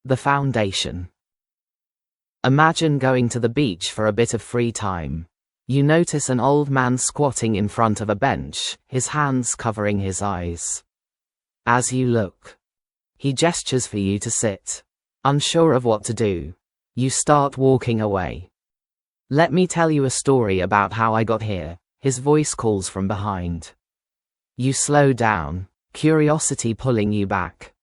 The foundation. Imagine going to the beach for a bit of free time. You notice an old man squatting in front of a bench, his hands covering his eyes. As you look, he gestures for you to sit. Unsure of what to do, you start walking away. "Let me tell you a story about how I got here," his voice calls from behind. You slow down, curiosity pulling you back.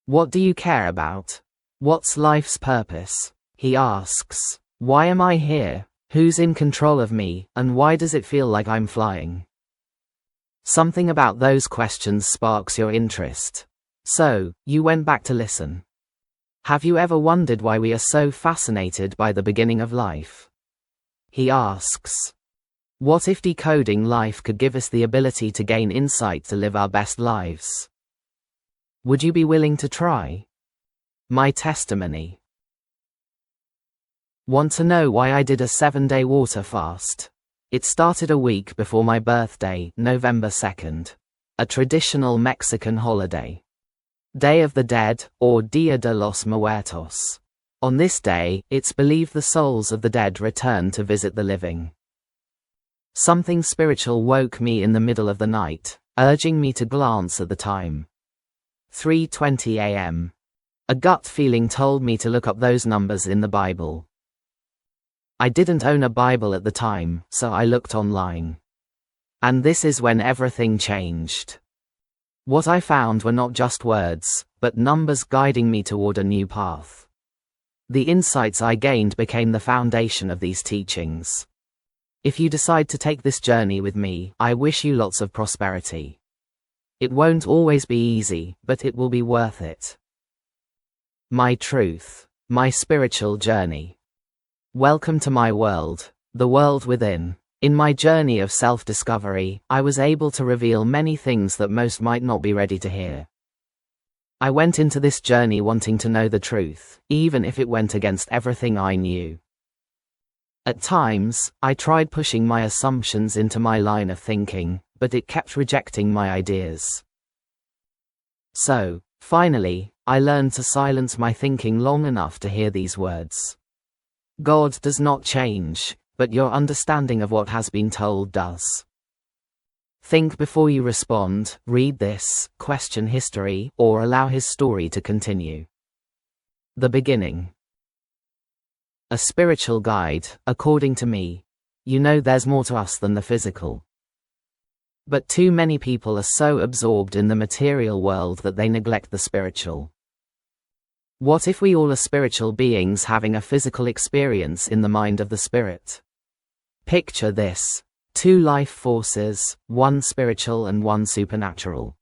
"What do you care about? What's life's purpose?" he asks. "Why am I here? Who's in control of me, and why does it feel like I'm flying?" Something about those questions sparks your interest. So, you went back to listen. "Have you ever wondered why we are so fascinated by the beginning of life?" he asks. "What if decoding life could give us the ability to gain insight to live our best lives? Would you be willing to try?" My testimony. Want to know why I did a 7-day water fast? It started a week before my birthday, November 2nd. A traditional Mexican holiday. Day of the Dead, or Dia de los Muertos. On this day, it's believed the souls of the dead return to visit the living. Something spiritual woke me in the middle of the night, urging me to glance at the time. 3:20 a.m. A gut feeling told me to look up those numbers in the Bible. I didn't own a Bible at the time, so I looked online. And this is when everything changed. What I found were not just words, but numbers guiding me toward a new path. The insights I gained became the foundation of these teachings. If you decide to take this journey with me, I wish you lots of prosperity. It won't always be easy, but it will be worth it. My truth. My spiritual journey. Welcome to my world, the world within. In my journey of self-discovery, I was able to reveal many things that most might not be ready to hear. I went into this journey wanting to know the truth, even if it went against everything I knew. At times, I tried pushing my assumptions into my line of thinking, but it kept rejecting my ideas. So, finally, I learned to silence my thinking long enough to hear these words. God does not change, but your understanding of what has been told does. Think before you respond, read this, question history, or allow his story to continue. The beginning. A spiritual guide, according to me. You know, there's more to us than the physical. But too many people are so absorbed in the material world that they neglect the spiritual. What if we all are spiritual beings having a physical experience in the mind of the spirit? Picture this. 2 life forces, one spiritual and one supernatural.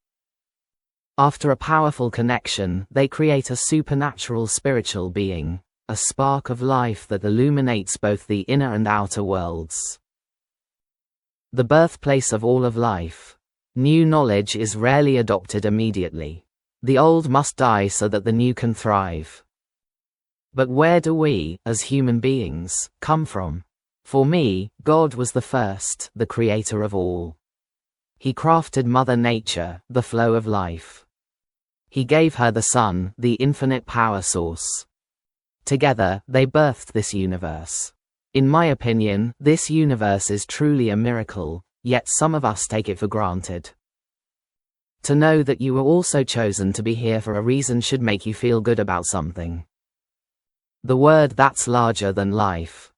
After a powerful connection, they create a supernatural spiritual being, a spark of life that illuminates both the inner and outer worlds. The birthplace of all of life. New knowledge is rarely adopted immediately. The old must die so that the new can thrive. But where do we, as human beings, come from? For me, God was the first, the creator of all. He crafted Mother Nature, the flow of life. He gave her the sun, the infinite power source. Together, they birthed this universe. In my opinion, this universe is truly a miracle, yet some of us take it for granted. To know that you were also chosen to be here for a reason should make you feel good about something. The word that's larger than life.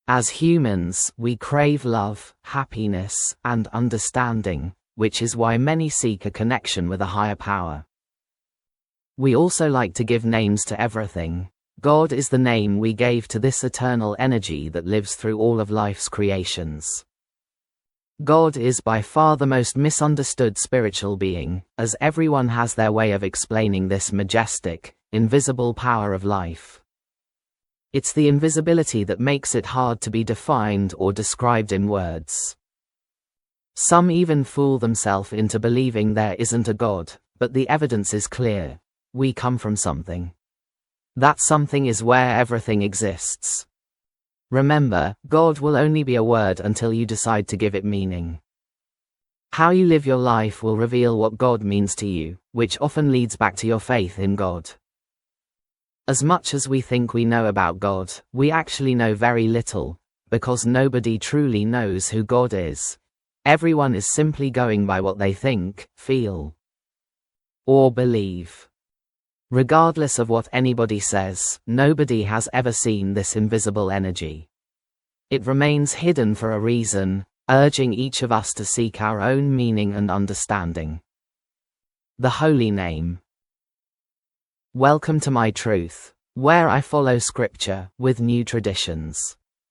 As humans, we crave love, happiness, and understanding, which is why many seek a connection with a higher power. We also like to give names to everything. God is the name we gave to this eternal energy that lives through all of life's creations. God is by far the most misunderstood spiritual being, as everyone has their way of explaining this majestic, invisible power of life. It's the invisibility that makes it hard to be defined or described in words. Some even fool themselves into believing there isn't a God, but the evidence is clear. We come from something. That something is where everything exists. Remember, God will only be a word until you decide to give it meaning. How you live your life will reveal what God means to you, which often leads back to your faith in God. As much as we think we know about God, we actually know very little, because nobody truly knows who God is. Everyone is simply going by what they think, feel, or believe. Regardless of what anybody says, nobody has ever seen this invisible energy. It remains hidden for a reason, urging each of us to seek our own meaning and understanding. The Holy Name. Welcome to my truth, where I follow scripture with new traditions.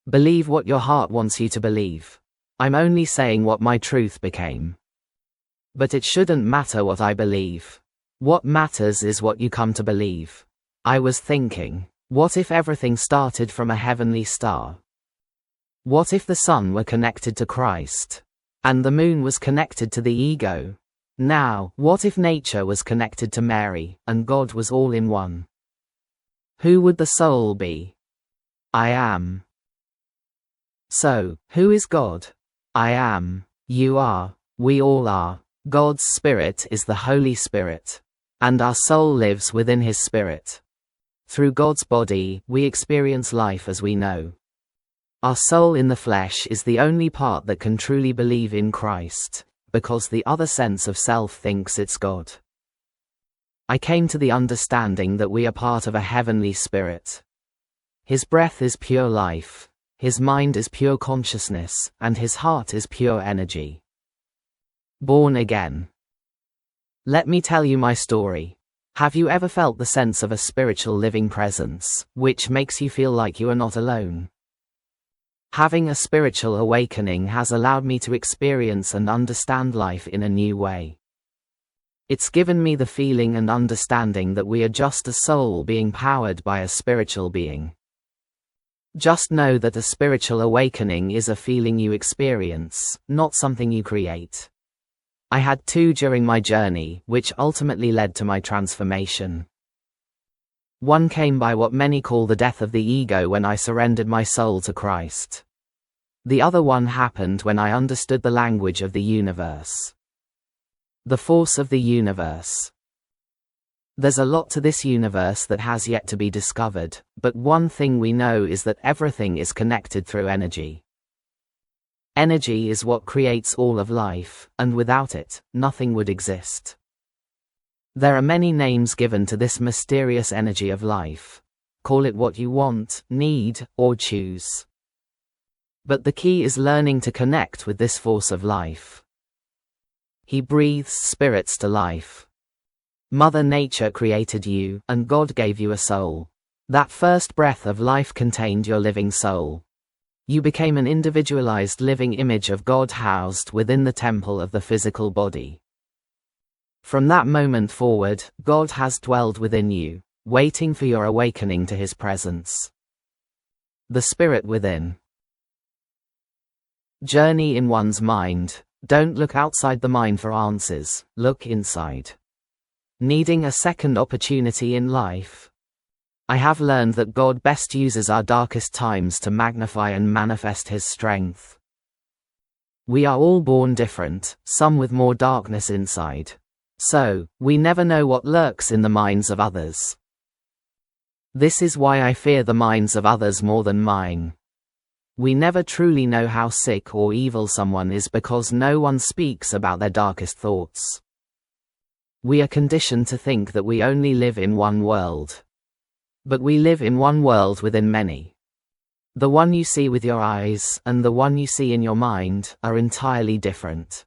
Believe what your heart wants you to believe. I'm only saying what my truth became. But it shouldn't matter what I believe. What matters is what you come to believe. I was thinking, what if everything started from a heavenly star? What if the sun were connected to Christ? And the moon was connected to the ego? Now, what if nature was connected to Mary, and God was all in one? Who would the soul be? I am. So, who is God? I am. You are. We all are. God's Spirit is the Holy Spirit. And our soul lives within His Spirit. Through God's body, we experience life as we know. Our soul in the flesh is the only part that can truly believe in Christ, because the other sense of self thinks it's God. I came to the understanding that we are part of a heavenly spirit. His breath is pure life, His mind is pure consciousness, and His heart is pure energy. Born again. Let me tell you my story. Have you ever felt the sense of a spiritual living presence, which makes you feel like you are not alone? Having a spiritual awakening has allowed me to experience and understand life in a new way. It's given me the feeling and understanding that we are just a soul being powered by a spiritual being. Just know that a spiritual awakening is a feeling you experience, not something you create. I had two during my journey, which ultimately led to my transformation. One came by what many call the death of the ego when I surrendered my soul to Christ. The other one happened when I understood the language of the universe. The force of the universe. There's a lot to this universe that has yet to be discovered, but one thing we know is that everything is connected through energy. Energy is what creates all of life, and without it, nothing would exist. There are many names given to this mysterious energy of life. Call it what you want, need, or choose. But the key is learning to connect with this force of life. He breathes spirits to life. Mother Nature created you, and God gave you a soul. That first breath of life contained your living soul. You became an individualized living image of God housed within the temple of the physical body. From that moment forward, God has dwelled within you, waiting for your awakening to His presence. The Spirit within. Journey in one's mind. Don't look outside the mind for answers, look inside. Needing a second opportunity in life? I have learned that God best uses our darkest times to magnify and manifest His strength. We are all born different, some with more darkness inside. So, we never know what lurks in the minds of others. This is why I fear the minds of others more than mine. We never truly know how sick or evil someone is because no one speaks about their darkest thoughts. We are conditioned to think that we only live in one world. But we live in one world within many. The one you see with your eyes and the one you see in your mind are entirely different.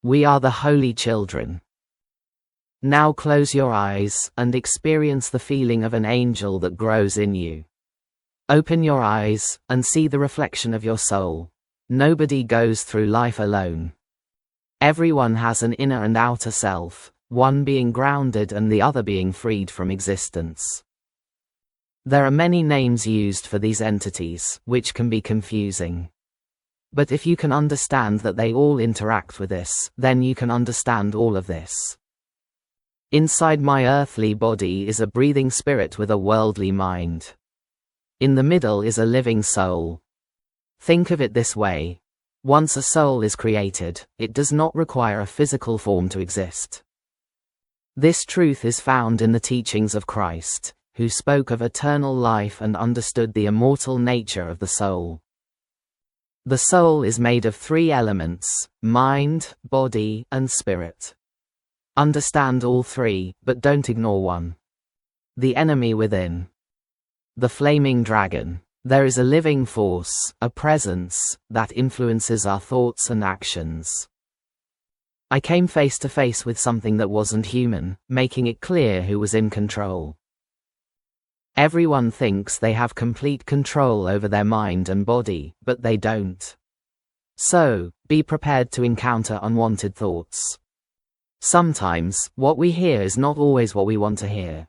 We are the holy children. Now close your eyes and experience the feeling of an angel that grows in you. Open your eyes and see the reflection of your soul. Nobody goes through life alone. Everyone has an inner and outer self, one being grounded and the other being freed from existence. There are many names used for these entities, which can be confusing. But if you can understand that they all interact with this, then you can understand all of this. Inside my earthly body is a breathing spirit with a worldly mind. In the middle is a living soul. Think of it this way. Once a soul is created, it does not require a physical form to exist. This truth is found in the teachings of Christ, who spoke of eternal life and understood the immortal nature of the soul. The soul is made of 3 elements: mind, body, and spirit. Understand all 3, but don't ignore one. The enemy within. The flaming dragon. There is a living force, a presence, that influences our thoughts and actions. I came face to face with something that wasn't human, making it clear who was in control. Everyone thinks they have complete control over their mind and body, but they don't. So, be prepared to encounter unwanted thoughts. Sometimes, what we hear is not always what we want to hear.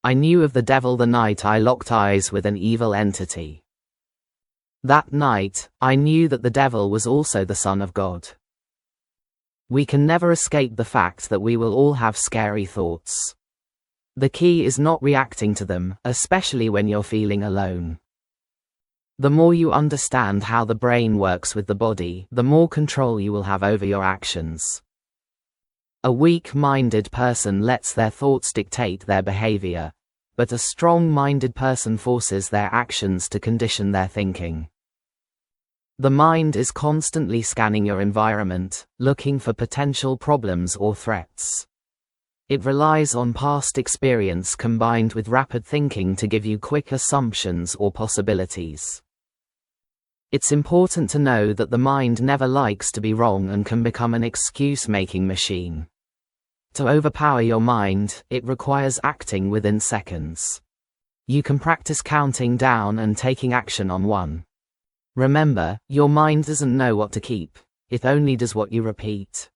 I knew of the devil the night I locked eyes with an evil entity. That night, I knew that the devil was also the Son of God. We can never escape the fact that we will all have scary thoughts. The key is not reacting to them, especially when you're feeling alone. The more you understand how the brain works with the body, the more control you will have over your actions. A weak-minded person lets their thoughts dictate their behavior, but a strong-minded person forces their actions to condition their thinking. The mind is constantly scanning your environment, looking for potential problems or threats. It relies on past experience combined with rapid thinking to give you quick assumptions or possibilities. It's important to know that the mind never likes to be wrong and can become an excuse-making machine. To overpower your mind, it requires acting within seconds. You can practice counting down and taking action on 1. Remember, your mind doesn't know what to keep, it only does what you repeat.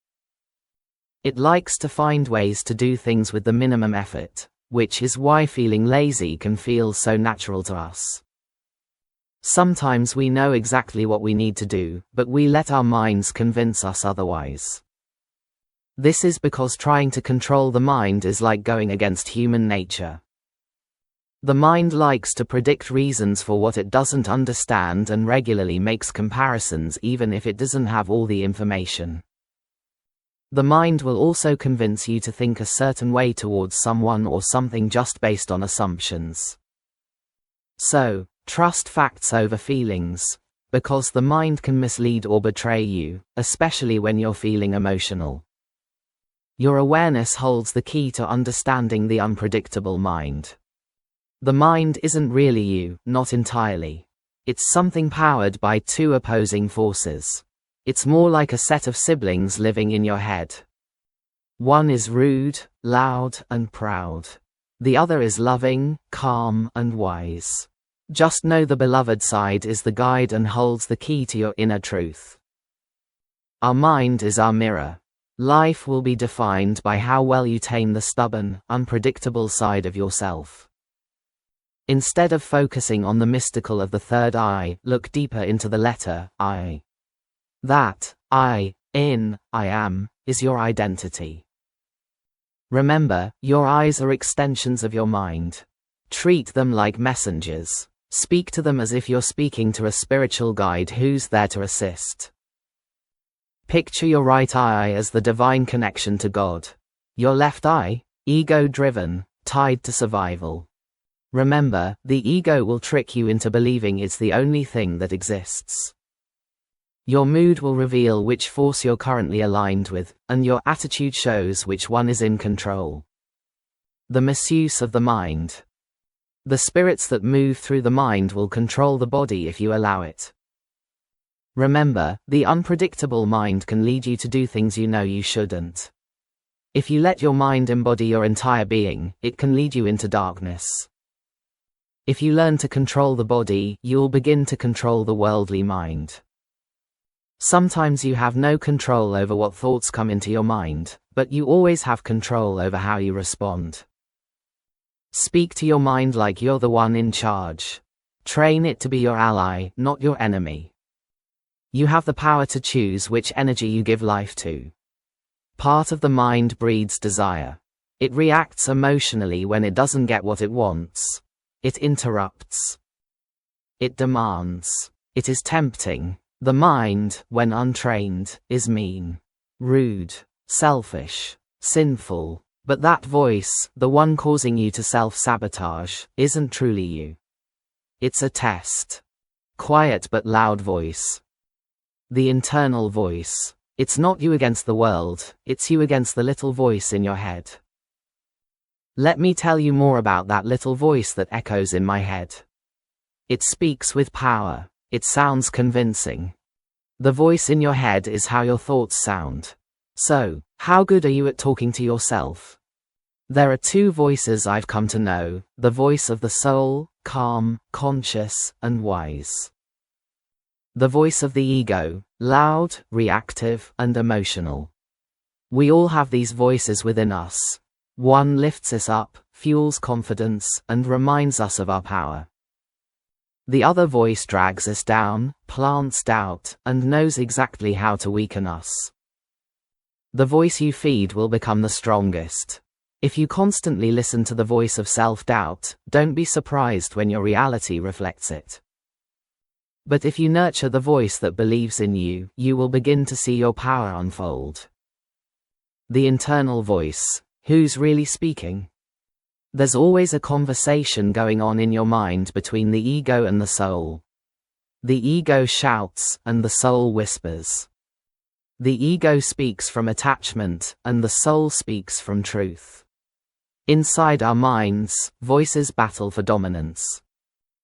It likes to find ways to do things with the minimum effort, which is why feeling lazy can feel so natural to us. Sometimes we know exactly what we need to do, but we let our minds convince us otherwise. This is because trying to control the mind is like going against human nature. The mind likes to predict reasons for what it doesn't understand and regularly makes comparisons even if it doesn't have all the information. The mind will also convince you to think a certain way towards someone or something just based on assumptions. So, trust facts over feelings, because the mind can mislead or betray you, especially when you're feeling emotional. Your awareness holds the key to understanding the unpredictable mind. The mind isn't really you, not entirely. It's something powered by 2 opposing forces. It's more like a set of siblings living in your head. One is rude, loud, and proud. The other is loving, calm, and wise. Just know the beloved side is the guide and holds the key to your inner truth. Our mind is our mirror. Life will be defined by how well you tame the stubborn, unpredictable side of yourself. Instead of focusing on the mystical of the third eye, look deeper into the letter I. That I am, is your identity. Remember, your eyes are extensions of your mind. Treat them like messengers. Speak to them as if you're speaking to a spiritual guide who's there to assist. Picture your right eye as the divine connection to God. Your left eye, ego-driven, tied to survival. Remember, the ego will trick you into believing it's the only thing that exists. Your mood will reveal which force you're currently aligned with, and your attitude shows which one is in control. The misuse of the mind. The spirits that move through the mind will control the body if you allow it. Remember, the unpredictable mind can lead you to do things you know you shouldn't. If you let your mind embody your entire being, it can lead you into darkness. If you learn to control the body, you'll begin to control the worldly mind. Sometimes you have no control over what thoughts come into your mind, but you always have control over how you respond. Speak to your mind like you're the one in charge. Train it to be your ally, not your enemy. You have the power to choose which energy you give life to. Part of the mind breeds desire. It reacts emotionally when it doesn't get what it wants. It interrupts. It demands. It is tempting. The mind, when untrained, is mean, rude, selfish, sinful, But that voice, the one causing you to self-sabotage, isn't truly you. It's a test. Quiet but loud voice. The internal voice. It's not you against the world, it's you against the little voice in your head. Let me tell you more about that little voice that echoes in my head. It speaks with power. It sounds convincing. The voice in your head is how your thoughts sound. So, how good are you at talking to yourself? There are two voices I've come to know, the voice of the soul, calm, conscious, and wise. The voice of the ego, loud, reactive, and emotional. We all have these voices within us. One lifts us up, fuels confidence, and reminds us of our power. The other voice drags us down, plants doubt, and knows exactly how to weaken us. The voice you feed will become the strongest. If you constantly listen to the voice of self-doubt, don't be surprised when your reality reflects it. But if you nurture the voice that believes in you, you will begin to see your power unfold. The internal voice. Who's really speaking? There's always a conversation going on in your mind between the ego and the soul. The ego shouts, and the soul whispers. The ego speaks from attachment, and the soul speaks from truth. Inside our minds, voices battle for dominance.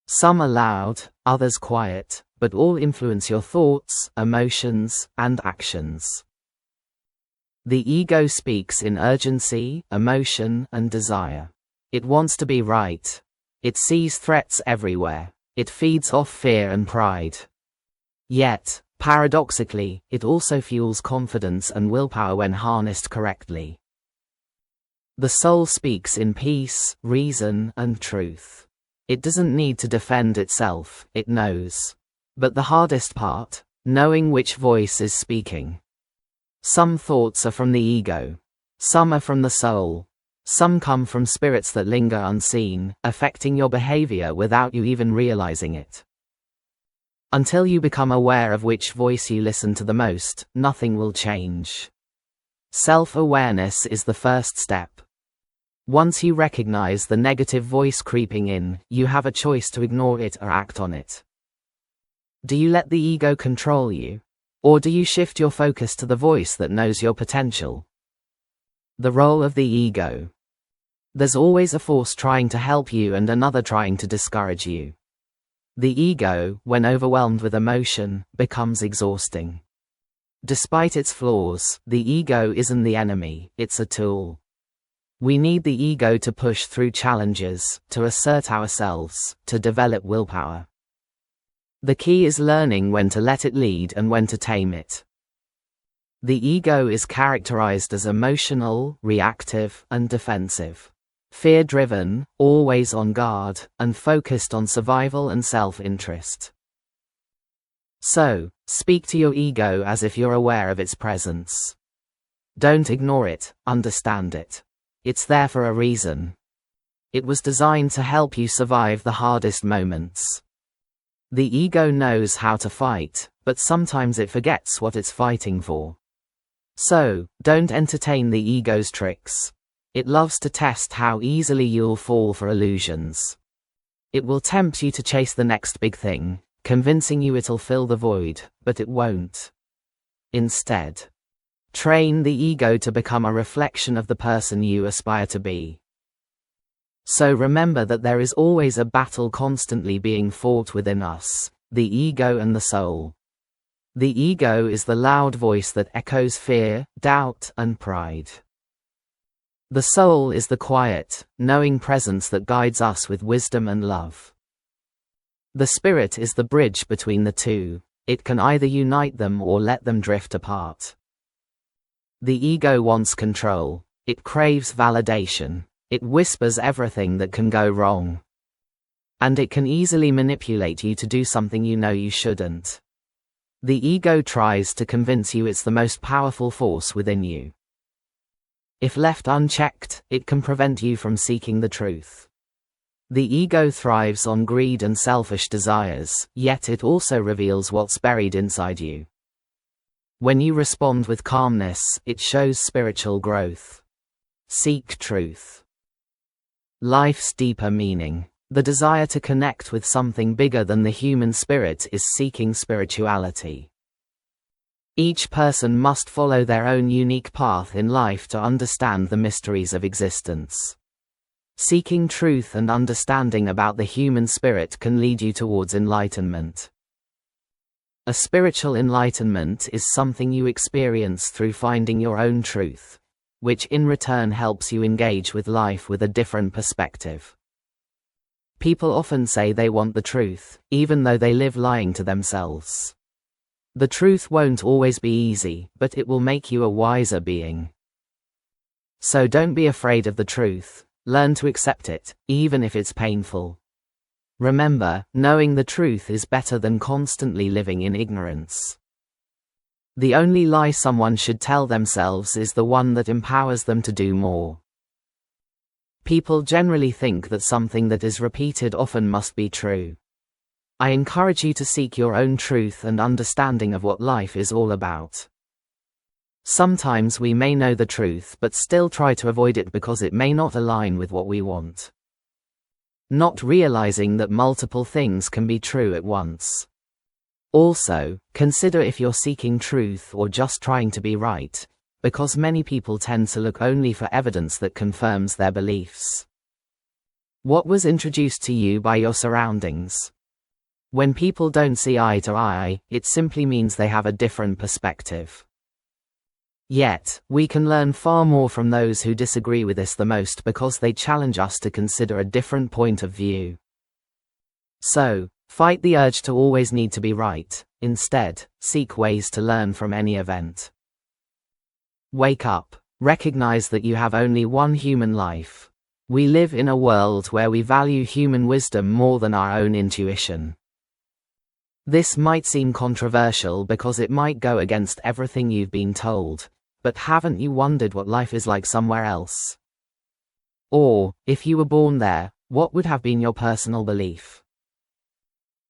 Some are loud, others quiet, but all influence your thoughts, emotions, and actions. The ego speaks in urgency, emotion, and desire. It wants to be right. It sees threats everywhere. It feeds off fear and pride. Yet, paradoxically, it also fuels confidence and willpower when harnessed correctly. The soul speaks in peace, reason, and truth. It doesn't need to defend itself, it knows. But the hardest part, knowing which voice is speaking. Some thoughts are from the ego. Some are from the soul. Some come from spirits that linger unseen, affecting your behavior without you even realizing it. Until you become aware of which voice you listen to the most, nothing will change. Self-awareness is the first step. Once you recognize the negative voice creeping in, you have a choice to ignore it or act on it. Do you let the ego control you? Or do you shift your focus to the voice that knows your potential? The role of the ego. There's always a force trying to help you and another trying to discourage you. The ego, when overwhelmed with emotion, becomes exhausting. Despite its flaws, the ego isn't the enemy, it's a tool. We need the ego to push through challenges, to assert ourselves, to develop willpower. The key is learning when to let it lead and when to tame it. The ego is characterized as emotional, reactive, and defensive. Fear-driven, always on guard, and focused on survival and self-interest. So, speak to your ego as if you're aware of its presence. Don't ignore it, understand it. It's there for a reason. It was designed to help you survive the hardest moments. The ego knows how to fight, but sometimes it forgets what it's fighting for. So, don't entertain the ego's tricks. It loves to test how easily you'll fall for illusions. It will tempt you to chase the next big thing, convincing you it'll fill the void, but it won't. Instead, train the ego to become a reflection of the person you aspire to be. So remember that there is always a battle constantly being fought within us, the ego and the soul. The ego is the loud voice that echoes fear, doubt, and pride. The soul is the quiet, knowing presence that guides us with wisdom and love. The spirit is the bridge between the two. It can either unite them or let them drift apart. The ego wants control. It craves validation. It whispers everything that can go wrong. And it can easily manipulate you to do something you know you shouldn't. The ego tries to convince you it's the most powerful force within you. If left unchecked, it can prevent you from seeking the truth. The ego thrives on greed and selfish desires, yet it also reveals what's buried inside you. When you respond with calmness, it shows spiritual growth. Seek truth. Life's deeper meaning, the desire to connect with something bigger than the human spirit, is seeking spirituality. Each person must follow their own unique path in life to understand the mysteries of existence. Seeking truth and understanding about the human spirit can lead you towards enlightenment. A spiritual enlightenment is something you experience through finding your own truth, which in return helps you engage with life with a different perspective. People often say they want the truth, even though they live lying to themselves. The truth won't always be easy, but it will make you a wiser being. So don't be afraid of the truth, learn to accept it, even if it's painful. Remember, knowing the truth is better than constantly living in ignorance. The only lie someone should tell themselves is the one that empowers them to do more. People generally think that something that is repeated often must be true. I encourage you to seek your own truth and understanding of what life is all about. Sometimes we may know the truth but still try to avoid it because it may not align with what we want. Not realizing that multiple things can be true at once. Also, consider if you're seeking truth or just trying to be right, because many people tend to look only for evidence that confirms their beliefs. What was introduced to you by your surroundings? When people don't see eye to eye, it simply means they have a different perspective. Yet, we can learn far more from those who disagree with us the most because they challenge us to consider a different point of view. So, fight the urge to always need to be right. Instead, seek ways to learn from any event. Wake up. Recognize that you have only one human life. We live in a world where we value human wisdom more than our own intuition. This might seem controversial because it might go against everything you've been told, but haven't you wondered what life is like somewhere else? Or, if you were born there, what would have been your personal belief?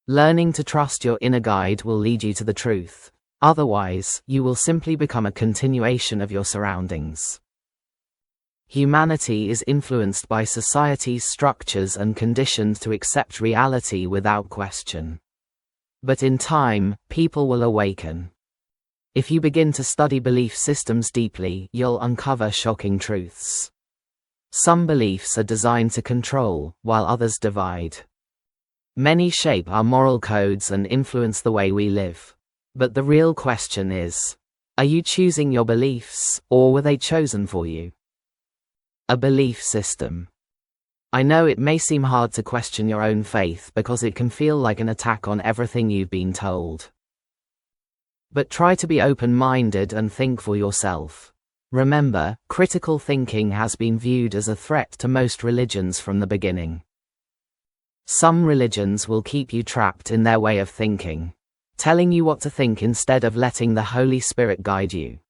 Learning to trust your inner guide will lead you to the truth. Otherwise, you will simply become a continuation of your surroundings. Humanity is influenced by society's structures and conditioned to accept reality without question. But in time, people will awaken. If you begin to study belief systems deeply, you'll uncover shocking truths. Some beliefs are designed to control, while others divide. Many shape our moral codes and influence the way we live. But the real question is, are you choosing your beliefs, or were they chosen for you? A belief system. I know it may seem hard to question your own faith because it can feel like an attack on everything you've been told. But try to be open-minded and think for yourself. Remember, critical thinking has been viewed as a threat to most religions from the beginning. Some religions will keep you trapped in their way of thinking, telling you what to think instead of letting the Holy Spirit guide you.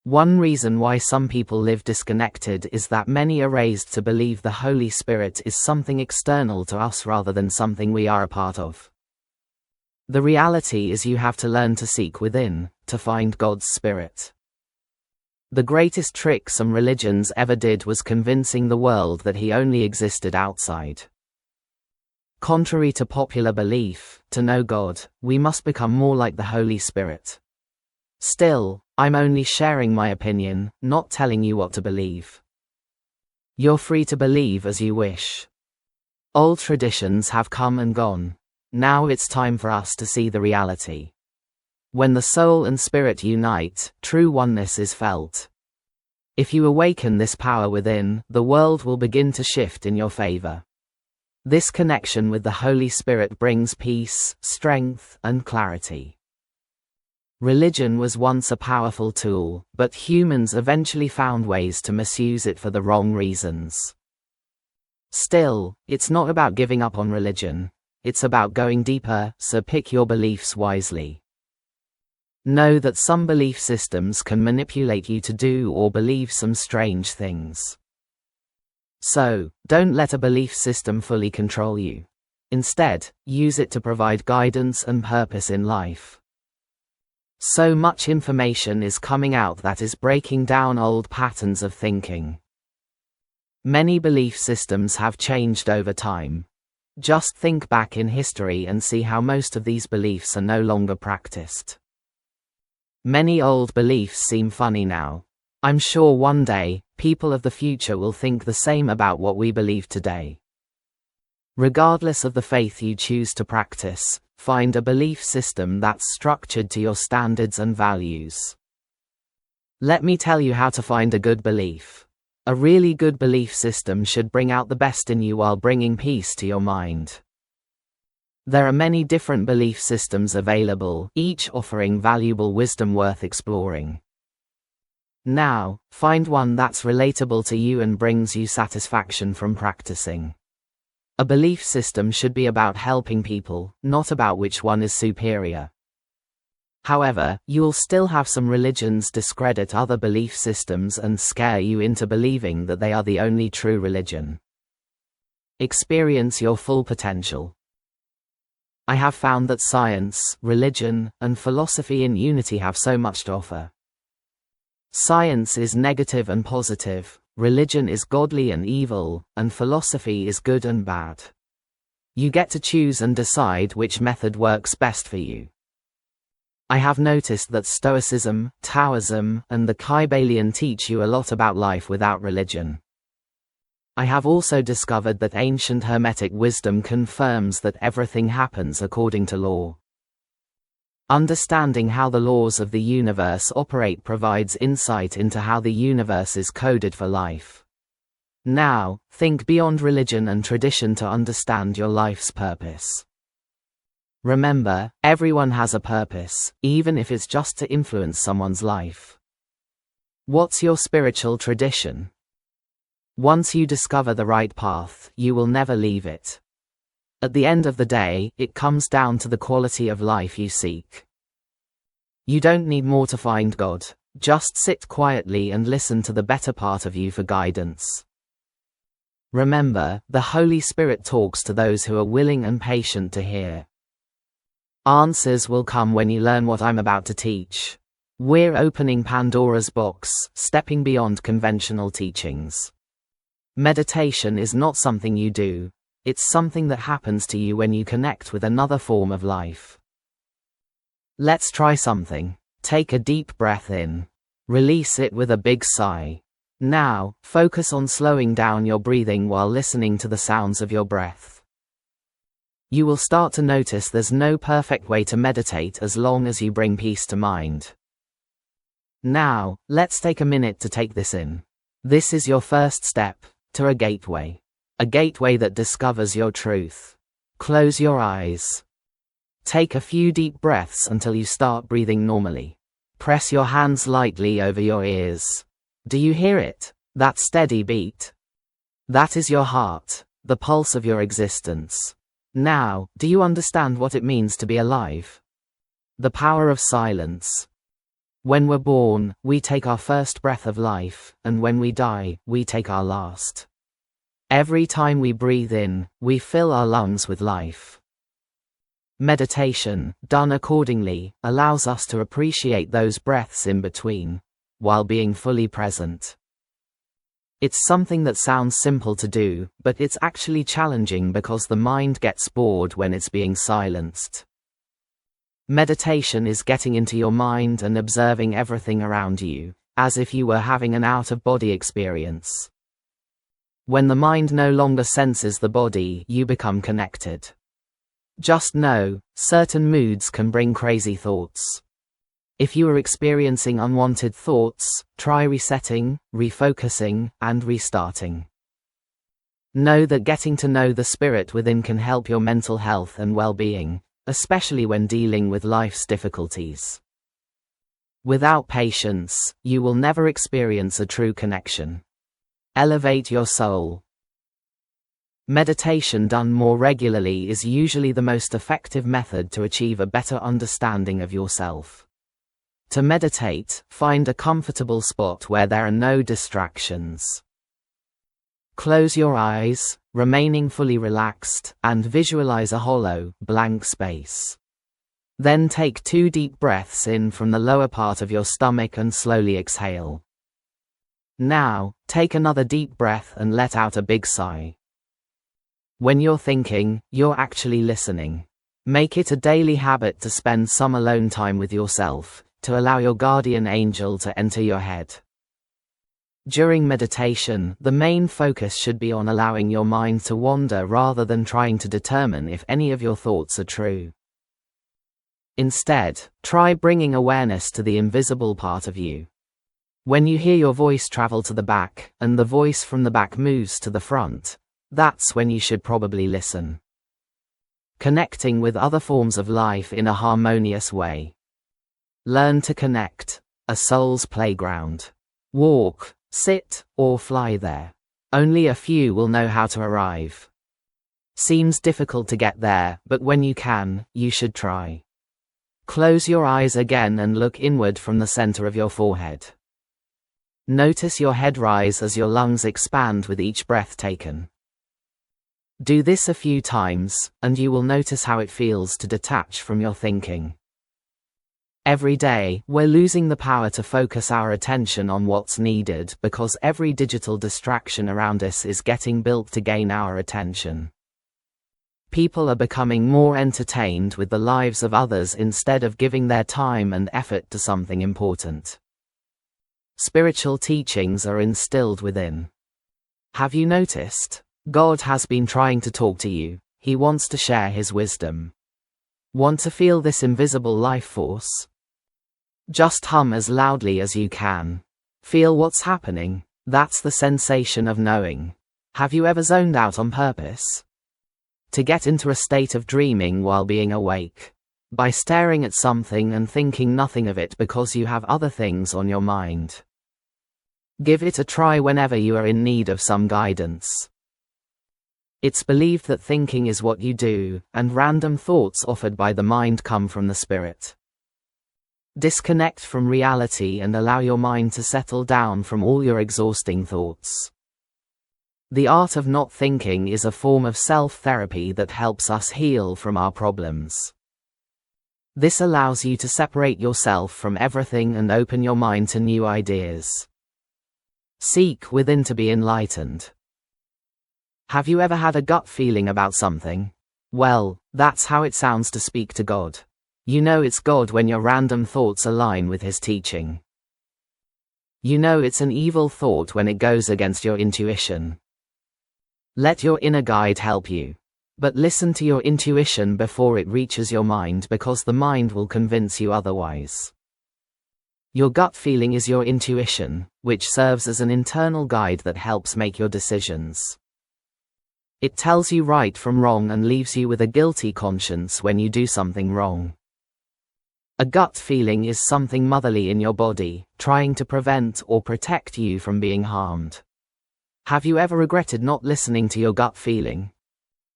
One reason why some people live disconnected is that many are raised to believe the Holy Spirit is something external to us rather than something we are a part of. The reality is you have to learn to seek within, to find God's Spirit. The greatest trick some religions ever did was convincing the world that He only existed outside. Contrary to popular belief, to know God, we must become more like the Holy Spirit. Still, I'm only sharing my opinion, not telling you what to believe. You're free to believe as you wish. Old traditions have come and gone. Now it's time for us to see the reality. When the soul and spirit unite, true oneness is felt. If you awaken this power within, the world will begin to shift in your favor. This connection with the Holy Spirit brings peace, strength, and clarity. Religion was once a powerful tool, but humans eventually found ways to misuse it for the wrong reasons. Still, it's not about giving up on religion. It's about going deeper, so pick your beliefs wisely. Know that some belief systems can manipulate you to do or believe some strange things. So, don't let a belief system fully control you. Instead, use it to provide guidance and purpose in life. So much information is coming out that is breaking down old patterns of thinking. Many belief systems have changed over time. Just think back in history and see how most of these beliefs are no longer practiced. Many old beliefs seem funny now. I'm sure one day, people of the future will think the same about what we believe today. Regardless of the faith you choose to practice, find a belief system that's structured to your standards and values. Let me tell you how to find a good belief. A really good belief system should bring out the best in you while bringing peace to your mind. There are many different belief systems available, each offering valuable wisdom worth exploring. Now, find one that's relatable to you and brings you satisfaction from practicing. A belief system should be about helping people, not about which one is superior. However, you'll still have some religions discredit other belief systems and scare you into believing that they are the only true religion. Experience your full potential. I have found that science, religion, and philosophy in unity have so much to offer. Science is negative and positive, religion is godly and evil, and philosophy is good and bad. You get to choose and decide which method works best for you. I have noticed that Stoicism, Taoism, and the Kybalion teach you a lot about life without religion. I have also discovered that ancient Hermetic wisdom confirms that everything happens according to law. Understanding how the laws of the universe operate provides insight into how the universe is coded for life. Now, think beyond religion and tradition to understand your life's purpose. Remember, everyone has a purpose, even if it's just to influence someone's life. What's your spiritual tradition? Once you discover the right path, you will never leave it. At the end of the day, it comes down to the quality of life you seek. You don't need more to find God, just sit quietly and listen to the better part of you for guidance. Remember, the Holy Spirit talks to those who are willing and patient to hear. Answers will come when you learn what I'm about to teach. We're opening Pandora's box, stepping beyond conventional teachings. Meditation is not something you do. It's something that happens to you when you connect with another form of life. Let's try something. Take a deep breath in. Release it with a big sigh. Now, focus on slowing down your breathing while listening to the sounds of your breath. You will start to notice there's no perfect way to meditate as long as you bring peace to mind. Now, let's take a minute to take this in. This is your first step to a gateway. A gateway that discovers your truth. Close your eyes. Take a few deep breaths until you start breathing normally. Press your hands lightly over your ears. Do you hear it? That steady beat? That is your heart, the pulse of your existence. Now, do you understand what it means to be alive? The power of silence. When we're born, we take our first breath of life, and when we die, we take our last. Every time we breathe in, we fill our lungs with life. Meditation, done accordingly, allows us to appreciate those breaths in between, while being fully present. It's something that sounds simple to do, but it's actually challenging because the mind gets bored when it's being silenced. Meditation is getting into your mind and observing everything around you, as if you were having an out-of-body experience. When the mind no longer senses the body, you become connected. Just know, certain moods can bring crazy thoughts. If you are experiencing unwanted thoughts, try resetting, refocusing, and restarting. Know that getting to know the spirit within can help your mental health and well-being, especially when dealing with life's difficulties. Without patience, you will never experience a true connection. Elevate your soul. Meditation done more regularly is usually the most effective method to achieve a better understanding of yourself. To meditate, find a comfortable spot where there are no distractions. Close your eyes, remaining fully relaxed, and visualize a hollow, blank space. Then take 2 deep breaths in from the lower part of your stomach and slowly exhale. Now, take another deep breath and let out a big sigh. When you're thinking, you're actually listening. Make it a daily habit to spend some alone time with yourself, to allow your guardian angel to enter your head. During meditation, the main focus should be on allowing your mind to wander rather than trying to determine if any of your thoughts are true. Instead, try bringing awareness to the invisible part of you. When you hear your voice travel to the back, and the voice from the back moves to the front, that's when you should probably listen. Connecting with other forms of life in a harmonious way. Learn to connect, a soul's playground. Walk, sit, or fly there. Only a few will know how to arrive. Seems difficult to get there, but when you can, you should try. Close your eyes again and look inward from the center of your forehead. Notice your head rise as your lungs expand with each breath taken. Do this a few times, and you will notice how it feels to detach from your thinking. Every day, we're losing the power to focus our attention on what's needed because every digital distraction around us is getting built to gain our attention. People are becoming more entertained with the lives of others instead of giving their time and effort to something important. Spiritual teachings are instilled within. Have you noticed? God has been trying to talk to you. He wants to share his wisdom. Want to feel this invisible life force? Just hum as loudly as you can. Feel what's happening. That's the sensation of knowing. Have you ever zoned out on purpose? To get into a state of dreaming while being awake. By staring at something and thinking nothing of it because you have other things on your mind. Give it a try whenever you are in need of some guidance. It's believed that thinking is what you do, and random thoughts offered by the mind come from the spirit. Disconnect from reality and allow your mind to settle down from all your exhausting thoughts. The art of not thinking is a form of self-therapy that helps us heal from our problems. This allows you to separate yourself from everything and open your mind to new ideas. Seek within to be enlightened. Have you ever had a gut feeling about something? Well, that's how it sounds to speak to God. You know it's God when your random thoughts align with his teaching. You know it's an evil thought when it goes against your intuition. Let your inner guide help you. But listen to your intuition before it reaches your mind because the mind will convince you otherwise. Your gut feeling is your intuition, which serves as an internal guide that helps make your decisions. It tells you right from wrong and leaves you with a guilty conscience when you do something wrong. A gut feeling is something motherly in your body, trying to prevent or protect you from being harmed. Have you ever regretted not listening to your gut feeling?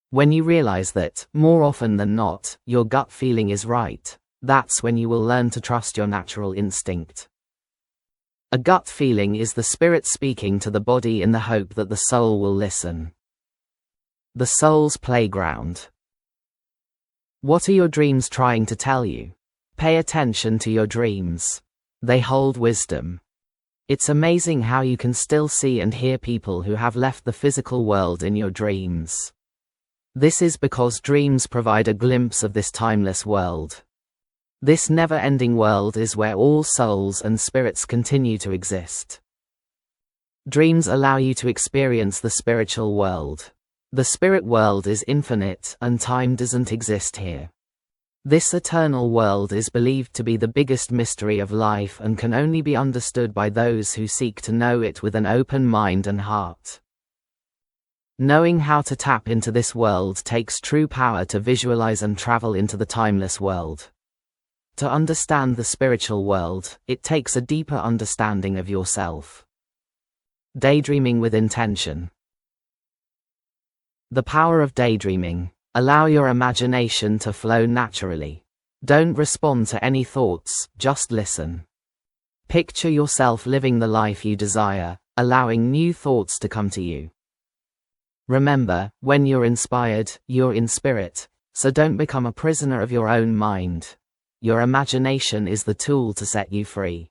When you realize that, more often than not, your gut feeling is right, that's when you will learn to trust your natural instinct. A gut feeling is the spirit speaking to the body in the hope that the soul will listen. The soul's playground. What are your dreams trying to tell you? Pay attention to your dreams. They hold wisdom. It's amazing how you can still see and hear people who have left the physical world in your dreams. This is because dreams provide a glimpse of this timeless world. This never-ending world is where all souls and spirits continue to exist. Dreams allow you to experience the spiritual world. The spirit world is infinite and time doesn't exist here. This eternal world is believed to be the biggest mystery of life and can only be understood by those who seek to know it with an open mind and heart. Knowing how to tap into this world takes true power to visualize and travel into the timeless world. To understand the spiritual world, it takes a deeper understanding of yourself. Daydreaming with intention. The power of daydreaming. Allow your imagination to flow naturally. Don't respond to any thoughts, just listen. Picture yourself living the life you desire, allowing new thoughts to come to you. Remember, when you're inspired, you're in spirit, so don't become a prisoner of your own mind. your imagination is the tool to set you free.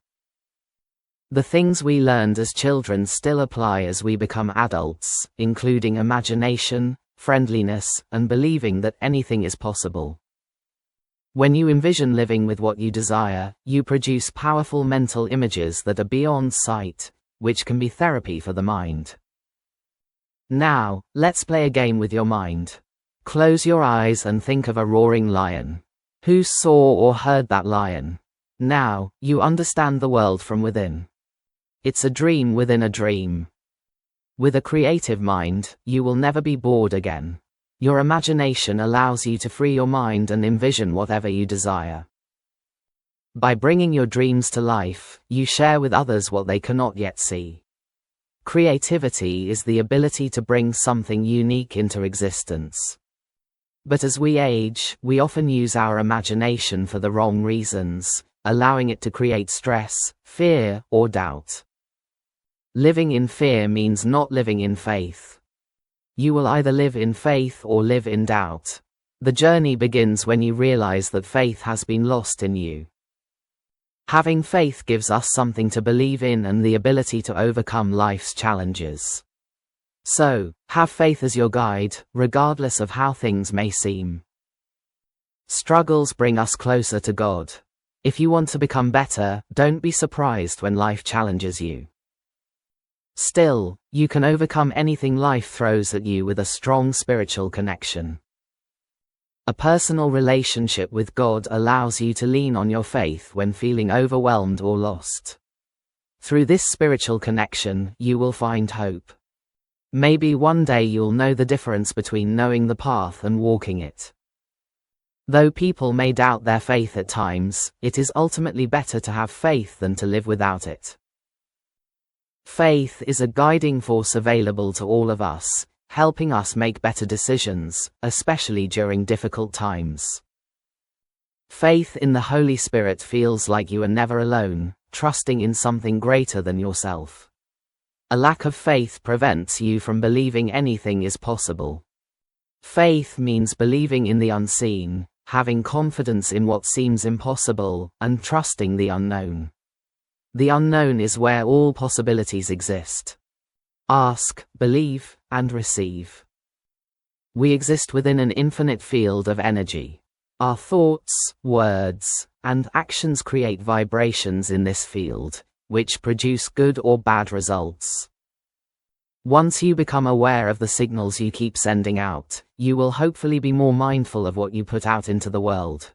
The things we learned as children still apply as we become adults, including imagination, friendliness, and believing that anything is possible. When you envision living with what you desire, you produce powerful mental images that are beyond sight, which can be therapy for the mind. Now, let's play a game with your mind. Close your eyes and think of a roaring lion. Who saw or heard that lion? Now, you understand the world from within. It's a dream within a dream. With a creative mind, you will never be bored again. Your imagination allows you to free your mind and envision whatever you desire. By bringing your dreams to life, you share with others what they cannot yet see. Creativity is the ability to bring something unique into existence. But as we age, we often use our imagination for the wrong reasons, allowing it to create stress, fear, or doubt. Living in fear means not living in faith. You will either live in faith or live in doubt. The journey begins when you realize that faith has been lost in you. Having faith gives us something to believe in and the ability to overcome life's challenges. So, have faith as your guide, regardless of how things may seem. Struggles bring us closer to God. If you want to become better, don't be surprised when life challenges you. Still, you can overcome anything life throws at you with a strong spiritual connection. A personal relationship with God allows you to lean on your faith when feeling overwhelmed or lost. Through this spiritual connection, you will find hope. Maybe one day you'll know the difference between knowing the path and walking it. Though people may doubt their faith at times, it is ultimately better to have faith than to live without it. Faith is a guiding force available to all of us, helping us make better decisions, especially during difficult times. Faith in the Holy Spirit feels like you are never alone, trusting in something greater than yourself. A lack of faith prevents you from believing anything is possible. Faith means believing in the unseen, having confidence in what seems impossible, and trusting the unknown. The unknown is where all possibilities exist. Ask, believe, and receive. We exist within an infinite field of energy. Our thoughts, words, and actions create vibrations in this field, which produce good or bad results. Once you become aware of the signals you keep sending out, you will hopefully be more mindful of what you put out into the world.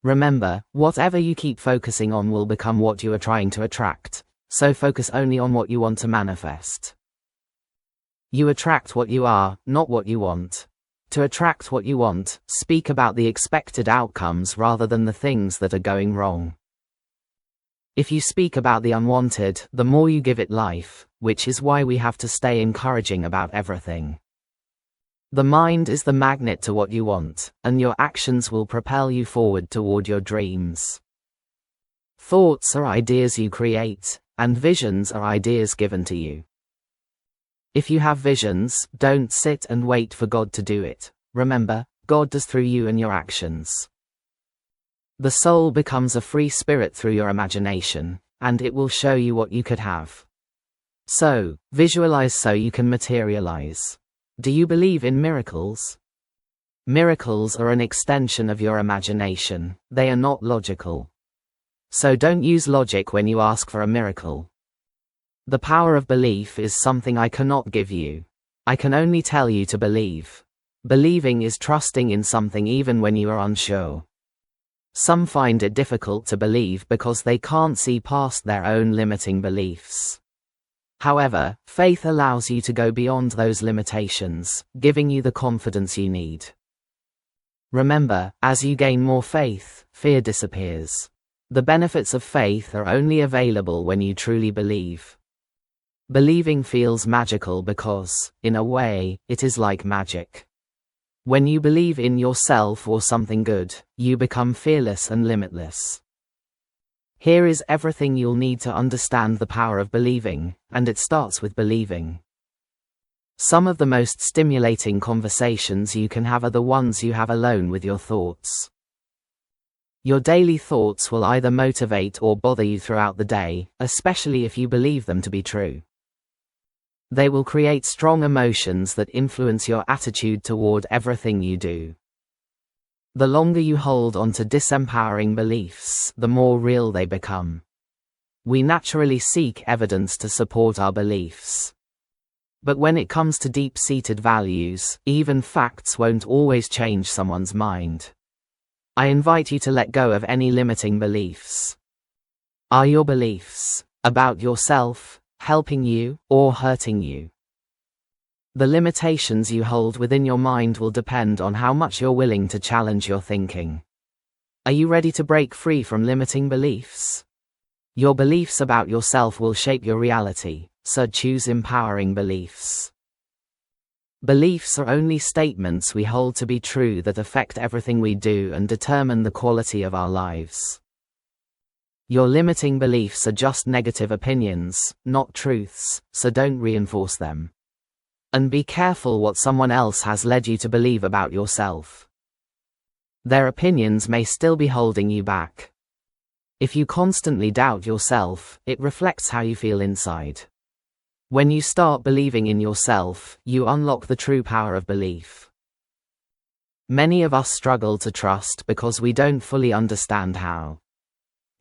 Remember, whatever you keep focusing on will become what you are trying to attract, so focus only on what you want to manifest. You attract what you are, not what you want. To attract what you want, speak about the expected outcomes rather than the things that are going wrong. If you speak about the unwanted, the more you give it life, which is why we have to stay encouraging about everything. The mind is the magnet to what you want, and your actions will propel you forward toward your dreams. Thoughts are ideas you create, and visions are ideas given to you. If you have visions, don't sit and wait for God to do it. Remember, God does through you and your actions. The soul becomes a free spirit through your imagination, and it will show you what you could have. So, visualize so you can materialize. Do you believe in miracles? Miracles are an extension of your imagination, they are not logical. So don't use logic when you ask for a miracle. The power of belief is something I cannot give you. I can only tell you to believe. Believing is trusting in something even when you are unsure. Some find it difficult to believe because they can't see past their own limiting beliefs. However, faith allows you to go beyond those limitations, giving you the confidence you need. Remember, as you gain more faith, fear disappears. The benefits of faith are only available when you truly believe. Believing feels magical because, in a way, it is like magic. When you believe in yourself or something good, you become fearless and limitless. Here is everything you'll need to understand the power of believing, and it starts with believing. Some of the most stimulating conversations you can have are the ones you have alone with your thoughts. Your daily thoughts will either motivate or bother you throughout the day, especially if you believe them to be true. They will create strong emotions that influence your attitude toward everything you do. The longer you hold on to disempowering beliefs, the more real they become. We naturally seek evidence to support our beliefs. But when it comes to deep-seated values, even facts won't always change someone's mind. I invite you to let go of any limiting beliefs. Are your beliefs about yourself helping you or hurting you? The limitations you hold within your mind will depend on how much you're willing to challenge your thinking. Are you ready to break free from limiting beliefs? Your beliefs about yourself will shape your reality, so choose empowering beliefs. Beliefs are only statements we hold to be true that affect everything we do and determine the quality of our lives. Your limiting beliefs are just negative opinions, not truths, so don't reinforce them. And be careful what someone else has led you to believe about yourself. Their opinions may still be holding you back. If you constantly doubt yourself, it reflects how you feel inside. When you start believing in yourself, you unlock the true power of belief. Many of us struggle to trust because we don't fully understand how.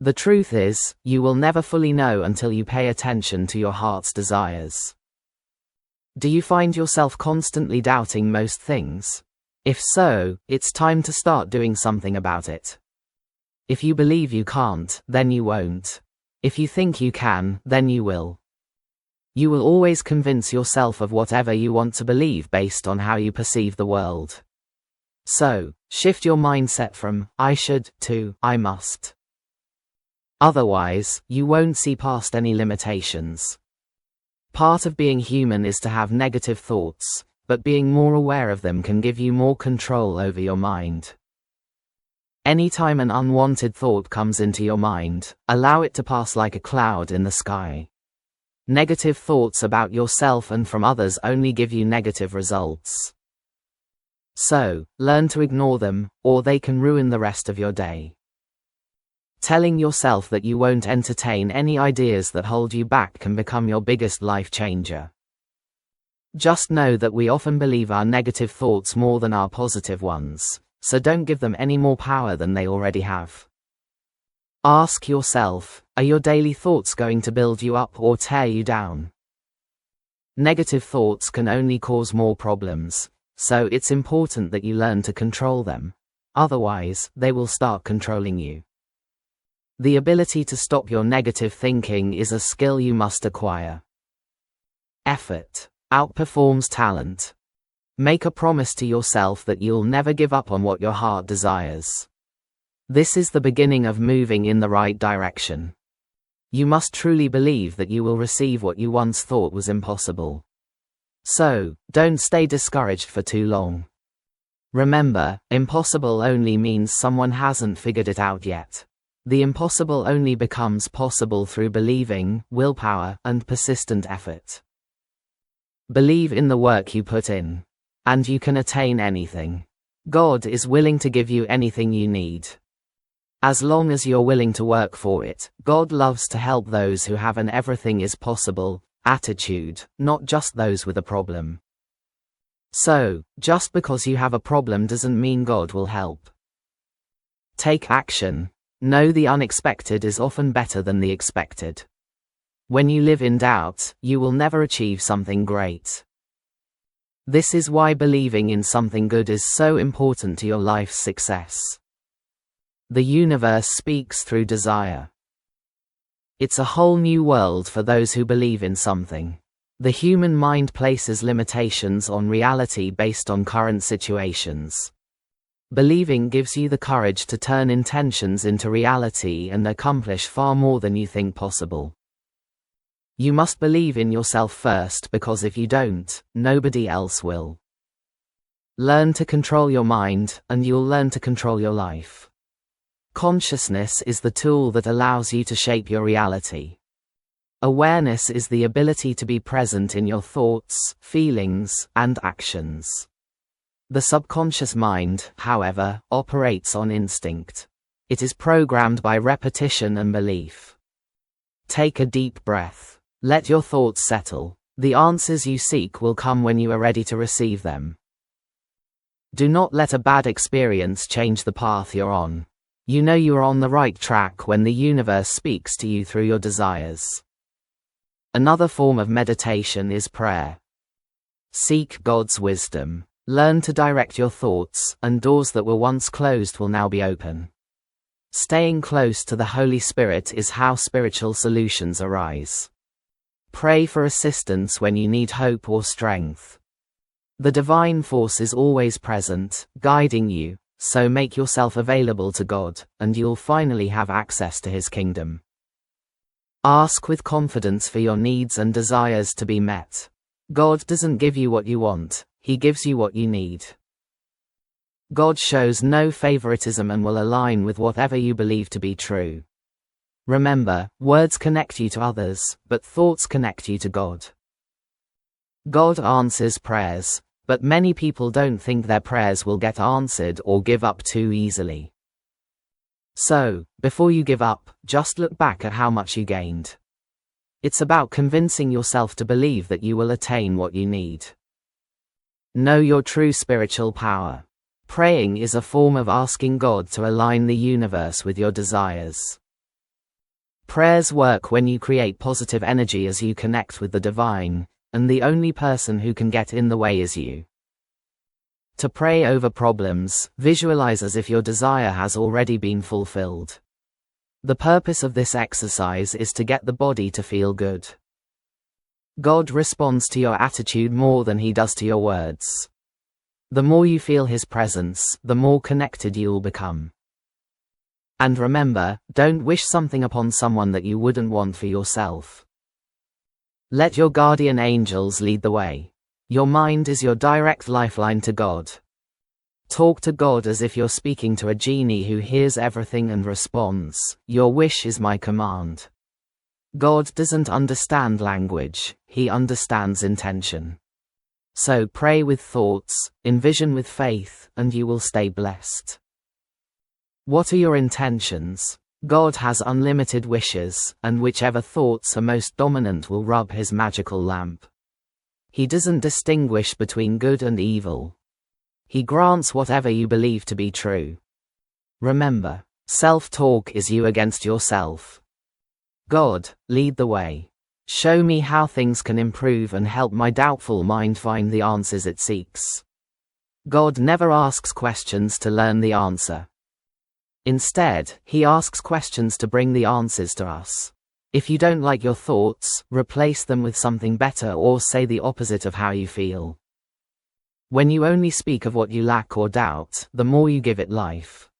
The truth is, you will never fully know until you pay attention to your heart's desires. Do you find yourself constantly doubting most things? If so, it's time to start doing something about it. If you believe you can't, then you won't. If you think you can, then you will. You will always convince yourself of whatever you want to believe based on how you perceive the world. So, shift your mindset from, I should, to, I must. Otherwise, you won't see past any limitations. Part of being human is to have negative thoughts, but being more aware of them can give you more control over your mind. Anytime an unwanted thought comes into your mind, allow it to pass like a cloud in the sky. Negative thoughts about yourself and from others only give you negative results. So, learn to ignore them, or they can ruin the rest of your day. Telling yourself that you won't entertain any ideas that hold you back can become your biggest life changer. Just know that we often believe our negative thoughts more than our positive ones, so don't give them any more power than they already have. Ask yourself, are your daily thoughts going to build you up or tear you down? Negative thoughts can only cause more problems, so it's important that you learn to control them. Otherwise, they will start controlling you. The ability to stop your negative thinking is a skill you must acquire. Effort outperforms talent. Make a promise to yourself that you'll never give up on what your heart desires. This is the beginning of moving in the right direction. You must truly believe that you will receive what you once thought was impossible. So, don't stay discouraged for too long. Remember, impossible only means someone hasn't figured it out yet. The impossible only becomes possible through believing, willpower, and persistent effort. Believe in the work you put in, and you can attain anything. God is willing to give you anything you need. As long as you're willing to work for it, God loves to help those who have an everything is possible attitude, not just those with a problem. So, just because you have a problem doesn't mean God will help. Take action. Know the unexpected is often better than the expected. When you live in doubt, you will never achieve something great. This is why believing in something good is so important to your life's success. The universe speaks through desire. It's a whole new world for those who believe in something. The human mind places limitations on reality based on current situations. Believing gives you the courage to turn intentions into reality and accomplish far more than you think possible. You must believe in yourself first, because if you don't, nobody else will. Learn to control your mind, and you'll learn to control your life. Consciousness is the tool that allows you to shape your reality. Awareness is the ability to be present in your thoughts, feelings, and actions. The subconscious mind, however, operates on instinct. It is programmed by repetition and belief. Take a deep breath. Let your thoughts settle. The answers you seek will come when you are ready to receive them. Do not let a bad experience change the path you're on. You know you are on the right track when the universe speaks to you through your desires. Another form of meditation is prayer. Seek God's wisdom. Learn to direct your thoughts, and doors that were once closed will now be open. Staying close to the Holy Spirit is how spiritual solutions arise. Pray for assistance when you need hope or strength. The divine force is always present, guiding you, so make yourself available to God, and you'll finally have access to His kingdom. Ask with confidence for your needs and desires to be met. God doesn't give you what you want, He gives you what you need. God shows no favoritism and will align with whatever you believe to be true. Remember, words connect you to others, but thoughts connect you to God. God answers prayers, but many people don't think their prayers will get answered or give up too easily. So, before you give up, just look back at how much you gained. It's about convincing yourself to believe that you will attain what you need. Know your true spiritual power. Praying is a form of asking God to align the universe with your desires. Prayers work when you create positive energy as you connect with the divine, and the only person who can get in the way is you. To pray over problems, visualize as if your desire has already been fulfilled. The purpose of this exercise is to get the body to feel good. God responds to your attitude more than He does to your words. The more you feel His presence, the more connected you'll become. And remember, don't wish something upon someone that you wouldn't want for yourself. Let your guardian angels lead the way. Your mind is your direct lifeline to God. Talk to God as if you're speaking to a genie who hears everything and responds, "Your wish is my command." God doesn't understand language, He understands intention. So pray with thoughts, envision with faith, and you will stay blessed. What are your intentions? God has unlimited wishes, and whichever thoughts are most dominant will rub His magical lamp. He doesn't distinguish between good and evil. He grants whatever you believe to be true. Remember, self-talk is you against yourself. God, lead the way. Show me how things can improve and help my doubtful mind find the answers it seeks. God never asks questions to learn the answer. Instead, He asks questions to bring the answers to us. If you don't like your thoughts, replace them with something better or say the opposite of how you feel. When you only speak of what you lack or doubt, the more you give it life.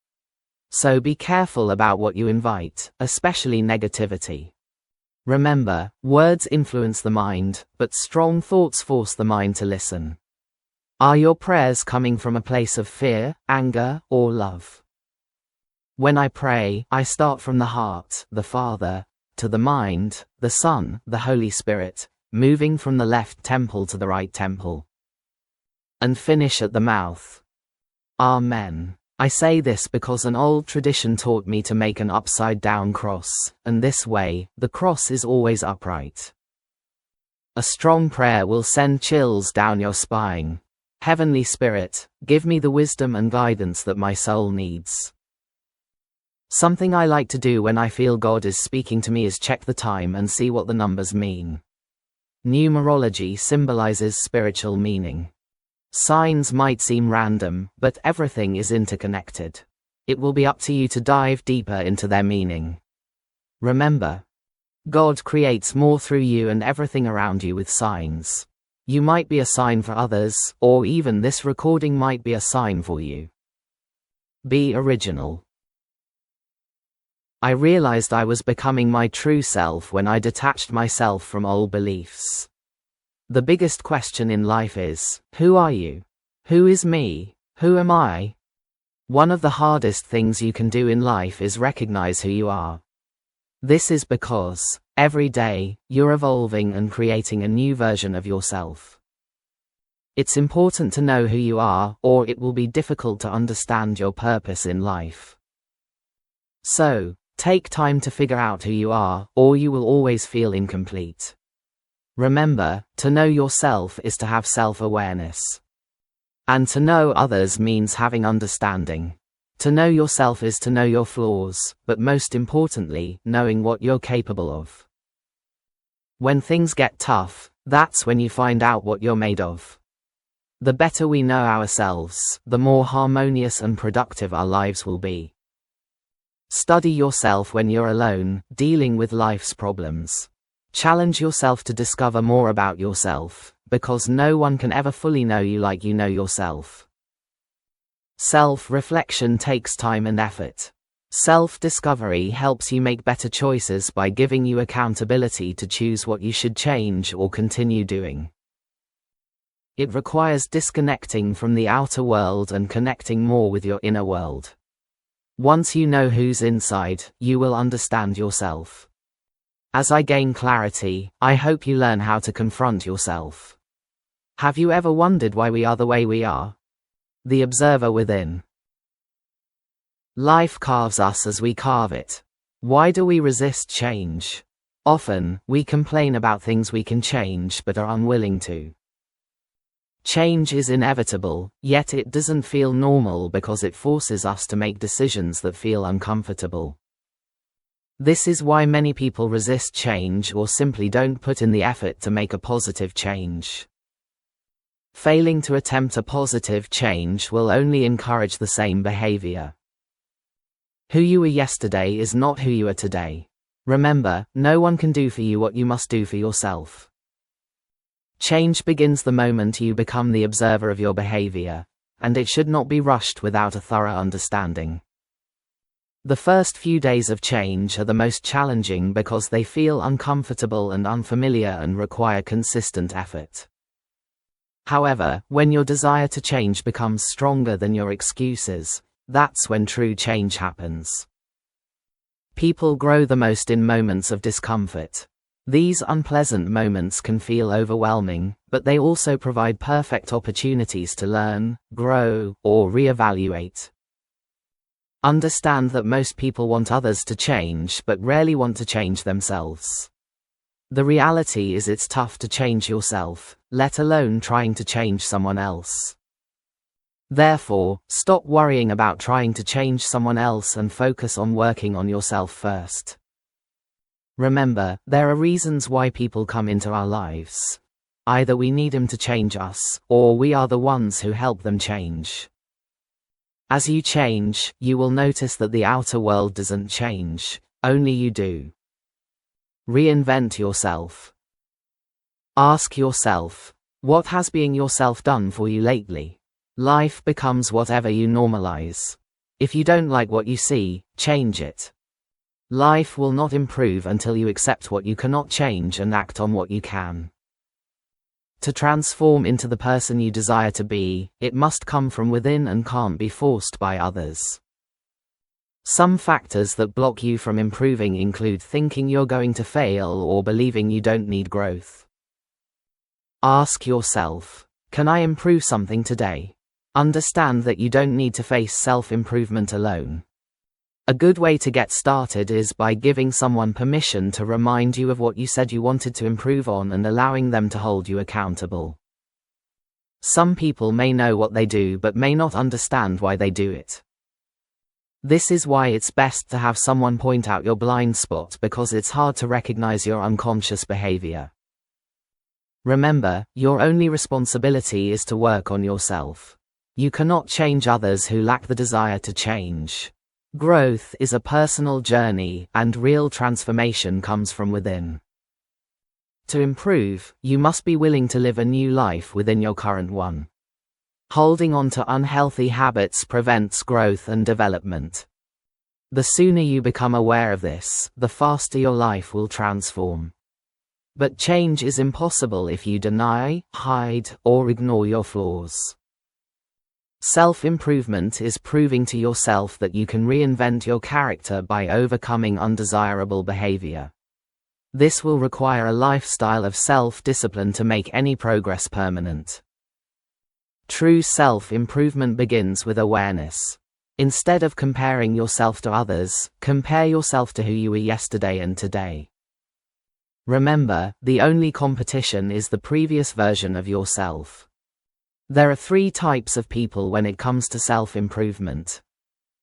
So be careful about what you invite, especially negativity. Remember, words influence the mind, but strong thoughts force the mind to listen. Are your prayers coming from a place of fear, anger, or love? When I pray, I start from the heart, the Father, to the mind, the Son, the Holy Spirit, moving from the left temple to the right temple. And finish at the mouth. Amen. I say this because an old tradition taught me to make an upside-down cross, and this way, the cross is always upright. A strong prayer will send chills down your spine. Heavenly Spirit, give me the wisdom and guidance that my soul needs. Something I like to do when I feel God is speaking to me is check the time and see what the numbers mean. Numerology symbolizes spiritual meaning. Signs might seem random, but everything is interconnected. It will be up to you to dive deeper into their meaning. Remember, God creates more through you and everything around you with signs. You might be a sign for others, or even this recording might be a sign for you. Be original. I realized I was becoming my true self when I detached myself from old beliefs. The biggest question in life is, who are you? Who is me? Who am I? One of the hardest things you can do in life is recognize who you are. This is because, every day, you're evolving and creating a new version of yourself. It's important to know who you are, or it will be difficult to understand your purpose in life. So, take time to figure out who you are, or you will always feel incomplete. Remember, to know yourself is to have self-awareness. And to know others means having understanding. To know yourself is to know your flaws, but most importantly, knowing what you're capable of. When things get tough, that's when you find out what you're made of. The better we know ourselves, the more harmonious and productive our lives will be. Study yourself when you're alone, dealing with life's problems. Challenge yourself to discover more about yourself, because no one can ever fully know you like you know yourself. Self-reflection takes time and effort. Self-discovery helps you make better choices by giving you accountability to choose what you should change or continue doing. It requires disconnecting from the outer world and connecting more with your inner world. Once you know who's inside, you will understand yourself. As I gain clarity, I hope you learn how to confront yourself. Have you ever wondered why we are the way we are? The observer within. Life carves us as we carve it. Why do we resist change? Often, we complain about things we can change but are unwilling to. Change is inevitable, yet it doesn't feel normal because it forces us to make decisions that feel uncomfortable. This is why many people resist change or simply don't put in the effort to make a positive change. Failing to attempt a positive change will only encourage the same behavior. Who you were yesterday is not who you are today. Remember, no one can do for you what you must do for yourself. Change begins the moment you become the observer of your behavior, and it should not be rushed without a thorough understanding. The first few days of change are the most challenging because they feel uncomfortable and unfamiliar and require consistent effort. However, when your desire to change becomes stronger than your excuses, that's when true change happens. People grow the most in moments of discomfort. These unpleasant moments can feel overwhelming, but they also provide perfect opportunities to learn, grow, or reevaluate. Understand that most people want others to change but rarely want to change themselves. The reality is it's tough to change yourself, let alone trying to change someone else. Therefore, stop worrying about trying to change someone else and focus on working on yourself first. Remember, there are reasons why people come into our lives. Either we need them to change us, or we are the ones who help them change. As you change, you will notice that the outer world doesn't change, only you do. Reinvent yourself. Ask yourself, what has being yourself done for you lately? Life becomes whatever you normalize. If you don't like what you see, change it. Life will not improve until you accept what you cannot change and act on what you can. To transform into the person you desire to be, it must come from within and can't be forced by others. Some factors that block you from improving include thinking you're going to fail or believing you don't need growth. Ask yourself, can I improve something today? Understand that you don't need to face self-improvement alone. A good way to get started is by giving someone permission to remind you of what you said you wanted to improve on and allowing them to hold you accountable. Some people may know what they do but may not understand why they do it. This is why it's best to have someone point out your blind spot because it's hard to recognize your unconscious behavior. Remember, your only responsibility is to work on yourself. You cannot change others who lack the desire to change. Growth is a personal journey, and real transformation comes from within. To improve, you must be willing to live a new life within your current one. Holding on to unhealthy habits prevents growth and development. The sooner you become aware of this, the faster your life will transform. But change is impossible if you deny, hide, or ignore your flaws. Self-improvement is proving to yourself that you can reinvent your character by overcoming undesirable behavior. This will require a lifestyle of self-discipline to make any progress permanent. True self-improvement begins with awareness. Instead of comparing yourself to others, compare yourself to who you were yesterday and today. Remember, the only competition is the previous version of yourself. There are 3 types of people when it comes to self-improvement.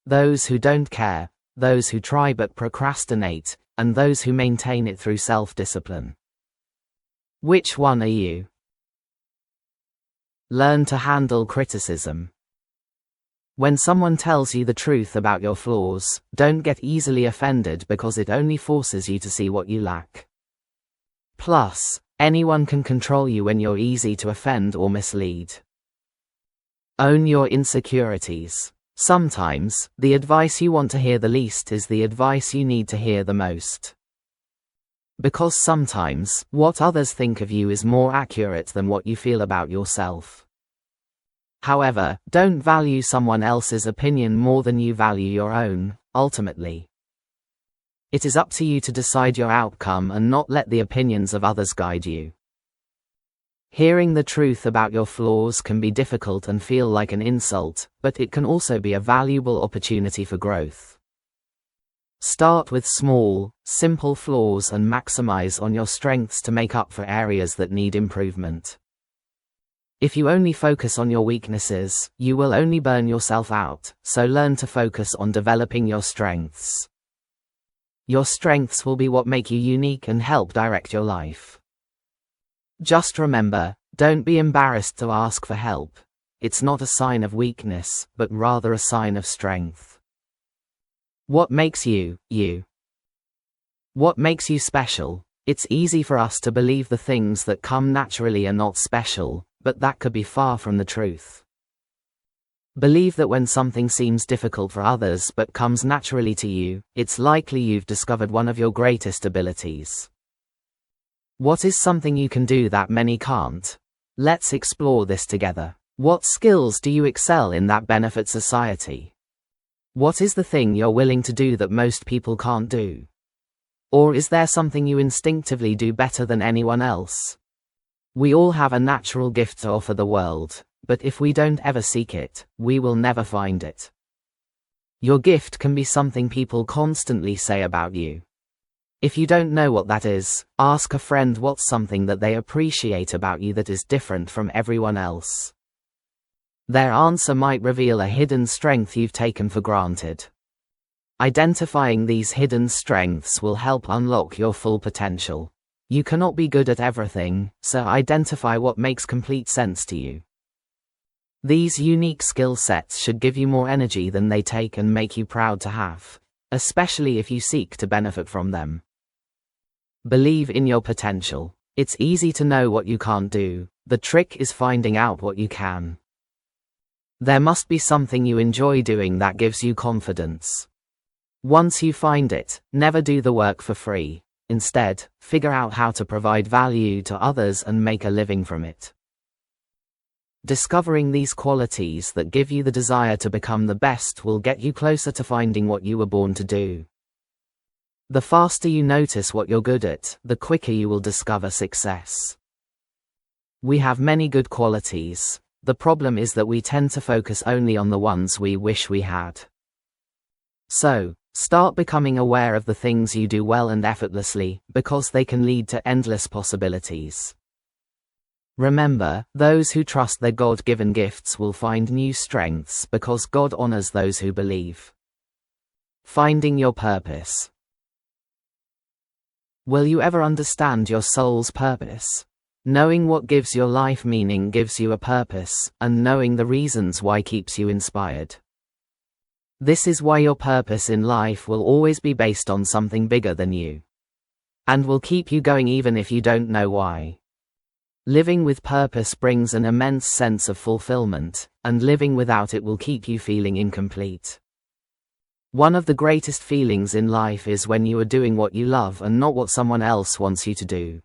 Those who don't care, those who try but procrastinate, and those who maintain it through self-discipline. Which one are you? Learn to handle criticism. When someone tells you the truth about your flaws, don't get easily offended because it only forces you to see what you lack. Plus, anyone can control you when you're easy to offend or mislead. Own your insecurities. Sometimes, the advice you want to hear the least is the advice you need to hear the most. Because sometimes, what others think of you is more accurate than what you feel about yourself. However, don't value someone else's opinion more than you value your own, ultimately. It is up to you to decide your outcome and not let the opinions of others guide you. Hearing the truth about your flaws can be difficult and feel like an insult, but it can also be a valuable opportunity for growth. Start with small, simple flaws and maximize on your strengths to make up for areas that need improvement. If you only focus on your weaknesses, you will only burn yourself out, so learn to focus on developing your strengths. Your strengths will be what make you unique and help direct your life. Just remember, don't be embarrassed to ask for help. It's not a sign of weakness, but rather a sign of strength. What makes you, you? What makes you special? It's easy for us to believe the things that come naturally are not special, but that could be far from the truth. Believe that when something seems difficult for others but comes naturally to you, it's likely you've discovered one of your greatest abilities. What is something you can do that many can't? Let's explore this together. What skills do you excel in that benefit society? What is the thing you're willing to do that most people can't do? Or is there something you instinctively do better than anyone else? We all have a natural gift to offer the world, but if we don't ever seek it, we will never find it. Your gift can be something people constantly say about you. If you don't know what that is, ask a friend what's something that they appreciate about you that is different from everyone else. Their answer might reveal a hidden strength you've taken for granted. Identifying these hidden strengths will help unlock your full potential. You cannot be good at everything, so identify what makes complete sense to you. These unique skill sets should give you more energy than they take and make you proud to have, especially if you seek to benefit from them. Believe in your potential. It's easy to know what you can't do. The trick is finding out what you can. There must be something you enjoy doing that gives you confidence. Once you find it, never do the work for free. Instead, figure out how to provide value to others and make a living from it. Discovering these qualities that give you the desire to become the best will get you closer to finding what you were born to do. The faster you notice what you're good at, the quicker you will discover success. We have many good qualities. The problem is that we tend to focus only on the ones we wish we had. So, start becoming aware of the things you do well and effortlessly, because they can lead to endless possibilities. Remember, those who trust their God-given gifts will find new strengths because God honors those who believe. Finding your purpose. Will you ever understand your soul's purpose? Knowing what gives your life meaning gives you a purpose, and knowing the reasons why keeps you inspired. This is why your purpose in life will always be based on something bigger than you. And will keep you going even if you don't know why. Living with purpose brings an immense sense of fulfillment, and living without it will keep you feeling incomplete. One of the greatest feelings in life is when you are doing what you love and not what someone else wants you to do.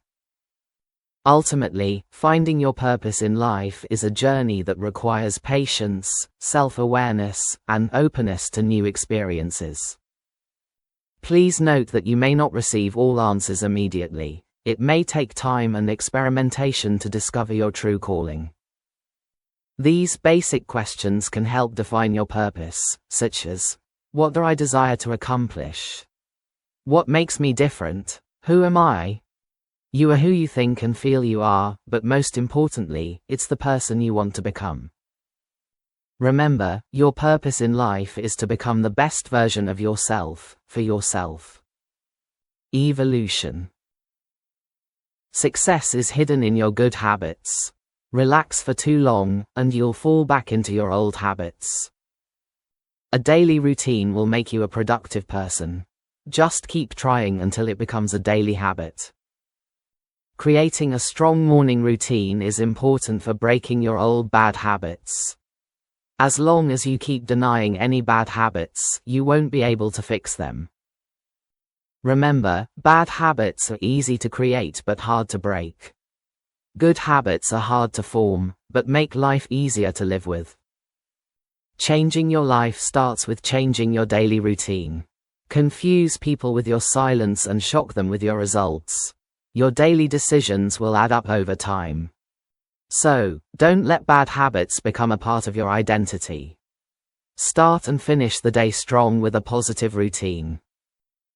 Ultimately, finding your purpose in life is a journey that requires patience, self-awareness, and openness to new experiences. Please note that you may not receive all answers immediately. It may take time and experimentation to discover your true calling. These basic questions can help define your purpose, such as, what do I desire to accomplish? What makes me different? Who am I? You are who you think and feel you are, but most importantly, it's the person you want to become. Remember, your purpose in life is to become the best version of yourself, for yourself. Evolution. Success is hidden in your good habits. Relax for too long, and you'll fall back into your old habits. A daily routine will make you a productive person. Just keep trying until it becomes a daily habit. Creating a strong morning routine is important for breaking your old bad habits. As long as you keep denying any bad habits, you won't be able to fix them. Remember, bad habits are easy to create but hard to break. Good habits are hard to form, but make life easier to live with. Changing your life starts with changing your daily routine. Confuse people with your silence and shock them with your results. Your daily decisions will add up over time. So, don't let bad habits become a part of your identity. Start and finish the day strong with a positive routine.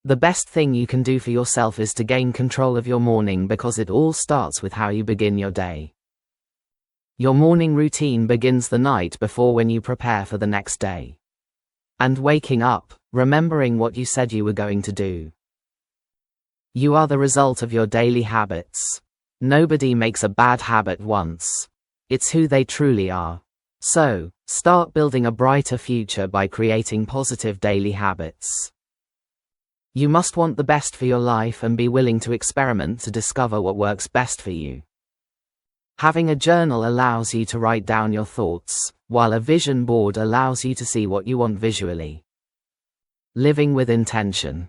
The best thing you can do for yourself is to gain control of your morning, because it all starts with how you begin your day. Your morning routine begins the night before, when you prepare for the next day. And waking up, remembering what you said you were going to do. You are the result of your daily habits. Nobody makes a bad habit once. It's who they truly are. So, start building a brighter future by creating positive daily habits. You must want the best for your life and be willing to experiment to discover what works best for you. Having a journal allows you to write down your thoughts, while a vision board allows you to see what you want visually. Living with intention.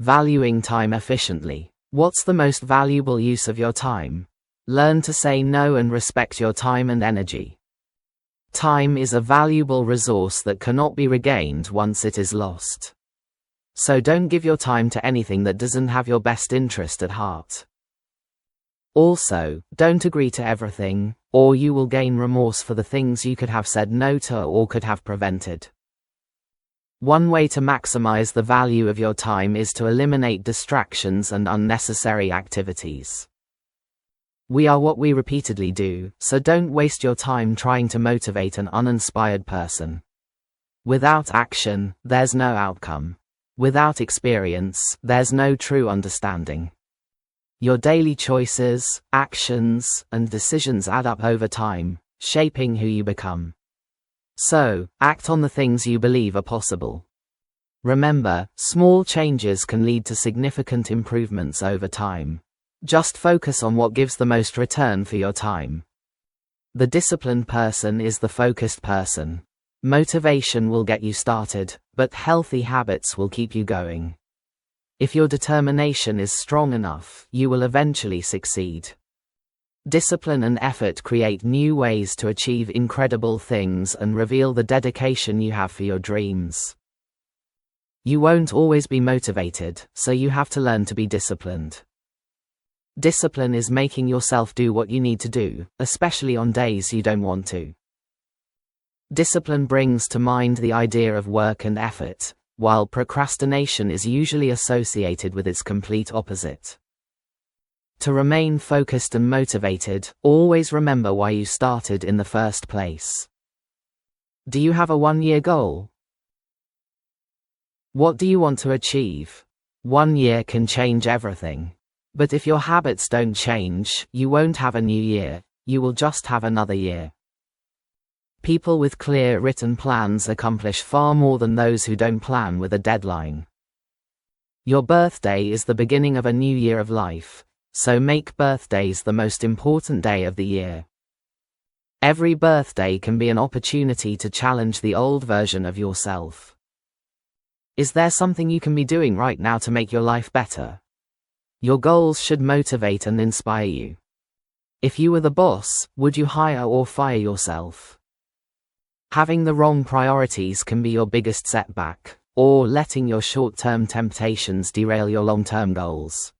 Valuing time efficiently. What's the most valuable use of your time? Learn to say no and respect your time and energy. Time is a valuable resource that cannot be regained once it is lost. So don't give your time to anything that doesn't have your best interest at heart. Also, don't agree to everything, or you will gain remorse for the things you could have said no to or could have prevented. One way to maximize the value of your time is to eliminate distractions and unnecessary activities. We are what we repeatedly do, so don't waste your time trying to motivate an uninspired person. Without action, there's no outcome. Without experience, there's no true understanding. Your daily choices, actions, and decisions add up over time, shaping who you become. So, act on the things you believe are possible. Remember, small changes can lead to significant improvements over time. Just focus on what gives the most return for your time. The disciplined person is the focused person. Motivation will get you started, but healthy habits will keep you going. If your determination is strong enough, you will eventually succeed. Discipline and effort create new ways to achieve incredible things and reveal the dedication you have for your dreams. You won't always be motivated, so you have to learn to be disciplined. Discipline is making yourself do what you need to do, especially on days you don't want to. Discipline brings to mind the idea of work and effort, while procrastination is usually associated with its complete opposite. To remain focused and motivated, always remember why you started in the first place. Do you have a 1-year goal? What do you want to achieve? 1 year can change everything. But if your habits don't change, you won't have a new year, you will just have another year. People with clear written plans accomplish far more than those who don't plan with a deadline. Your birthday is the beginning of a new year of life. So make birthdays the most important day of the year. Every birthday can be an opportunity to challenge the old version of yourself. Is there something you can be doing right now to make your life better? Your goals should motivate and inspire you. If you were the boss, would you hire or fire yourself? Having the wrong priorities can be your biggest setback, or letting your short-term temptations derail your long-term goals.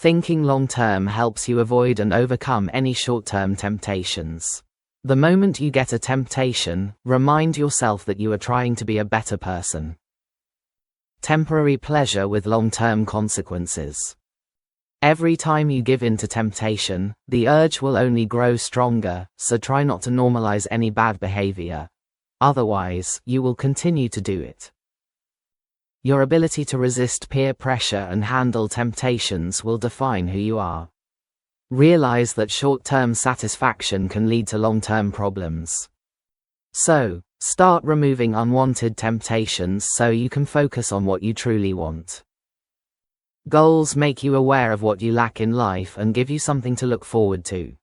Thinking long-term helps you avoid and overcome any short-term temptations. The moment you get a temptation, remind yourself that you are trying to be a better person. Temporary pleasure with long-term consequences. Every time you give in to temptation, the urge will only grow stronger, so try not to normalize any bad behavior. Otherwise, you will continue to do it. Your ability to resist peer pressure and handle temptations will define who you are. Realize that short-term satisfaction can lead to long-term problems. So, start removing unwanted temptations so you can focus on what you truly want. Goals make you aware of what you lack in life and give you something to look forward to.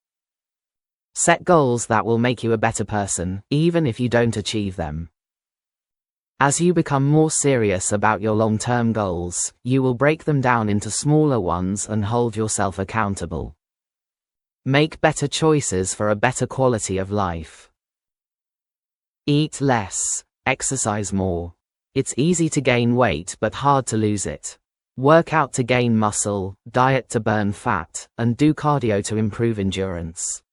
Set goals that will make you a better person, even if you don't achieve them. As you become more serious about your long-term goals, you will break them down into smaller ones and hold yourself accountable. Make better choices for a better quality of life. Eat less, exercise more. It's easy to gain weight but hard to lose it. Work out to gain muscle, diet to burn fat, and do cardio to improve endurance.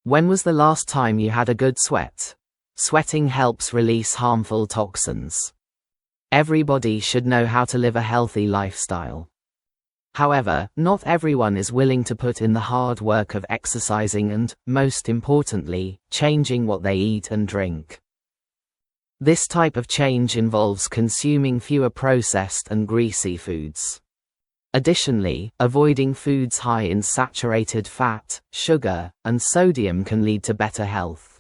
When was the last time you had a good sweat? Sweating helps release harmful toxins. Everybody should know how to live a healthy lifestyle. However, not everyone is willing to put in the hard work of exercising and, most importantly, changing what they eat and drink. This type of change involves consuming fewer processed and greasy foods. Additionally, avoiding foods high in saturated fat, sugar, and sodium can lead to better health.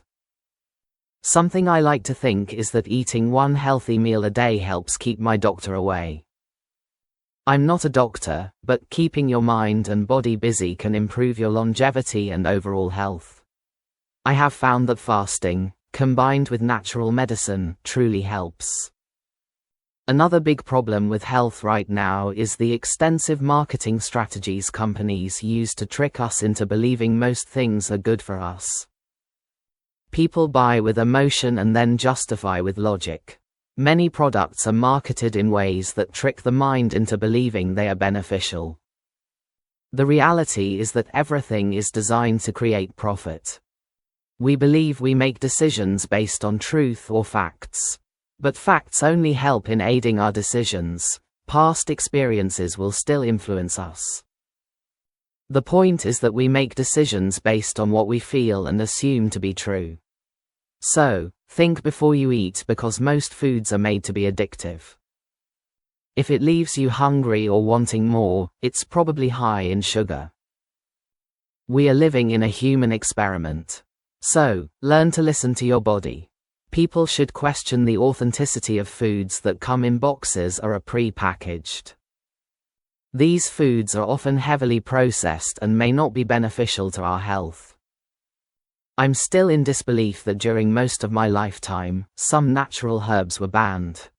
Something I like to think is that eating one healthy meal a day helps keep my doctor away. I'm not a doctor, but keeping your mind and body busy can improve your longevity and overall health. I have found that fasting, combined with natural medicine, truly helps. Another big problem with health right now is the extensive marketing strategies companies use to trick us into believing most things are good for us. People buy with emotion and then justify with logic. Many products are marketed in ways that trick the mind into believing they are beneficial. The reality is that everything is designed to create profit. We believe we make decisions based on truth or facts. But facts only help in aiding our decisions. Past experiences will still influence us. The point is that we make decisions based on what we feel and assume to be true. So, think before you eat because most foods are made to be addictive. If it leaves you hungry or wanting more, it's probably high in sugar. We are living in a human experiment. So, learn to listen to your body. People should question the authenticity of foods that come in boxes or are pre-packaged. These foods are often heavily processed and may not be beneficial to our health. I'm still in disbelief that during most of my lifetime, some natural herbs were banned.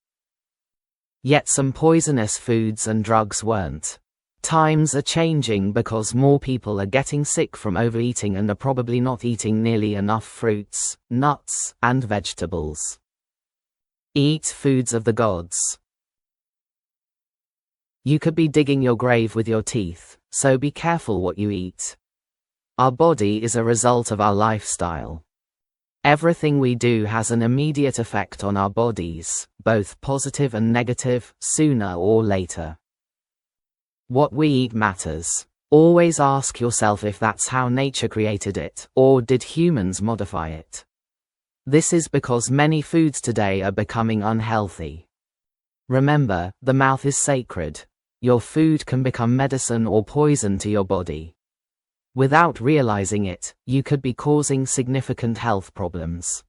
Yet some poisonous foods and drugs weren't. Times are changing because more people are getting sick from overeating and are probably not eating nearly enough fruits, nuts, and vegetables. Eat foods of the gods. You could be digging your grave with your teeth, so be careful what you eat. Our body is a result of our lifestyle. Everything we do has an immediate effect on our bodies, both positive and negative, sooner or later. What we eat matters. Always ask yourself if that's how nature created it, or did humans modify it? This is because many foods today are becoming unhealthy. Remember, the mouth is sacred. Your food can become medicine or poison to your body. Without realizing it, you could be causing significant health problems.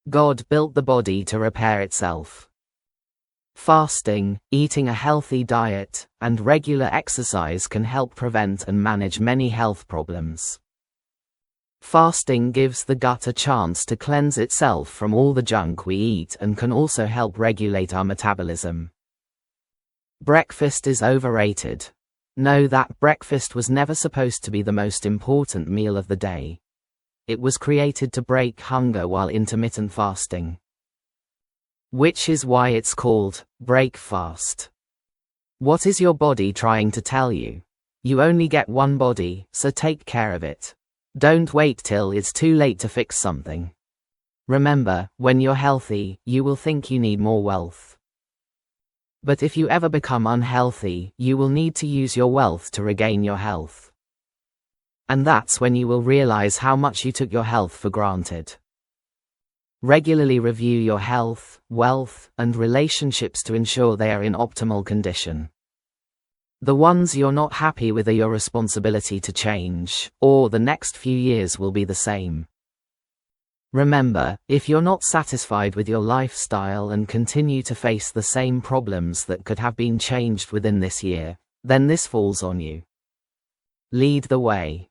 God built the body to repair itself. Fasting, eating a healthy diet, and regular exercise can help prevent and manage many health problems. Fasting gives the gut a chance to cleanse itself from all the junk we eat and can also help regulate our metabolism. Breakfast is overrated. Know that breakfast was never supposed to be the most important meal of the day. It was created to break hunger while intermittent fasting. Which is why it's called break fast. What is your body trying to tell you? You only get one body, so take care of it. Don't wait till it's too late to fix something. Remember, when you're healthy, you will think you need more wealth. But if you ever become unhealthy, you will need to use your wealth to regain your health. And that's when you will realize how much you took your health for granted. Regularly review your health, wealth, and relationships to ensure they are in optimal condition. The ones you're not happy with are your responsibility to change, or the next few years will be the same. Remember, if you're not satisfied with your lifestyle and continue to face the same problems that could have been changed within this year, then this falls on you. Lead the way.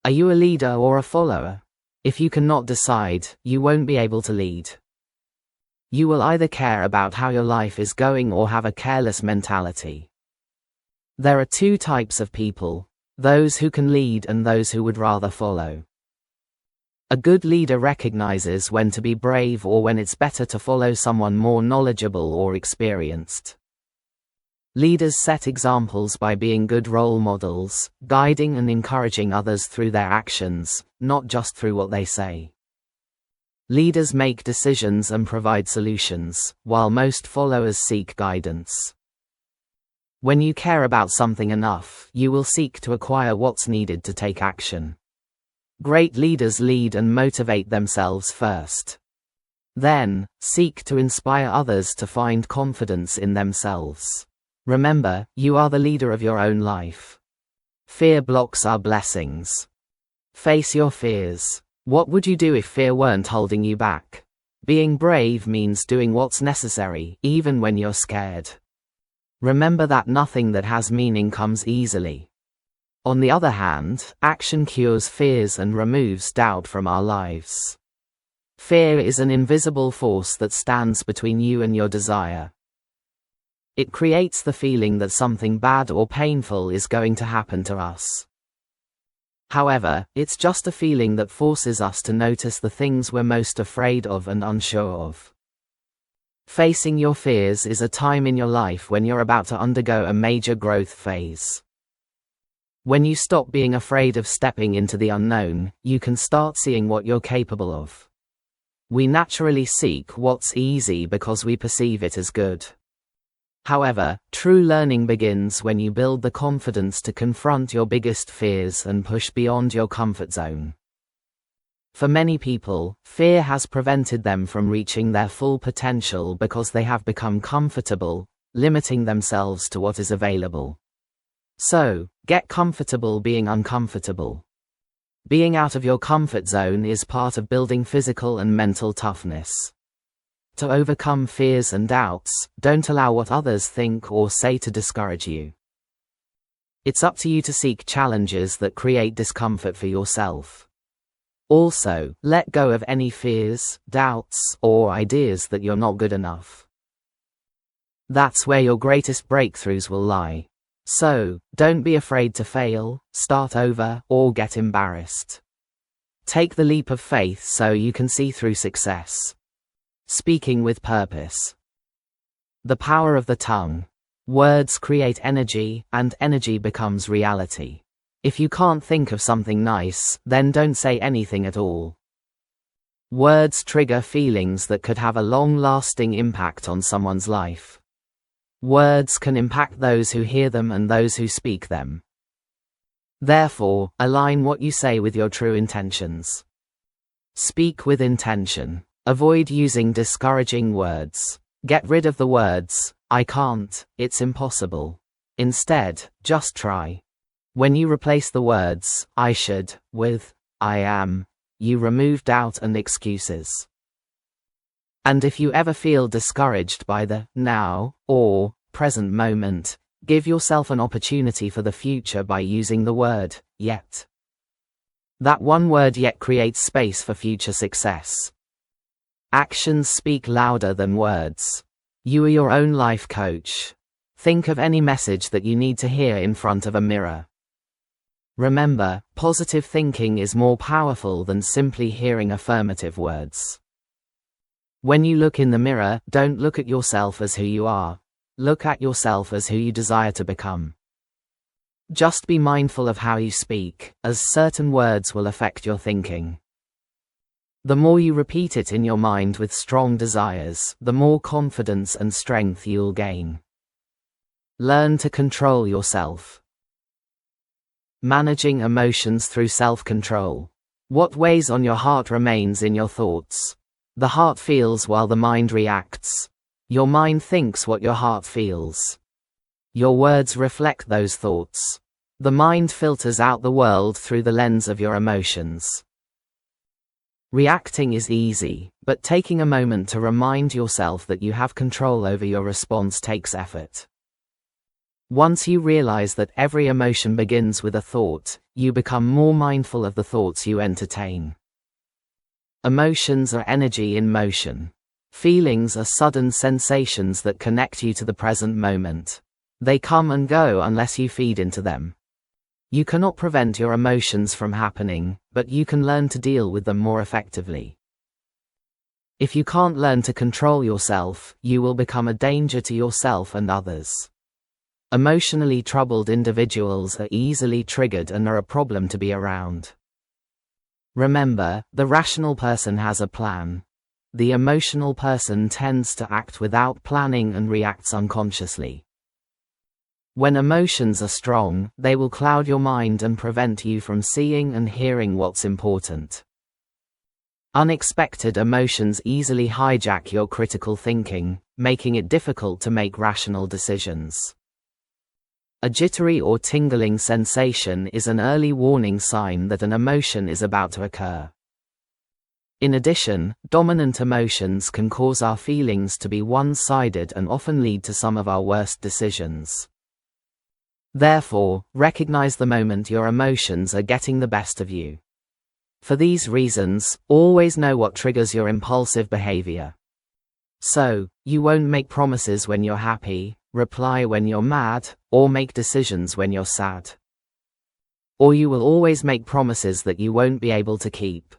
Are you a leader or a follower? If you cannot decide, you won't be able to lead. You will either care about how your life is going or have a careless mentality. There are two types of people, those who can lead and those who would rather follow. A good leader recognizes when to be brave or when it's better to follow someone more knowledgeable or experienced. Leaders set examples by being good role models, guiding and encouraging others through their actions, not just through what they say. Leaders make decisions and provide solutions, while most followers seek guidance. When you care about something enough, you will seek to acquire what's needed to take action. Great leaders lead and motivate themselves first. Then, seek to inspire others to find confidence in themselves. Remember, you are the leader of your own life. Fear blocks our blessings. Face your fears. What would you do if fear weren't holding you back? Being brave means doing what's necessary, even when you're scared. Remember that nothing that has meaning comes easily. On the other hand, action cures fears and removes doubt from our lives. Fear is an invisible force that stands between you and your desire. It creates the feeling that something bad or painful is going to happen to us. However, it's just a feeling that forces us to notice the things we're most afraid of and unsure of. Facing your fears is a time in your life when you're about to undergo a major growth phase. When you stop being afraid of stepping into the unknown, you can start seeing what you're capable of. We naturally seek what's easy because we perceive it as good. However, true learning begins when you build the confidence to confront your biggest fears and push beyond your comfort zone. For many people, fear has prevented them from reaching their full potential because they have become comfortable, limiting themselves to what is available. So, get comfortable being uncomfortable. Being out of your comfort zone is part of building physical and mental toughness. To overcome fears and doubts, don't allow what others think or say to discourage you. It's up to you to seek challenges that create discomfort for yourself. Also, let go of any fears, doubts, or ideas that you're not good enough. That's where your greatest breakthroughs will lie. So, don't be afraid to fail, start over, or get embarrassed. Take the leap of faith so you can see through success. Speaking with purpose. The power of the tongue. Words create energy, and energy becomes reality. If you can't think of something nice, then don't say anything at all. Words trigger feelings that could have a long-lasting impact on someone's life. Words can impact those who hear them and those who speak them. Therefore, align what you say with your true intentions. Speak with intention. Avoid using discouraging words. Get rid of the words, "I can't," "It's impossible." Instead, just try. When you replace the words, "I should," with, "I am," you remove doubt and excuses. And if you ever feel discouraged by the now or present moment, give yourself an opportunity for the future by using the word yet. That one word yet creates space for future success. Actions speak louder than words. You are your own life coach. Think of any message that you need to hear in front of a mirror. Remember, positive thinking is more powerful than simply hearing affirmative words. When you look in the mirror, don't look at yourself as who you are. Look at yourself as who you desire to become. Just be mindful of how you speak, as certain words will affect your thinking. The more you repeat it in your mind with strong desires, the more confidence and strength you'll gain. Learn to control yourself. Managing emotions through self-control. What weighs on your heart remains in your thoughts. The heart feels while the mind reacts. Your mind thinks what your heart feels. Your words reflect those thoughts. The mind filters out the world through the lens of your emotions. Reacting is easy, but taking a moment to remind yourself that you have control over your response takes effort. Once you realize that every emotion begins with a thought, you become more mindful of the thoughts you entertain. Emotions are energy in motion. Feelings are sudden sensations that connect you to the present moment. They come and go unless you feed into them. You cannot prevent your emotions from happening, but you can learn to deal with them more effectively. If you can't learn to control yourself, you will become a danger to yourself and others. Emotionally troubled individuals are easily triggered and are a problem to be around. Remember, the rational person has a plan. The emotional person tends to act without planning and reacts unconsciously. When emotions are strong, they will cloud your mind and prevent you from seeing and hearing what's important. Unexpected emotions easily hijack your critical thinking, making it difficult to make rational decisions. A jittery or tingling sensation is an early warning sign that an emotion is about to occur. In addition, dominant emotions can cause our feelings to be one-sided and often lead to some of our worst decisions. Therefore, recognize the moment your emotions are getting the best of you. For these reasons, always know what triggers your impulsive behavior. So, you won't make promises when you're happy, reply when you're mad, or make decisions when you're sad. Or you will always make promises that you won't be able to keep.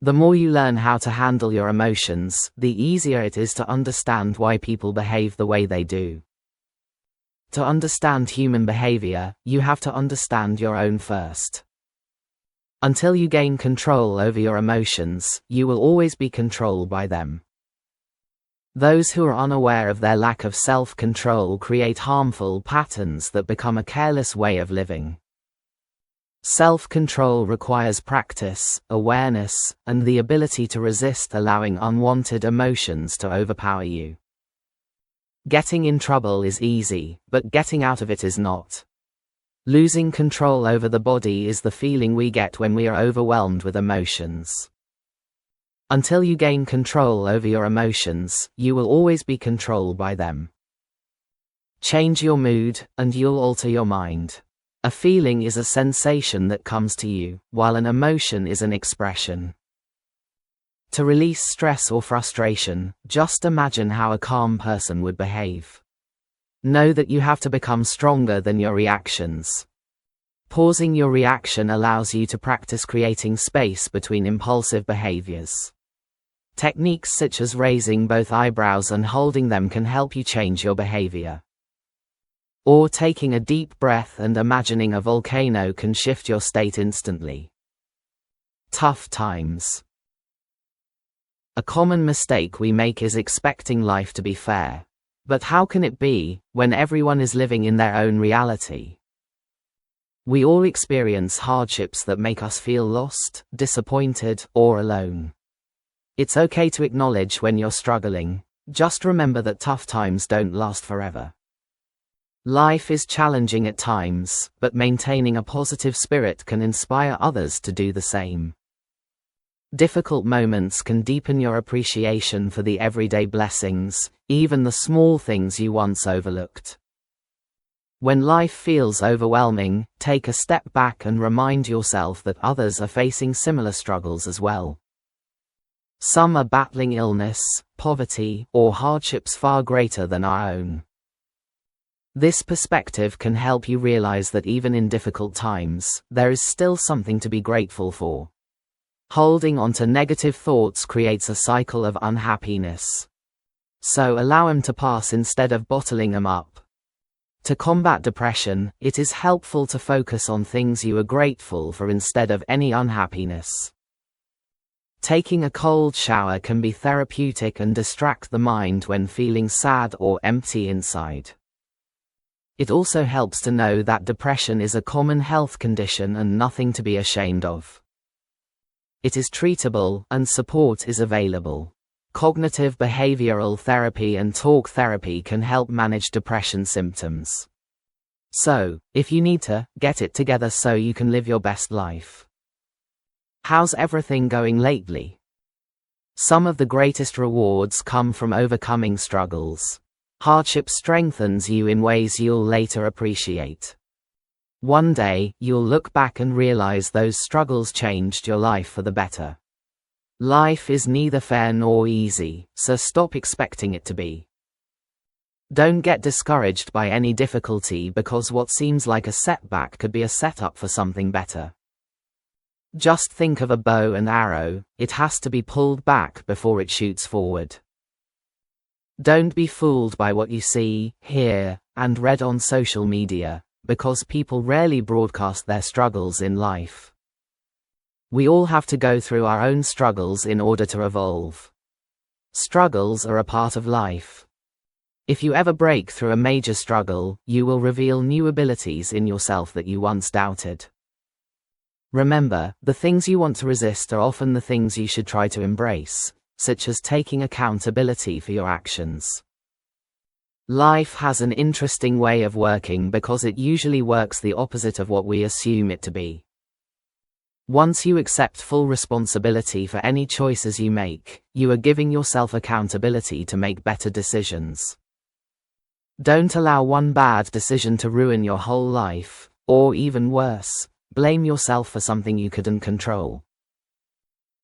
The more you learn how to handle your emotions, the easier it is to understand why people behave the way they do. To understand human behavior, you have to understand your own first. Until you gain control over your emotions, you will always be controlled by them. Those who are unaware of their lack of self-control create harmful patterns that become a careless way of living. Self-control requires practice, awareness, and the ability to resist allowing unwanted emotions to overpower you. Getting in trouble is easy, but getting out of it is not. Losing control over the body is the feeling we get when we are overwhelmed with emotions. Until you gain control over your emotions, you will always be controlled by them. Change your mood, and you'll alter your mind. A feeling is a sensation that comes to you, while an emotion is an expression. To release stress or frustration, just imagine how a calm person would behave. Know that you have to become stronger than your reactions. Pausing your reaction allows you to practice creating space between impulsive behaviors. Techniques such as raising both eyebrows and holding them can help you change your behavior. Or taking a deep breath and imagining a volcano can shift your state instantly. Tough times. A common mistake we make is expecting life to be fair. But how can it be, when everyone is living in their own reality? We all experience hardships that make us feel lost, disappointed, or alone. It's okay to acknowledge when you're struggling. Just remember that tough times don't last forever. Life is challenging at times, but maintaining a positive spirit can inspire others to do the same. Difficult moments can deepen your appreciation for the everyday blessings, even the small things you once overlooked. When life feels overwhelming, take a step back and remind yourself that others are facing similar struggles as well. Some are battling illness, poverty, or hardships far greater than our own. This perspective can help you realize that even in difficult times, there is still something to be grateful for. Holding on to negative thoughts creates a cycle of unhappiness. So allow them to pass instead of bottling them up. To combat depression, it is helpful to focus on things you are grateful for instead of any unhappiness. Taking a cold shower can be therapeutic and distract the mind when feeling sad or empty inside. It also helps to know that depression is a common health condition and nothing to be ashamed of. It is treatable, and support is available. Cognitive behavioral therapy and talk therapy can help manage depression symptoms. So, if you need to, get it together so you can live your best life. How's everything going lately? Some of the greatest rewards come from overcoming struggles. Hardship strengthens you in ways you'll later appreciate. One day, you'll look back and realize those struggles changed your life for the better. Life is neither fair nor easy, so stop expecting it to be. Don't get discouraged by any difficulty because what seems like a setback could be a setup for something better. Just think of a bow and arrow, it has to be pulled back before it shoots forward. Don't be fooled by what you see, hear, and read on social media, because people rarely broadcast their struggles in life. We all have to go through our own struggles in order to evolve. Struggles are a part of life. If you ever break through a major struggle, you will reveal new abilities in yourself that you once doubted. Remember, the things you want to resist are often the things you should try to embrace, such as taking accountability for your actions. Life has an interesting way of working because it usually works the opposite of what we assume it to be. Once you accept full responsibility for any choices you make, you are giving yourself accountability to make better decisions. Don't allow one bad decision to ruin your whole life, or even worse, blame yourself for something you couldn't control.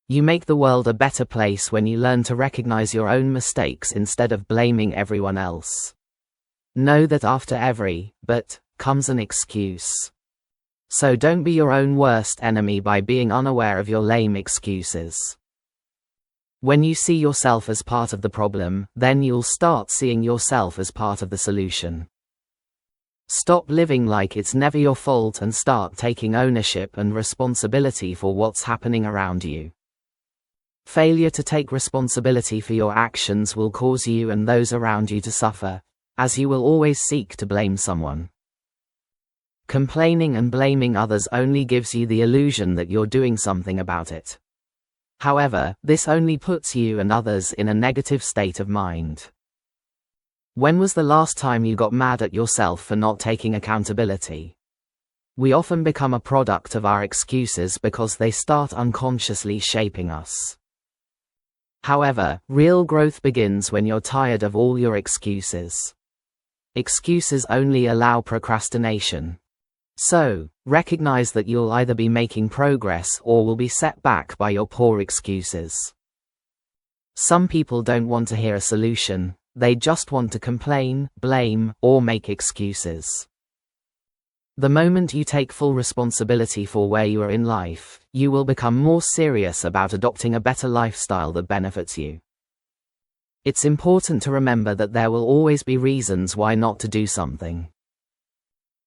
You make the world a better place when you learn to recognize your own mistakes instead of blaming everyone else. Know that after every "but" comes an excuse. So don't be your own worst enemy by being unaware of your lame excuses. When you see yourself as part of the problem, then you'll start seeing yourself as part of the solution. Stop living like it's never your fault and start taking ownership and responsibility for what's happening around you. Failure to take responsibility for your actions will cause you and those around you to suffer, as you will always seek to blame someone. Complaining and blaming others only gives you the illusion that you're doing something about it. However, this only puts you and others in a negative state of mind. When was the last time you got mad at yourself for not taking accountability? We often become a product of our excuses because they start unconsciously shaping us. However, real growth begins when you're tired of all your excuses. Excuses only allow procrastination. So, recognize that you'll either be making progress or will be set back by your poor excuses. Some people don't want to hear a solution, they just want to complain, blame, or make excuses. The moment you take full responsibility for where you are in life, you will become more serious about adopting a better lifestyle that benefits you. It's important to remember that there will always be reasons why not to do something.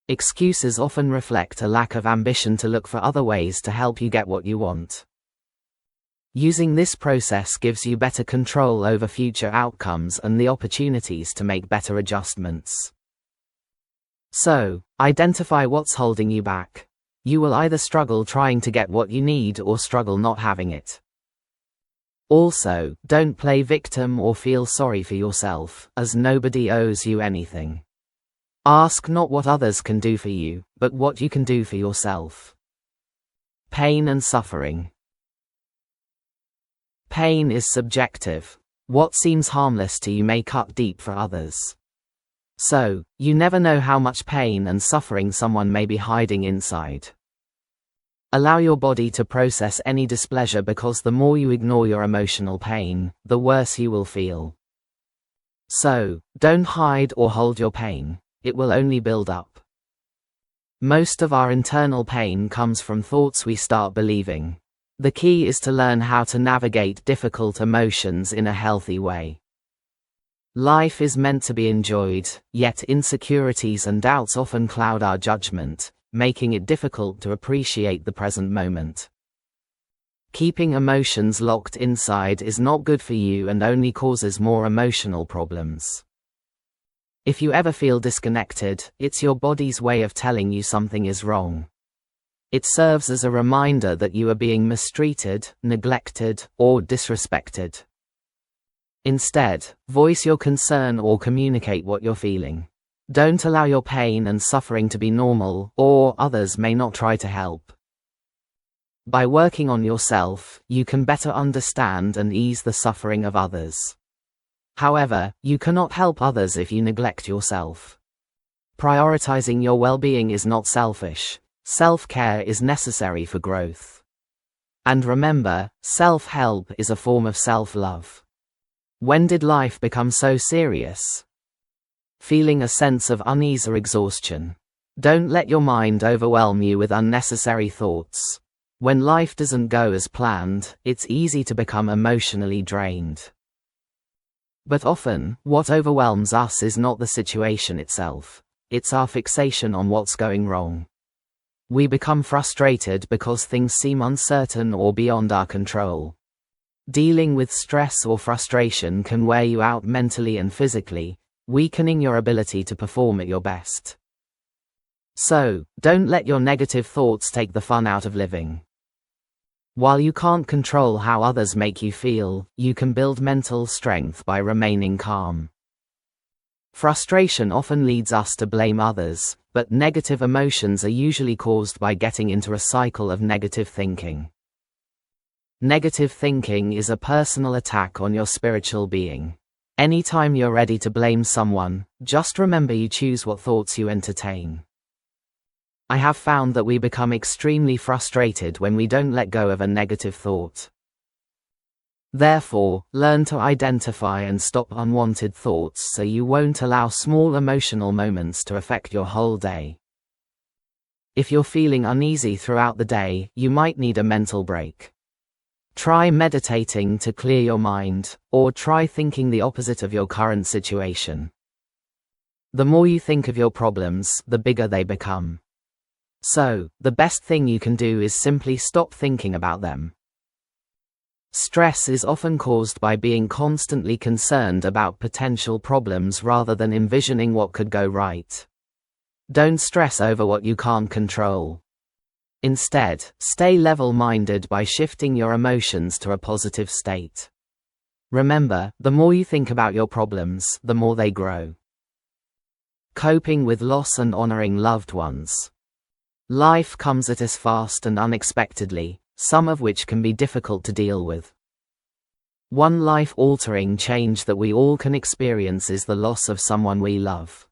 Excuses often reflect a lack of ambition to look for other ways to help you get what you want. Using this process gives you better control over future outcomes and the opportunities to make better adjustments. So, identify what's holding you back. You will either struggle trying to get what you need or struggle not having it. Also, don't play victim or feel sorry for yourself, as nobody owes you anything. Ask not what others can do for you, but what you can do for yourself. Pain and suffering. Pain is subjective. What seems harmless to you may cut deep for others. So, you never know how much pain and suffering someone may be hiding inside. Allow your body to process any displeasure because the more you ignore your emotional pain, the worse you will feel. So, don't hide or hold your pain. It will only build up. Most of our internal pain comes from thoughts we start believing. The key is to learn how to navigate difficult emotions in a healthy way. Life is meant to be enjoyed, yet insecurities and doubts often cloud our judgment, making it difficult to appreciate the present moment. Keeping emotions locked inside is not good for you and only causes more emotional problems. If you ever feel disconnected, it's your body's way of telling you something is wrong. It serves as a reminder that you are being mistreated, neglected, or disrespected. Instead, voice your concern or communicate what you're feeling. Don't allow your pain and suffering to be normal, or others may not try to help. By working on yourself, you can better understand and ease the suffering of others. However, you cannot help others if you neglect yourself. Prioritizing your well-being is not selfish. Self-care is necessary for growth. And remember, self-help is a form of self-love. When did life become so serious? Feeling a sense of unease or exhaustion. Don't let your mind overwhelm you with unnecessary thoughts. When life doesn't go as planned, it's easy to become emotionally drained. But often, what overwhelms us is not the situation itself. It's our fixation on what's going wrong. We become frustrated because things seem uncertain or beyond our control. Dealing with stress or frustration can wear you out mentally and physically, weakening your ability to perform at your best. So, don't let your negative thoughts take the fun out of living. While you can't control how others make you feel, you can build mental strength by remaining calm. Frustration often leads us to blame others, but negative emotions are usually caused by getting into a cycle of negative thinking. Negative thinking is a personal attack on your spiritual being. Anytime you're ready to blame someone, just remember you choose what thoughts you entertain. I have found that we become extremely frustrated when we don't let go of a negative thought. Therefore, learn to identify and stop unwanted thoughts so you won't allow small emotional moments to affect your whole day. If you're feeling uneasy throughout the day, you might need a mental break. Try meditating to clear your mind, or try thinking the opposite of your current situation. The more you think of your problems, the bigger they become. So, the best thing you can do is simply stop thinking about them. Stress is often caused by being constantly concerned about potential problems rather than envisioning what could go right. Don't stress over what you can't control. Instead, stay level-minded by shifting your emotions to a positive state. Remember, the more you think about your problems, the more they grow. Coping with loss and honoring loved ones. Life comes at us fast and unexpectedly, some of which can be difficult to deal with. One life-altering change that we all can experience is the loss of someone we love.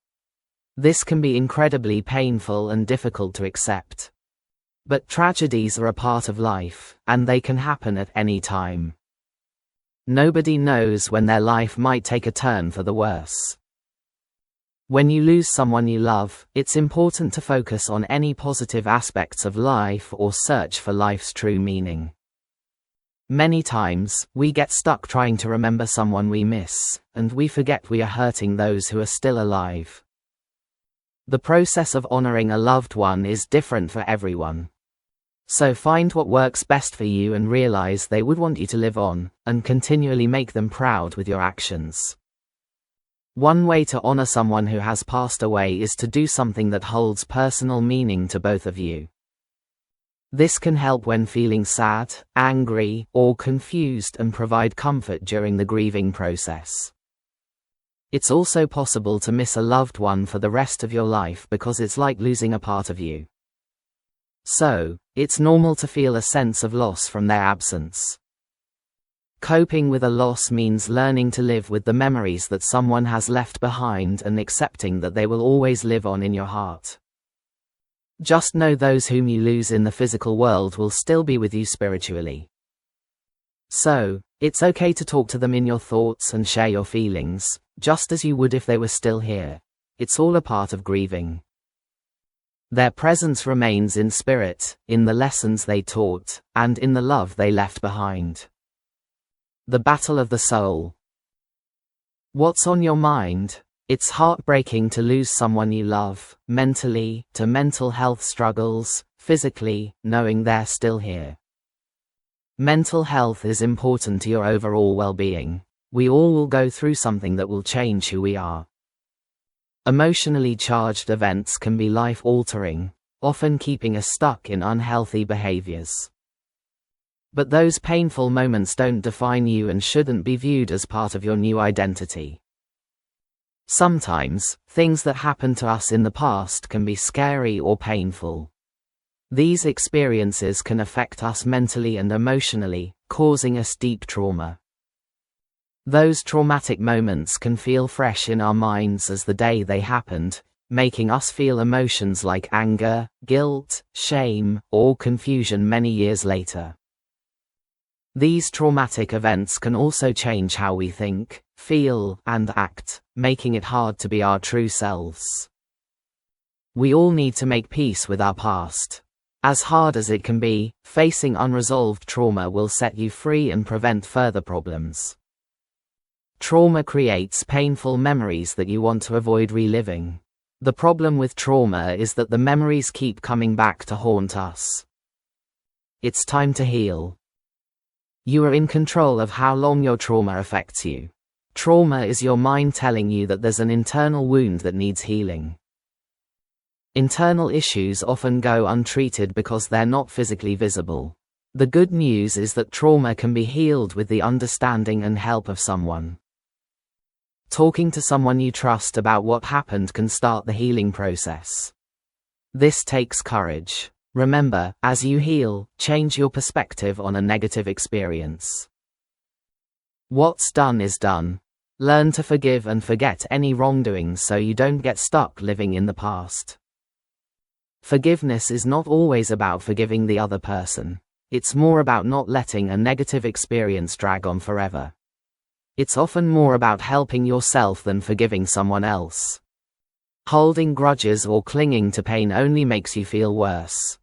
This can be incredibly painful and difficult to accept. But tragedies are a part of life, and they can happen at any time. Nobody knows when their life might take a turn for the worse. When you lose someone you love, it's important to focus on any positive aspects of life or search for life's true meaning. Many times, we get stuck trying to remember someone we miss, and we forget we are hurting those who are still alive. The process of honoring a loved one is different for everyone. So find what works best for you and realize they would want you to live on, and continually make them proud with your actions. One way to honor someone who has passed away is to do something that holds personal meaning to both of you. This can help when feeling sad, angry, or confused and provide comfort during the grieving process. It's also possible to miss a loved one for the rest of your life because it's like losing a part of you. So, it's normal to feel a sense of loss from their absence. Coping with a loss means learning to live with the memories that someone has left behind and accepting that they will always live on in your heart. Just know those whom you lose in the physical world will still be with you spiritually. So, it's okay to talk to them in your thoughts and share your feelings, just as you would if they were still here. It's all a part of grieving. Their presence remains in spirit, in the lessons they taught, and in the love they left behind. The battle of the soul. What's on your mind? It's heartbreaking to lose someone you love, mentally, to mental health struggles, physically, knowing they're still here. Mental health is important to your overall well-being. We all will go through something that will change who we are. Emotionally charged events can be life-altering, often keeping us stuck in unhealthy behaviors. But those painful moments don't define you and shouldn't be viewed as part of your new identity. Sometimes, things that happened to us in the past can be scary or painful. These experiences can affect us mentally and emotionally, causing us deep trauma. Those traumatic moments can feel fresh in our minds as the day they happened, making us feel emotions like anger, guilt, shame, or confusion many years later. These traumatic events can also change how we think, feel, and act, making it hard to be our true selves. We all need to make peace with our past. As hard as it can be, facing unresolved trauma will set you free and prevent further problems. Trauma creates painful memories that you want to avoid reliving. The problem with trauma is that the memories keep coming back to haunt us. It's time to heal. You are in control of how long your trauma affects you. Trauma is your mind telling you that there's an internal wound that needs healing. Internal issues often go untreated because they're not physically visible. The good news is that trauma can be healed with the understanding and help of someone. Talking to someone you trust about what happened can start the healing process. This takes courage. Remember, as you heal, change your perspective on a negative experience. What's done is done. Learn to forgive and forget any wrongdoings so you don't get stuck living in the past. Forgiveness is not always about forgiving the other person. It's more about not letting a negative experience drag on forever. It's often more about helping yourself than forgiving someone else. Holding grudges or clinging to pain only makes you feel worse.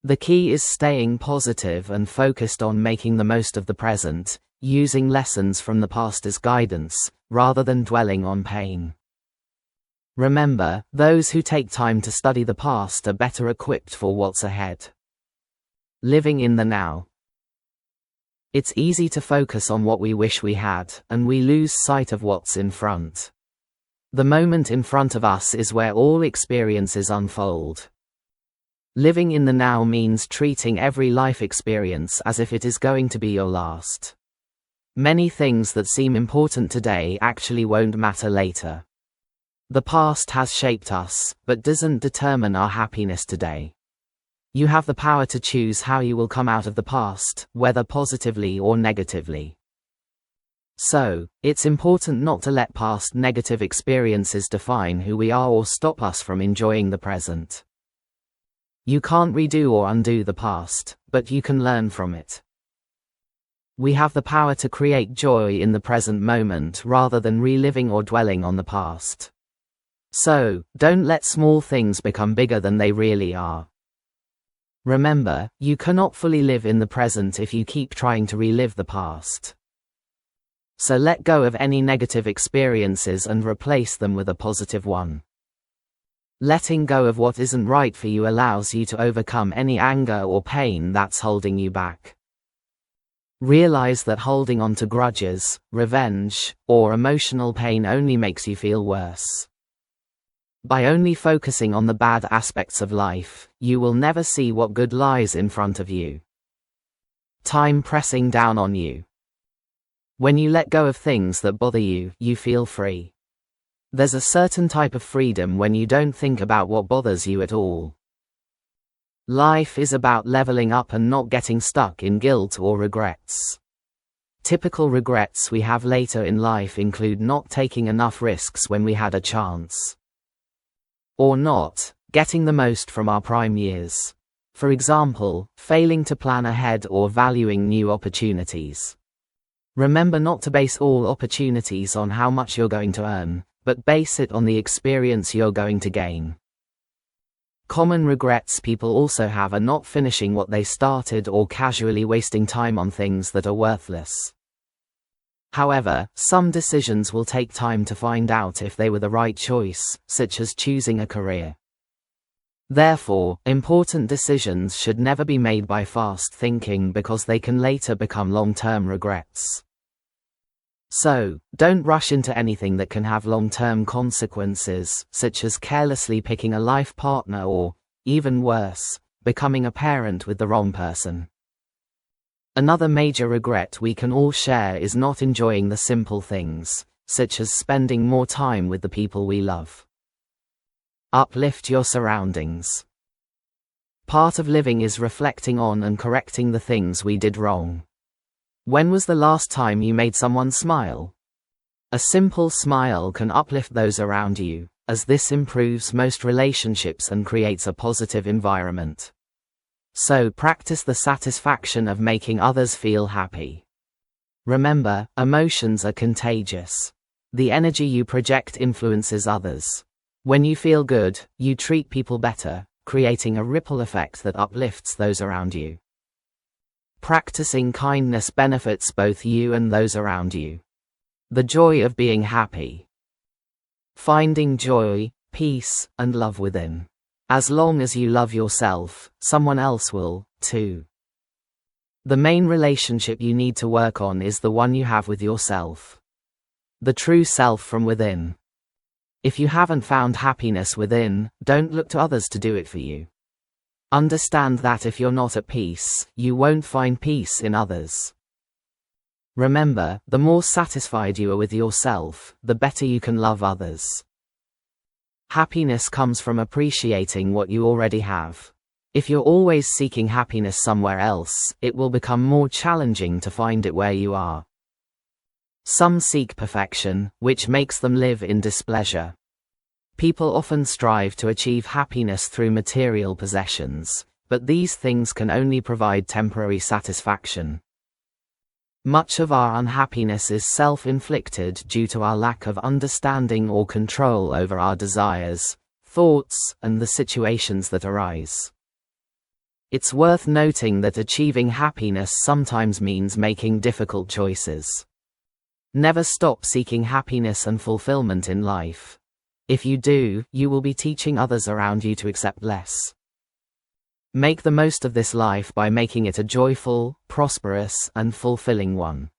The key is staying positive and focused on making the most of the present, using lessons from the past as guidance, rather than dwelling on pain. Remember, those who take time to study the past are better equipped for what's ahead. Living in the now. It's easy to focus on what we wish we had, and we lose sight of what's in front. The moment in front of us is where all experiences unfold. Living in the now means treating every life experience as if it is going to be your last. Many things that seem important today actually won't matter later. The past has shaped us, but doesn't determine our happiness today. You have the power to choose how you will come out of the past, whether positively or negatively. So, it's important not to let past negative experiences define who we are or stop us from enjoying the present. You can't redo or undo the past, but you can learn from it. We have the power to create joy in the present moment rather than reliving or dwelling on the past. So, don't let small things become bigger than they really are. Remember, you cannot fully live in the present if you keep trying to relive the past. So let go of any negative experiences and replace them with a positive one. Letting go of what isn't right for you allows you to overcome any anger or pain that's holding you back. Realize that holding on to grudges, revenge, or emotional pain only makes you feel worse. By only focusing on the bad aspects of life, you will never see what good lies in front of you. Time pressing down on you. When you let go of things that bother you, you feel free. There's a certain type of freedom when you don't think about what bothers you at all. Life is about leveling up and not getting stuck in guilt or regrets. Typical regrets we have later in life include not taking enough risks when we had a chance. Or not getting the most from our prime years. For example, failing to plan ahead or valuing new opportunities. Remember not to base all opportunities on how much you're going to earn, but base it on the experience you're going to gain. Common regrets people also have are not finishing what they started or casually wasting time on things that are worthless. However, some decisions will take time to find out if they were the right choice, such as choosing a career. Therefore, important decisions should never be made by fast thinking because they can later become long-term regrets. So, don't rush into anything that can have long-term consequences, such as carelessly picking a life partner or, even worse, becoming a parent with the wrong person. Another major regret we can all share is not enjoying the simple things, such as spending more time with the people we love. Uplift your surroundings. Part of living is reflecting on and correcting the things we did wrong. When was the last time you made someone smile? A simple smile can uplift those around you, as this improves most relationships and creates a positive environment. So practice the satisfaction of making others feel happy. Remember, emotions are contagious. The energy you project influences others. When you feel good, you treat people better, creating a ripple effect that uplifts those around you. Practicing kindness benefits both you and those around you. The joy of being happy. Finding joy, peace, and love within. As long as you love yourself, someone else will, too. The main relationship you need to work on is the one you have with yourself. The true self from within. If you haven't found happiness within, don't look to others to do it for you. Understand that if you're not at peace, you won't find peace in others. Remember, the more satisfied you are with yourself, the better you can love others. Happiness comes from appreciating what you already have. If you're always seeking happiness somewhere else, it will become more challenging to find it where you are. Some seek perfection, which makes them live in displeasure. People often strive to achieve happiness through material possessions, but these things can only provide temporary satisfaction. Much of our unhappiness is self-inflicted due to our lack of understanding or control over our desires, thoughts, and the situations that arise. It's worth noting that achieving happiness sometimes means making difficult choices. Never stop seeking happiness and fulfillment in life. If you do, you will be teaching others around you to accept less. Make the most of this life by making it a joyful, prosperous, and fulfilling one.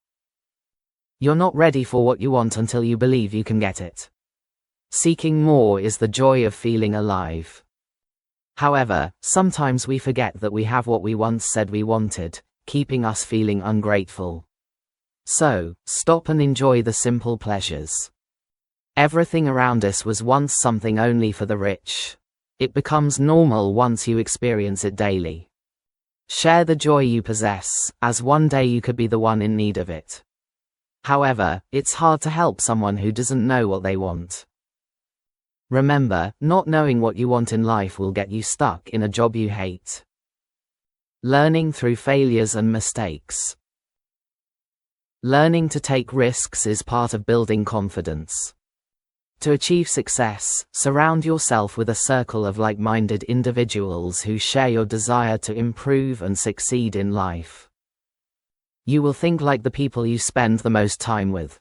You're not ready for what you want until you believe you can get it. Seeking more is the joy of feeling alive. However, sometimes we forget that we have what we once said we wanted, keeping us feeling ungrateful. So, stop and enjoy the simple pleasures. Everything around us was once something only for the rich. It becomes normal once you experience it daily. Share the joy you possess, as one day you could be the one in need of it. However, it's hard to help someone who doesn't know what they want. Remember, not knowing what you want in life will get you stuck in a job you hate. Learning through failures and mistakes. Learning to take risks is part of building confidence. To achieve success, surround yourself with a circle of like-minded individuals who share your desire to improve and succeed in life. You will think like the people you spend the most time with.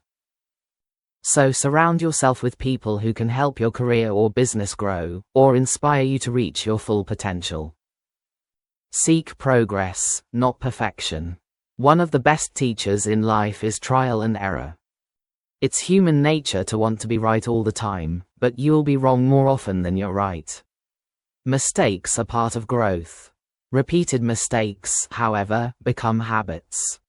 So surround yourself with people who can help your career or business grow, or inspire you to reach your full potential. Seek progress, not perfection. One of the best teachers in life is trial and error. It's human nature to want to be right all the time, but you'll be wrong more often than you're right. Mistakes are part of growth. Repeated mistakes, however, become habits.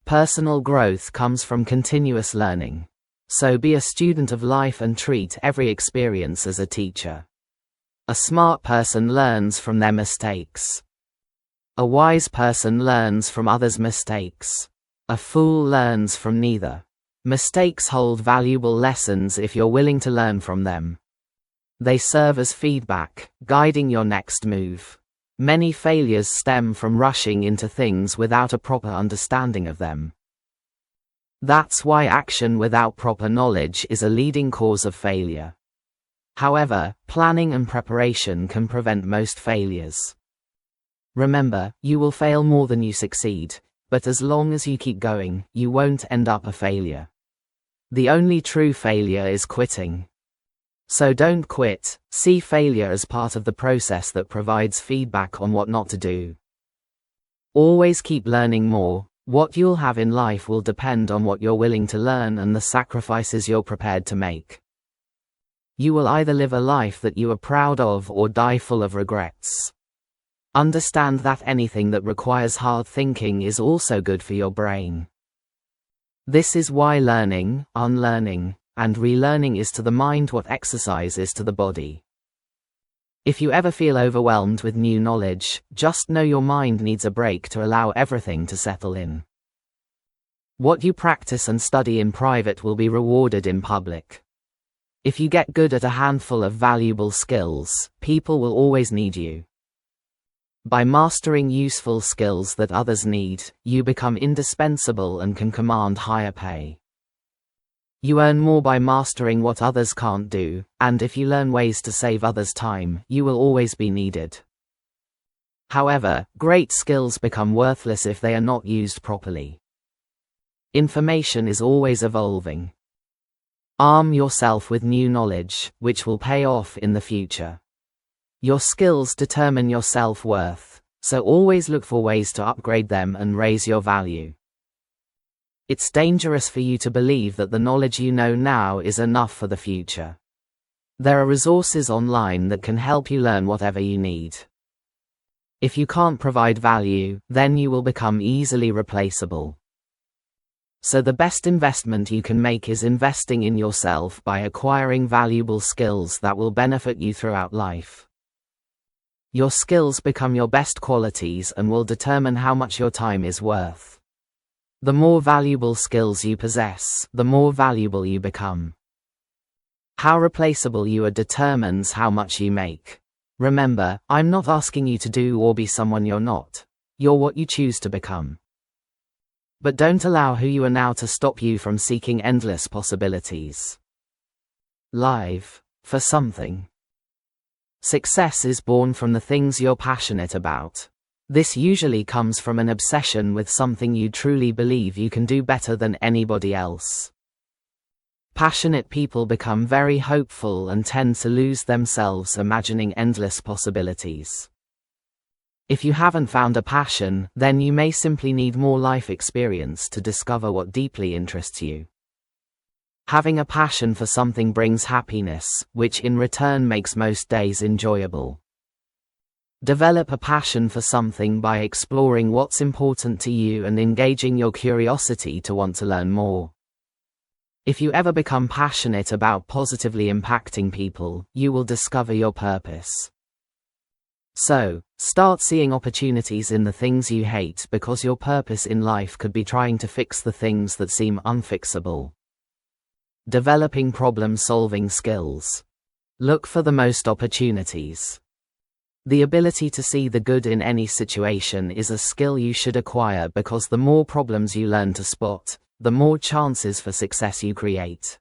Personal growth comes from continuous learning. So be a student of life and treat every experience as a teacher. A smart person learns from their mistakes. A wise person learns from others' mistakes. A fool learns from neither. Mistakes hold valuable lessons if you're willing to learn from them. They serve as feedback, guiding your next move. Many failures stem from rushing into things without a proper understanding of them. That's why action without proper knowledge is a leading cause of failure. However, planning and preparation can prevent most failures. Remember, you will fail more than you succeed, but as long as you keep going, you won't end up a failure. The only true failure is quitting. So don't quit, see failure as part of the process that provides feedback on what not to do. Always keep learning more. What you'll have in life will depend on what you're willing to learn and the sacrifices you're prepared to make. You will either live a life that you are proud of or die full of regrets. Understand that anything that requires hard thinking is also good for your brain. This is why learning, unlearning, and relearning is to the mind what exercise is to the body. If you ever feel overwhelmed with new knowledge, just know your mind needs a break to allow everything to settle in. What you practice and study in private will be rewarded in public. If you get good at a handful of valuable skills, people will always need you. By mastering useful skills that others need, you become indispensable and can command higher pay. You earn more by mastering what others can't do, and if you learn ways to save others time, you will always be needed. However, great skills become worthless if they are not used properly. Information is always evolving. Arm yourself with new knowledge, which will pay off in the future. Your skills determine your self-worth, so always look for ways to upgrade them and raise your value. It's dangerous for you to believe that the knowledge you know now is enough for the future. There are resources online that can help you learn whatever you need. If you can't provide value, then you will become easily replaceable. So the best investment you can make is investing in yourself by acquiring valuable skills that will benefit you throughout life. Your skills become your best qualities and will determine how much your time is worth. The more valuable skills you possess, the more valuable you become. How replaceable you are determines how much you make. Remember, I'm not asking you to do or be someone you're not. You're what you choose to become. But don't allow who you are now to stop you from seeking endless possibilities. Live for something. Success is born from the things you're passionate about. This usually comes from an obsession with something you truly believe you can do better than anybody else. Passionate people become very hopeful and tend to lose themselves imagining endless possibilities. If you haven't found a passion, then you may simply need more life experience to discover what deeply interests you. Having a passion for something brings happiness, which in return makes most days enjoyable. Develop a passion for something by exploring what's important to you and engaging your curiosity to want to learn more. If you ever become passionate about positively impacting people, you will discover your purpose. So, start seeing opportunities in the things you hate because your purpose in life could be trying to fix the things that seem unfixable. Developing problem-solving skills. Look for the most opportunities. The ability to see the good in any situation is a skill you should acquire because the more problems you learn to spot, the more chances for success you create.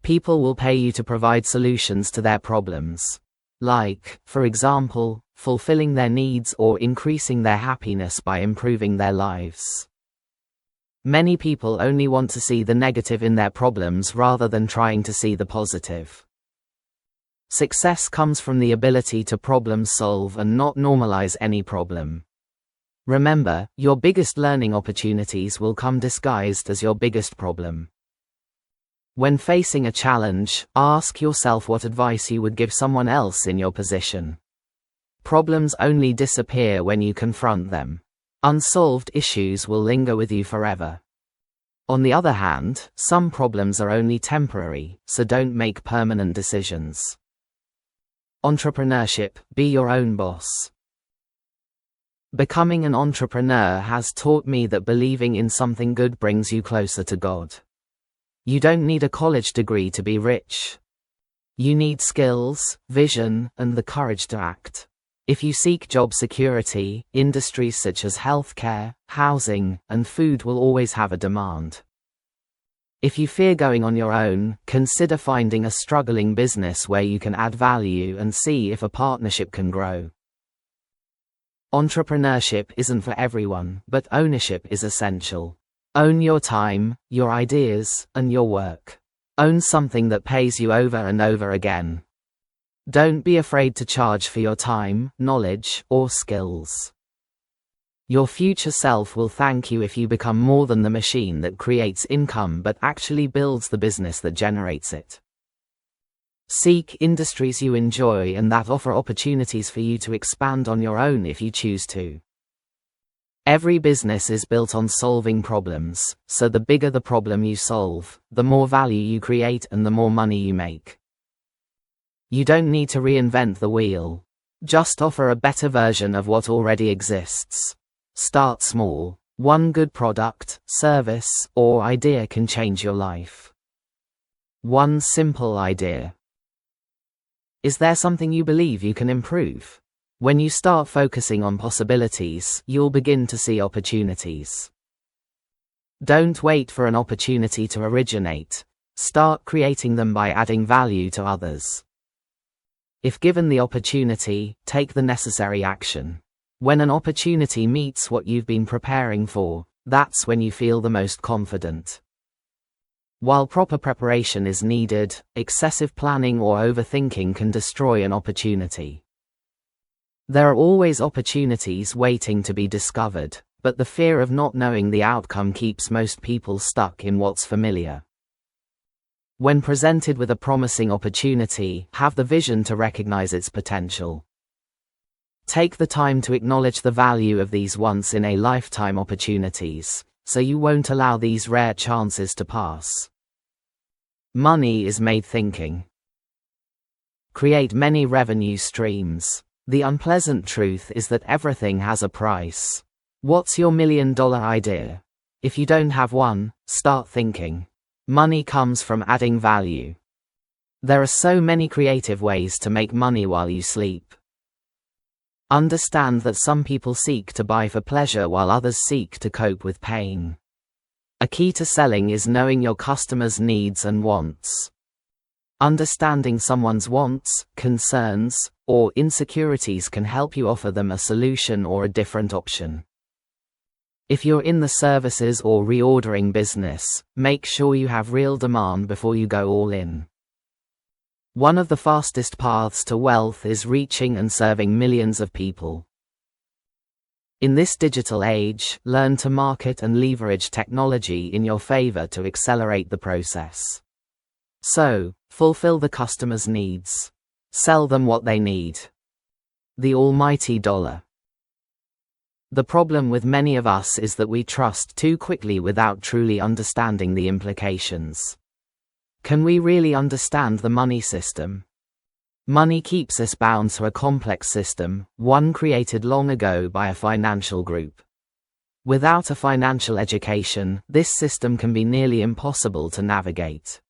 People will pay you to provide solutions to their problems. Like, for example, fulfilling their needs or increasing their happiness by improving their lives. Many people only want to see the negative in their problems rather than trying to see the positive. Success comes from the ability to problem solve and not normalize any problem. Remember, your biggest learning opportunities will come disguised as your biggest problem. When facing a challenge, ask yourself what advice you would give someone else in your position. Problems only disappear when you confront them. Unsolved issues will linger with you forever. On the other hand, some problems are only temporary, so don't make permanent decisions. Entrepreneurship, be your own boss. Becoming an entrepreneur has taught me that believing in something good brings you closer to God. You don't need a college degree to be rich. You need skills, vision, and the courage to act. If you seek job security, industries such as healthcare, housing, and food will always have a demand. If you fear going on your own, consider finding a struggling business where you can add value and see if a partnership can grow. Entrepreneurship isn't for everyone, but ownership is essential. Own your time, your ideas, and your work. Own something that pays you over and over again. Don't be afraid to charge for your time, knowledge, or skills. Your future self will thank you if you become more than the machine that creates income but actually builds the business that generates it. Seek industries you enjoy and that offer opportunities for you to expand on your own if you choose to. Every business is built on solving problems, so the bigger the problem you solve, the more value you create and the more money you make. You don't need to reinvent the wheel. Just offer a better version of what already exists. Start small. One good product, service, or idea can change your life. One simple idea. Is there something you believe you can improve? When you start focusing on possibilities, you'll begin to see opportunities. Don't wait for an opportunity to originate. Start creating them by adding value to others. If given the opportunity, take the necessary action. When an opportunity meets what you've been preparing for, that's when you feel the most confident. While proper preparation is needed, excessive planning or overthinking can destroy an opportunity. There are always opportunities waiting to be discovered, but the fear of not knowing the outcome keeps most people stuck in what's familiar. When presented with a promising opportunity, have the vision to recognize its potential. Take the time to acknowledge the value of these once-in-a-lifetime opportunities, so you won't allow these rare chances to pass. Money is made thinking. Create many revenue streams. The unpleasant truth is that everything has a price. What's your $1 million idea? If you don't have one, start thinking. Money comes from adding value. There are so many creative ways to make money while you sleep. Understand that some people seek to buy for pleasure while others seek to cope with pain. A key to selling is knowing your customers' needs and wants. Understanding someone's wants, concerns, or insecurities can help you offer them a solution or a different option. If you're in the services or reordering business, make sure you have real demand before you go all in. One of the fastest paths to wealth is reaching and serving millions of people. In this digital age, learn to market and leverage technology in your favor to accelerate the process. So, fulfill the customer's needs. Sell them what they need. The almighty dollar. The problem with many of us is that we trust too quickly without truly understanding the implications. Can we really understand the money system? Money keeps us bound to a complex system, one created long ago by a financial group. Without a financial education, this system can be nearly impossible to navigate.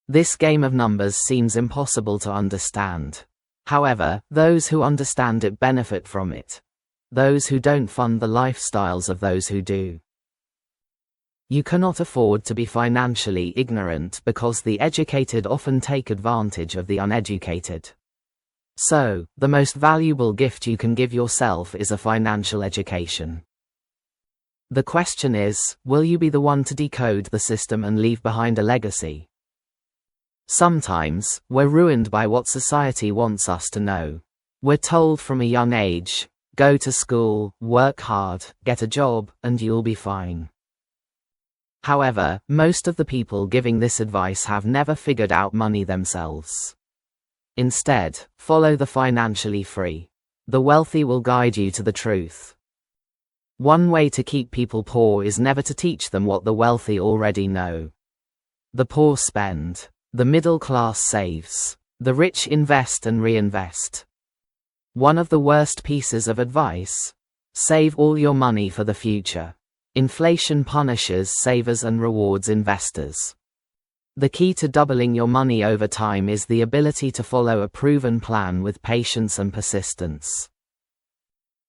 This game of numbers seems impossible to understand. However, those who understand it benefit from it. Those who don't fund the lifestyles of those who do. You cannot afford to be financially ignorant because the educated often take advantage of the uneducated. So, the most valuable gift you can give yourself is a financial education. The question is, will you be the one to decode the system and leave behind a legacy? Sometimes, we're ruined by what society wants us to know. We're told from a young age, go to school, work hard, get a job, and you'll be fine. However, most of the people giving this advice have never figured out money themselves. Instead, follow the financially free. The wealthy will guide you to the truth. One way to keep people poor is never to teach them what the wealthy already know. The poor spend. The middle class saves. The rich invest and reinvest. One of the worst pieces of advice. Save all your money for the future. Inflation punishes savers and rewards investors. The key to doubling your money over time is the ability to follow a proven plan with patience and persistence.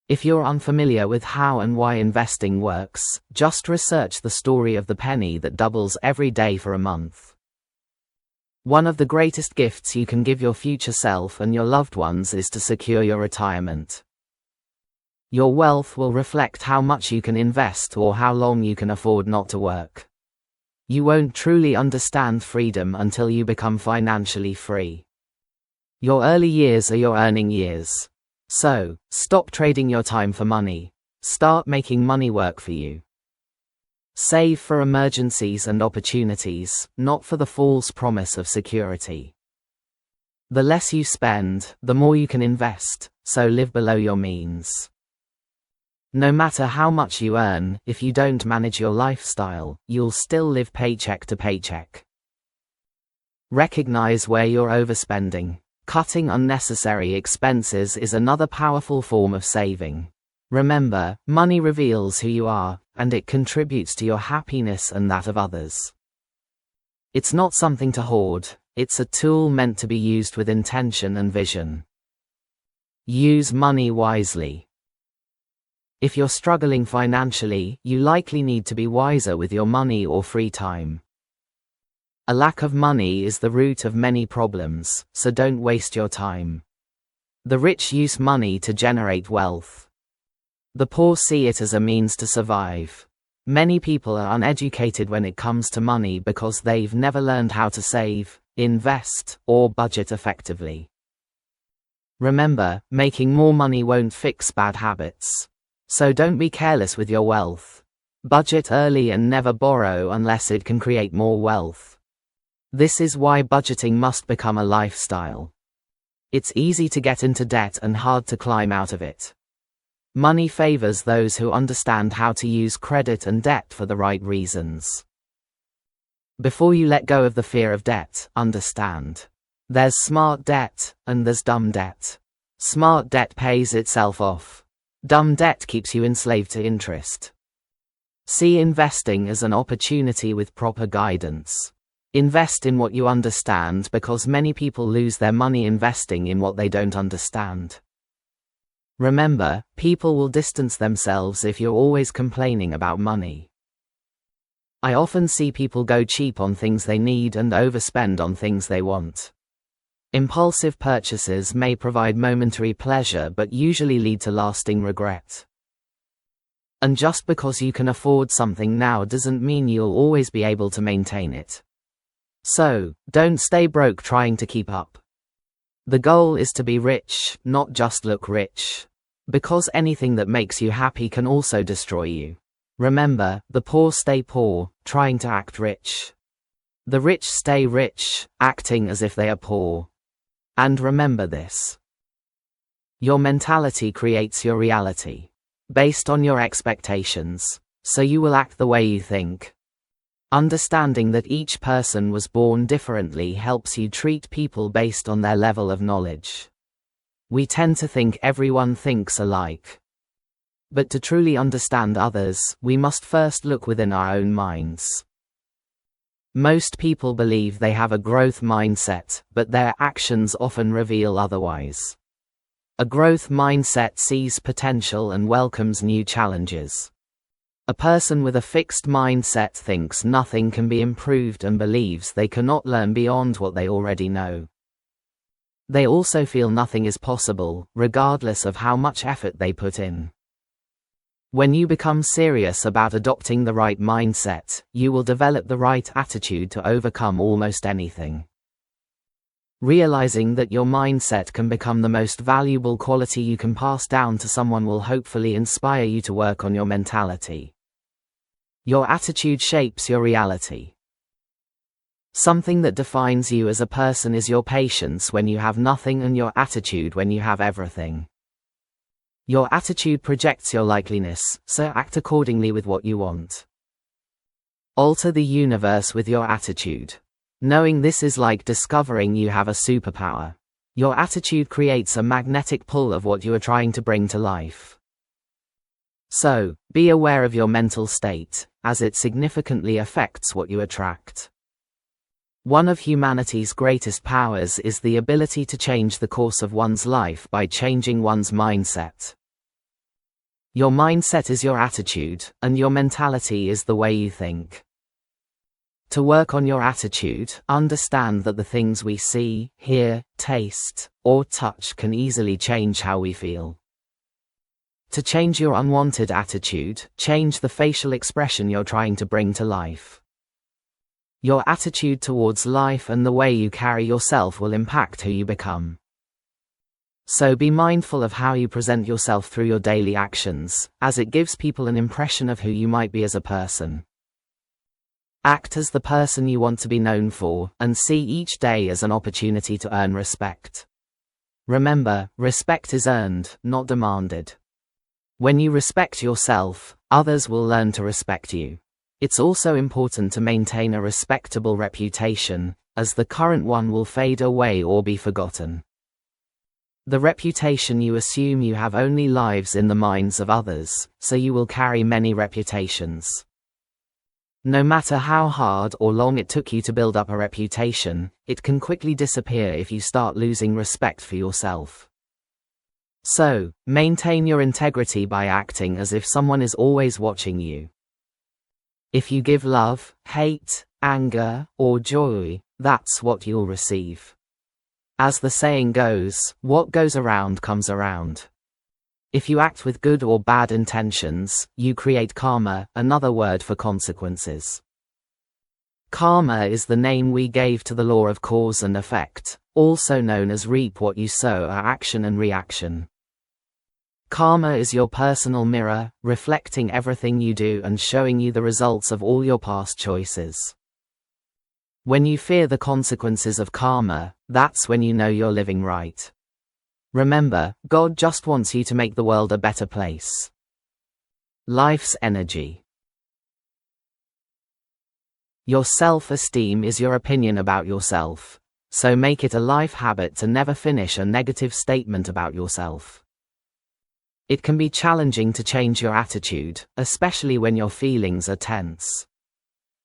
If you're unfamiliar with how and why investing works, just research the story of the penny that doubles every day for a month. One of the greatest gifts you can give your future self and your loved ones is to secure your retirement. Your wealth will reflect how much you can invest or how long you can afford not to work. You won't truly understand freedom until you become financially free. Your early years are your earning years. So, stop trading your time for money. Start making money work for you. Save for emergencies and opportunities, not for the false promise of security. The less you spend, the more you can invest, so live below your means. No matter how much you earn, if you don't manage your lifestyle, you'll still live paycheck to paycheck. Recognize where you're overspending. Cutting unnecessary expenses is another powerful form of saving. Remember, money reveals who you are, and it contributes to your happiness and that of others. It's not something to hoard, it's a tool meant to be used with intention and vision. Use money wisely. If you're struggling financially, you likely need to be wiser with your money or free time. A lack of money is the root of many problems, so don't waste your time. The rich use money to generate wealth. The poor see it as a means to survive. Many people are uneducated when it comes to money because they've never learned how to save, invest, or budget effectively. Remember, making more money won't fix bad habits. So don't be careless with your wealth. Budget early and never borrow unless it can create more wealth. This is why budgeting must become a lifestyle. It's easy to get into debt and hard to climb out of it. Money favors those who understand how to use credit and debt for the right reasons. Before you let go of the fear of debt, understand. There's smart debt, and there's dumb debt. Smart debt pays itself off. Dumb debt keeps you enslaved to interest. See investing as an opportunity with proper guidance. Invest in what you understand because many people lose their money investing in what they don't understand. Remember, people will distance themselves if you're always complaining about money. I often see people go cheap on things they need and overspend on things they want. Impulsive purchases may provide momentary pleasure but usually lead to lasting regret. And just because you can afford something now doesn't mean you'll always be able to maintain it. So, don't stay broke trying to keep up. The goal is to be rich, not just look rich. Because anything that makes you happy can also destroy you. Remember, the poor stay poor, trying to act rich. The rich stay rich, acting as if they are poor. And remember this. Your mentality creates your reality. Based on your expectations, so you will act the way you think. Understanding that each person was born differently helps you treat people based on their level of knowledge. We tend to think everyone thinks alike. But to truly understand others, we must first look within our own minds. Most people believe they have a growth mindset, but their actions often reveal otherwise. A growth mindset sees potential and welcomes new challenges. A person with a fixed mindset thinks nothing can be improved and believes they cannot learn beyond what they already know. They also feel nothing is possible, regardless of how much effort they put in. When you become serious about adopting the right mindset, you will develop the right attitude to overcome almost anything. Realizing that your mindset can become the most valuable quality you can pass down to someone will hopefully inspire you to work on your mentality. Your attitude shapes your reality. Something that defines you as a person is your patience when you have nothing and your attitude when you have everything. Your attitude projects your likeliness, so act accordingly with what you want. Alter the universe with your attitude. Knowing this is like discovering you have a superpower. Your attitude creates a magnetic pull of what you are trying to bring to life. So, be aware of your mental state, as it significantly affects what you attract. One of humanity's greatest powers is the ability to change the course of one's life by changing one's mindset. Your mindset is your attitude, and your mentality is the way you think. To work on your attitude, understand that the things we see, hear, taste, or touch can easily change how we feel. To change your unwanted attitude, change the facial expression you're trying to bring to life. Your attitude towards life and the way you carry yourself will impact who you become. So be mindful of how you present yourself through your daily actions, as it gives people an impression of who you might be as a person. Act as the person you want to be known for, and see each day as an opportunity to earn respect. Remember, respect is earned, not demanded. When you respect yourself, others will learn to respect you. It's also important to maintain a respectable reputation, as the current one will fade away or be forgotten. The reputation you assume you have only lives in the minds of others, so you will carry many reputations. No matter how hard or long it took you to build up a reputation, it can quickly disappear if you start losing respect for yourself. So, maintain your integrity by acting as if someone is always watching you. If you give love, hate, anger, or joy, that's what you'll receive. As the saying goes, what goes around comes around. If you act with good or bad intentions, you create karma, another word for consequences. Karma is the name we gave to the law of cause and effect, also known as reap what you sow or action and reaction. Karma is your personal mirror, reflecting everything you do and showing you the results of all your past choices. When you fear the consequences of karma, that's when you know you're living right. Remember, God just wants you to make the world a better place. Life's energy. Your self-esteem is your opinion about yourself, so make it a life habit to never finish a negative statement about yourself. It can be challenging to change your attitude, especially when your feelings are tense.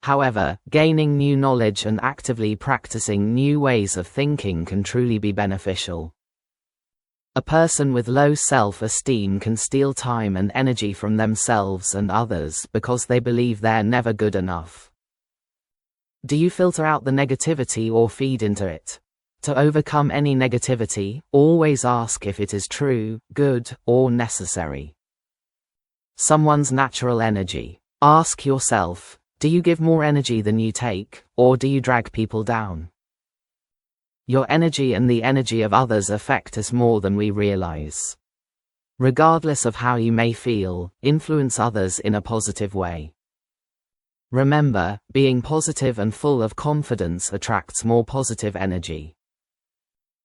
However, gaining new knowledge and actively practicing new ways of thinking can truly be beneficial. A person with low self-esteem can steal time and energy from themselves and others because they believe they're never good enough. Do you filter out the negativity or feed into it? To overcome any negativity, always ask if it is true, good, or necessary. Someone's natural energy. Ask yourself, do you give more energy than you take, or do you drag people down? Your energy and the energy of others affect us more than we realize. Regardless of how you may feel, influence others in a positive way. Remember, being positive and full of confidence attracts more positive energy.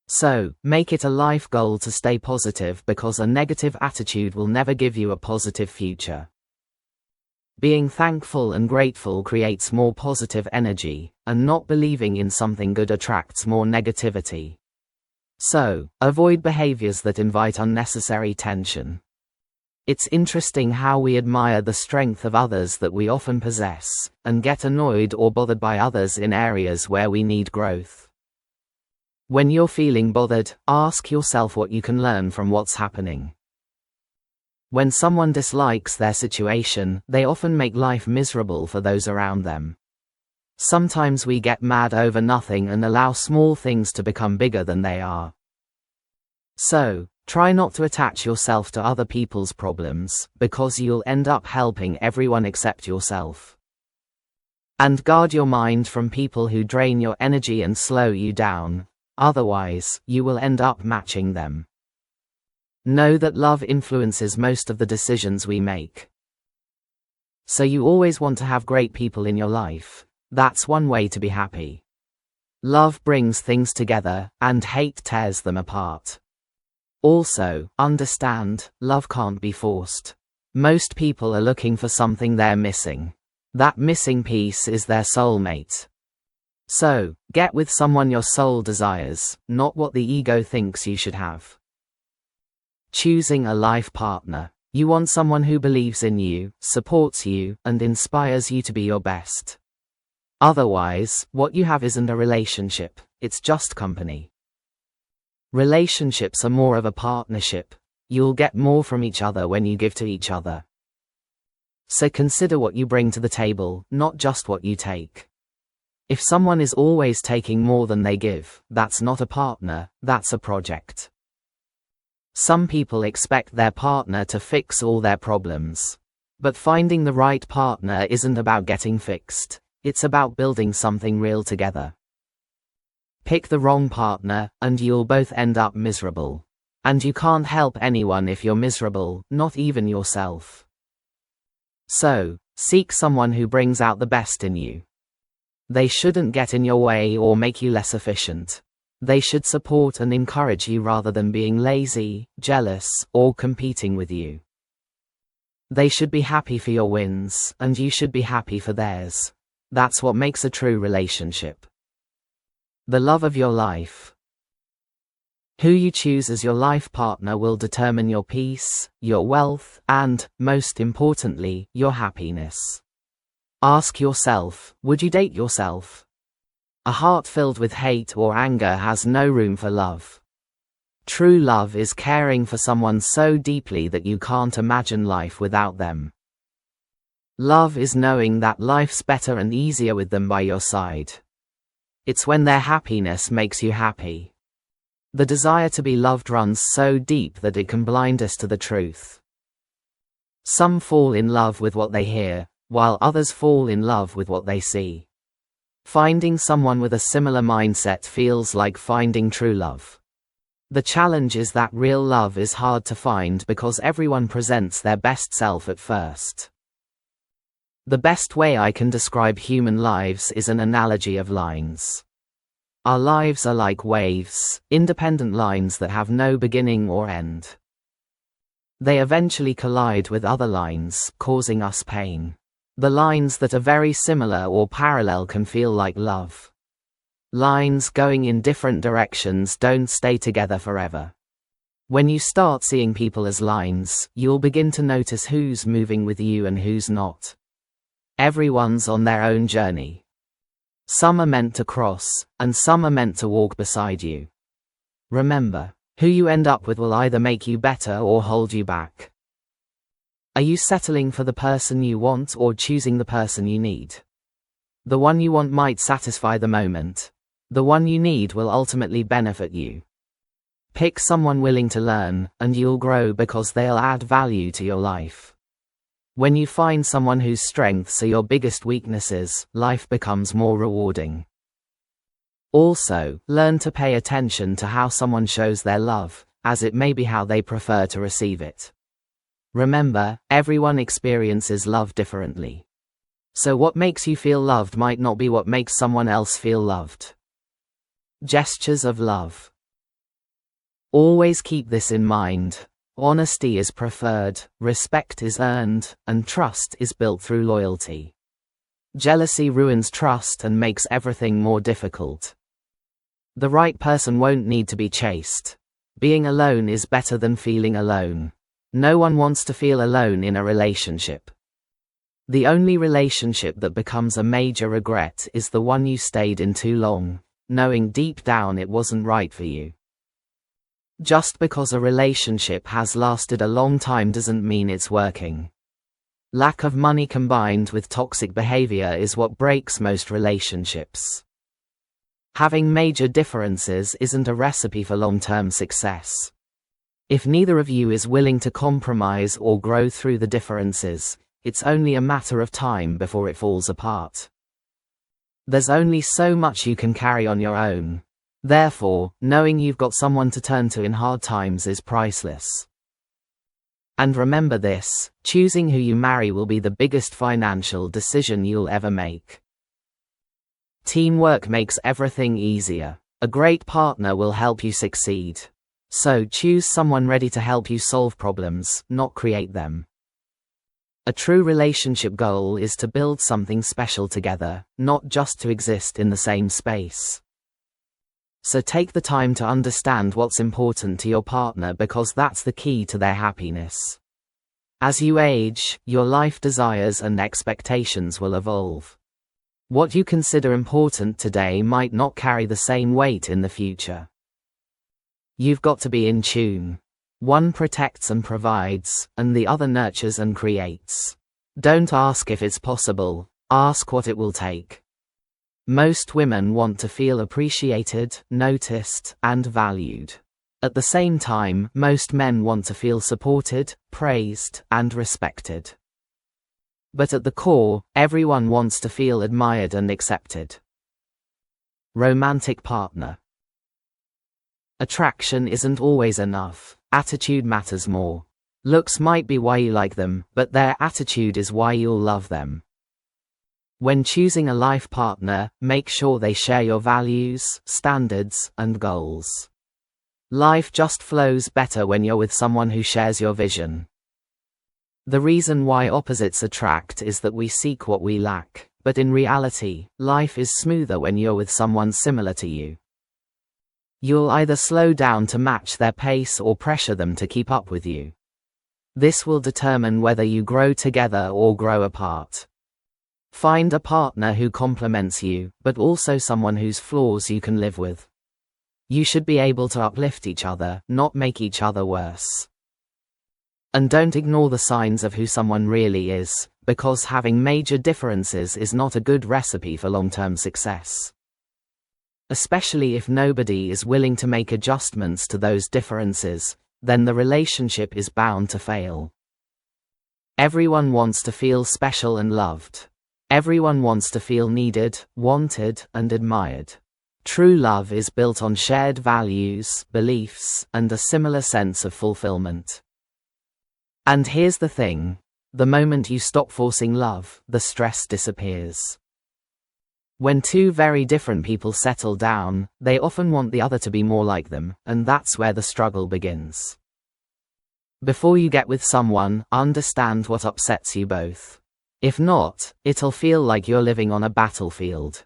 So, make it a life goal to stay positive because a negative attitude will never give you a positive future. Being thankful and grateful creates more positive energy, and not believing in something good attracts more negativity. So, avoid behaviors that invite unnecessary tension. It's interesting how we admire the strength of others that we often possess, and get annoyed or bothered by others in areas where we need growth. When you're feeling bothered, ask yourself what you can learn from what's happening. When someone dislikes their situation, they often make life miserable for those around them. Sometimes we get mad over nothing and allow small things to become bigger than they are. So, try not to attach yourself to other people's problems, because you'll end up helping everyone except yourself. And guard your mind from people who drain your energy and slow you down, otherwise, you will end up matching them. Know that love influences most of the decisions we make. So you always want to have great people in your life. That's one way to be happy. Love brings things together, and hate tears them apart. Also, understand, love can't be forced. Most people are looking for something they're missing. That missing piece is their soulmate. So, get with someone your soul desires, not what the ego thinks you should have. Choosing a life partner. You want someone who believes in you, supports you, and inspires you to be your best. Otherwise, what you have isn't a relationship, it's just company. Relationships are more of a partnership. You'll get more from each other when you give to each other. So consider what you bring to the table, not just what you take. If someone is always taking more than they give, that's not a partner, that's a project. Some people expect their partner to fix all their problems. But finding the right partner isn't about getting fixed, it's about building something real together. Pick the wrong partner, and you'll both end up miserable. And you can't help anyone if you're miserable, not even yourself. So, seek someone who brings out the best in you. They shouldn't get in your way or make you less efficient. They should support and encourage you rather than being lazy, jealous, or competing with you. They should be happy for your wins, and you should be happy for theirs. That's what makes a true relationship. The love of your life. Who you choose as your life partner will determine your peace, your wealth, and, most importantly, your happiness. Ask yourself, would you date yourself? A heart filled with hate or anger has no room for love. True love is caring for someone so deeply that you can't imagine life without them. Love is knowing that life's better and easier with them by your side. It's when their happiness makes you happy. The desire to be loved runs so deep that it can blind us to the truth. Some fall in love with what they hear, while others fall in love with what they see. Finding someone with a similar mindset feels like finding true love. The challenge is that real love is hard to find because everyone presents their best self at first. The best way I can describe human lives is an analogy of lines. Our lives are like waves, independent lines that have no beginning or end. They eventually collide with other lines, causing us pain. The lines that are very similar or parallel can feel like love. Lines going in different directions don't stay together forever. When you start seeing people as lines, you'll begin to notice who's moving with you and who's not. Everyone's on their own journey. Some are meant to cross, and some are meant to walk beside you. Remember, who you end up with will either make you better or hold you back. Are you settling for the person you want or choosing the person you need? The one you want might satisfy the moment. The one you need will ultimately benefit you. Pick someone willing to learn, and you'll grow because they'll add value to your life. When you find someone whose strengths are your biggest weaknesses, life becomes more rewarding. Also, learn to pay attention to how someone shows their love, as it may be how they prefer to receive it. Remember, everyone experiences love differently. So what makes you feel loved might not be what makes someone else feel loved. Gestures of love. Always keep this in mind. Honesty is preferred, respect is earned, and trust is built through loyalty. Jealousy ruins trust and makes everything more difficult. The right person won't need to be chased. Being alone is better than feeling alone. No one wants to feel alone in a relationship. The only relationship that becomes a major regret is the one you stayed in too long, knowing deep down it wasn't right for you. Just because a relationship has lasted a long time doesn't mean it's working. Lack of money combined with toxic behavior is what breaks most relationships. Having major differences isn't a recipe for long-term success. If neither of you is willing to compromise or grow through the differences, it's only a matter of time before it falls apart. There's only so much you can carry on your own. Therefore, knowing you've got someone to turn to in hard times is priceless. And remember this, choosing who you marry will be the biggest financial decision you'll ever make. Teamwork makes everything easier. A great partner will help you succeed. So choose someone ready to help you solve problems, not create them. A true relationship goal is to build something special together, not just to exist in the same space. So take the time to understand what's important to your partner because that's the key to their happiness. As you age, your life desires and expectations will evolve. What you consider important today might not carry the same weight in the future. You've got to be in tune. One protects and provides, and the other nurtures and creates. Don't ask if it's possible, ask what it will take. Most women want to feel appreciated, noticed, and valued. At the same time, most men want to feel supported, praised, and respected. But at the core, everyone wants to feel admired and accepted. Romantic partner. Attraction isn't always enough. Attitude matters more. Looks might be why you like them, but their attitude is why you'll love them. When choosing a life partner, make sure they share your values, standards, and goals. Life just flows better when you're with someone who shares your vision. The reason why opposites attract is that we seek what we lack, but in reality, life is smoother when you're with someone similar to you. You'll either slow down to match their pace or pressure them to keep up with you. This will determine whether you grow together or grow apart. Find a partner who complements you, but also someone whose flaws you can live with. You should be able to uplift each other, not make each other worse. And don't ignore the signs of who someone really is, because having major differences is not a good recipe for long-term success. Especially if nobody is willing to make adjustments to those differences, then the relationship is bound to fail. Everyone wants to feel special and loved. Everyone wants to feel needed, wanted, and admired. True love is built on shared values, beliefs, and a similar sense of fulfillment. And here's the thing. The moment you stop forcing love, the stress disappears. When two very different people settle down, they often want the other to be more like them, and that's where the struggle begins. Before you get with someone, understand what upsets you both. If not, it'll feel like you're living on a battlefield.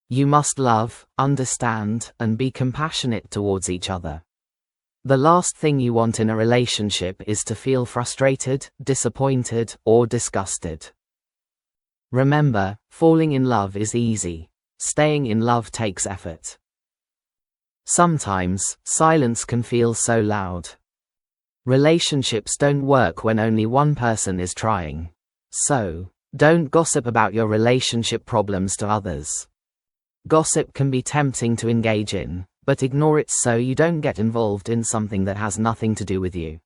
You must love, understand, and be compassionate towards each other. The last thing you want in a relationship is to feel frustrated, disappointed, or disgusted. Remember, falling in love is easy. Staying in love takes effort. Sometimes, silence can feel so loud. Relationships don't work when only one person is trying. So, don't gossip about your relationship problems to others. Gossip can be tempting to engage in, but ignore it so you don't get involved in something that has nothing to do with you.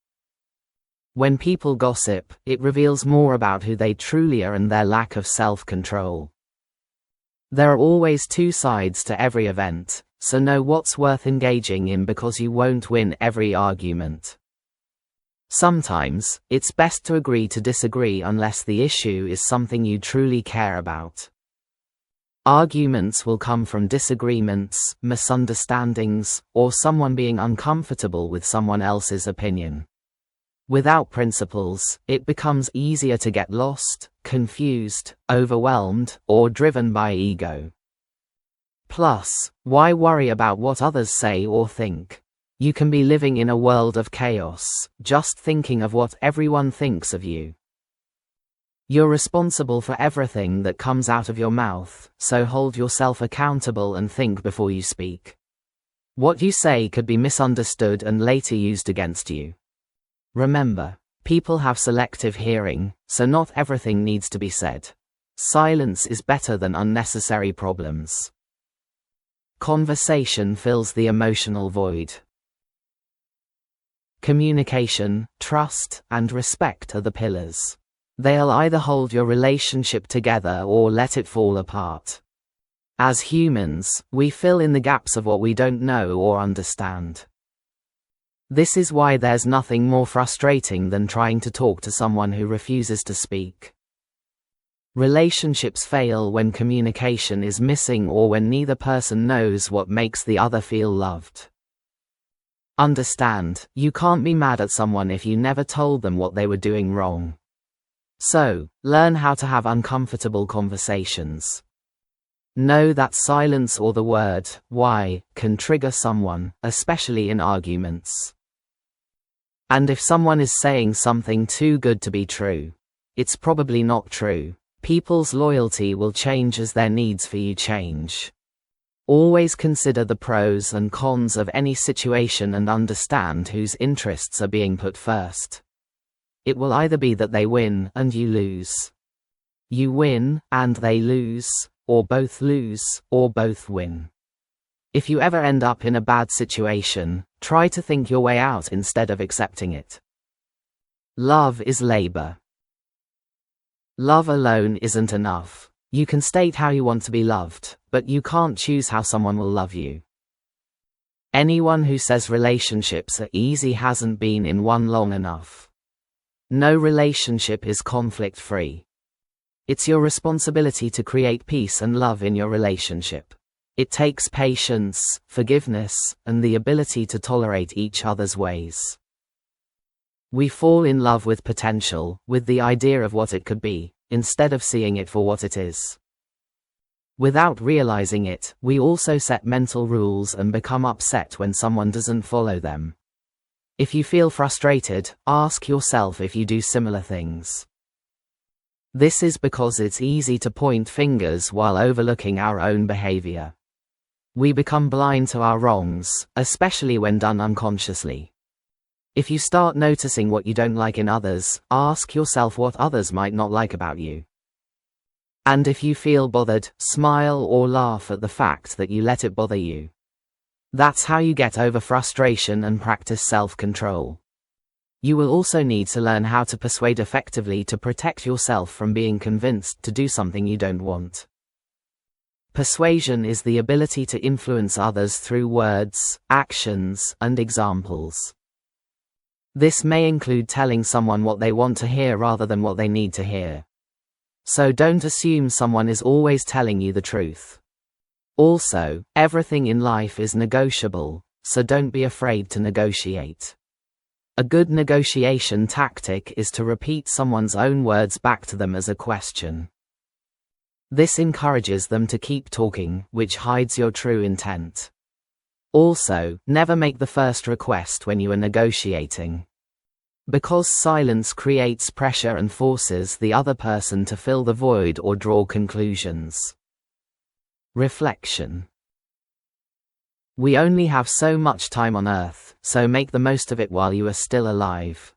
When people gossip, it reveals more about who they truly are and their lack of self-control. There are always two sides to every event, so know what's worth engaging in because you won't win every argument. Sometimes, it's best to agree to disagree unless the issue is something you truly care about. Arguments will come from disagreements, misunderstandings, or someone being uncomfortable with someone else's opinion. Without principles, it becomes easier to get lost, confused, overwhelmed, or driven by ego. Plus, why worry about what others say or think? You can be living in a world of chaos, just thinking of what everyone thinks of you. You're responsible for everything that comes out of your mouth, so hold yourself accountable and think before you speak. What you say could be misunderstood and later used against you. Remember, people have selective hearing, so not everything needs to be said. Silence is better than unnecessary problems. Conversation fills the emotional void. Communication, trust, and respect are the pillars. They'll either hold your relationship together or let it fall apart. As humans, we fill in the gaps of what we don't know or understand. This is why there's nothing more frustrating than trying to talk to someone who refuses to speak. Relationships fail when communication is missing or when neither person knows what makes the other feel loved. Understand, you can't be mad at someone if you never told them what they were doing wrong. So, learn how to have uncomfortable conversations. Know that silence or the word, why, can trigger someone, especially in arguments. And if someone is saying something too good to be true, it's probably not true. People's loyalty will change as their needs for you change. Always consider the pros and cons of any situation and understand whose interests are being put first. It will either be that they win and you lose. You win and they lose, or both win. If you ever end up in a bad situation, try to think your way out instead of accepting it. Love is labor. Love alone isn't enough. You can state how you want to be loved, but you can't choose how someone will love you. Anyone who says relationships are easy hasn't been in one long enough. No relationship is conflict-free. It's your responsibility to create peace and love in your relationship. It takes patience, forgiveness, and the ability to tolerate each other's ways. We fall in love with potential, with the idea of what it could be, instead of seeing it for what it is. Without realizing it, we also set mental rules and become upset when someone doesn't follow them. If you feel frustrated, ask yourself if you do similar things. This is because it's easy to point fingers while overlooking our own behavior. We become blind to our wrongs, especially when done unconsciously. If you start noticing what you don't like in others, ask yourself what others might not like about you. And if you feel bothered, smile or laugh at the fact that you let it bother you. That's how you get over frustration and practice self-control. You will also need to learn how to persuade effectively to protect yourself from being convinced to do something you don't want. Persuasion is the ability to influence others through words, actions, and examples. This may include telling someone what they want to hear rather than what they need to hear. So don't assume someone is always telling you the truth. Also, everything in life is negotiable, so don't be afraid to negotiate. A good negotiation tactic is to repeat someone's own words back to them as a question. This encourages them to keep talking, which hides your true intent. Also, never make the first request when you are negotiating. Because silence creates pressure and forces the other person to fill the void or draw conclusions. Reflection. We only have so much time on Earth, so make the most of it while you are still alive.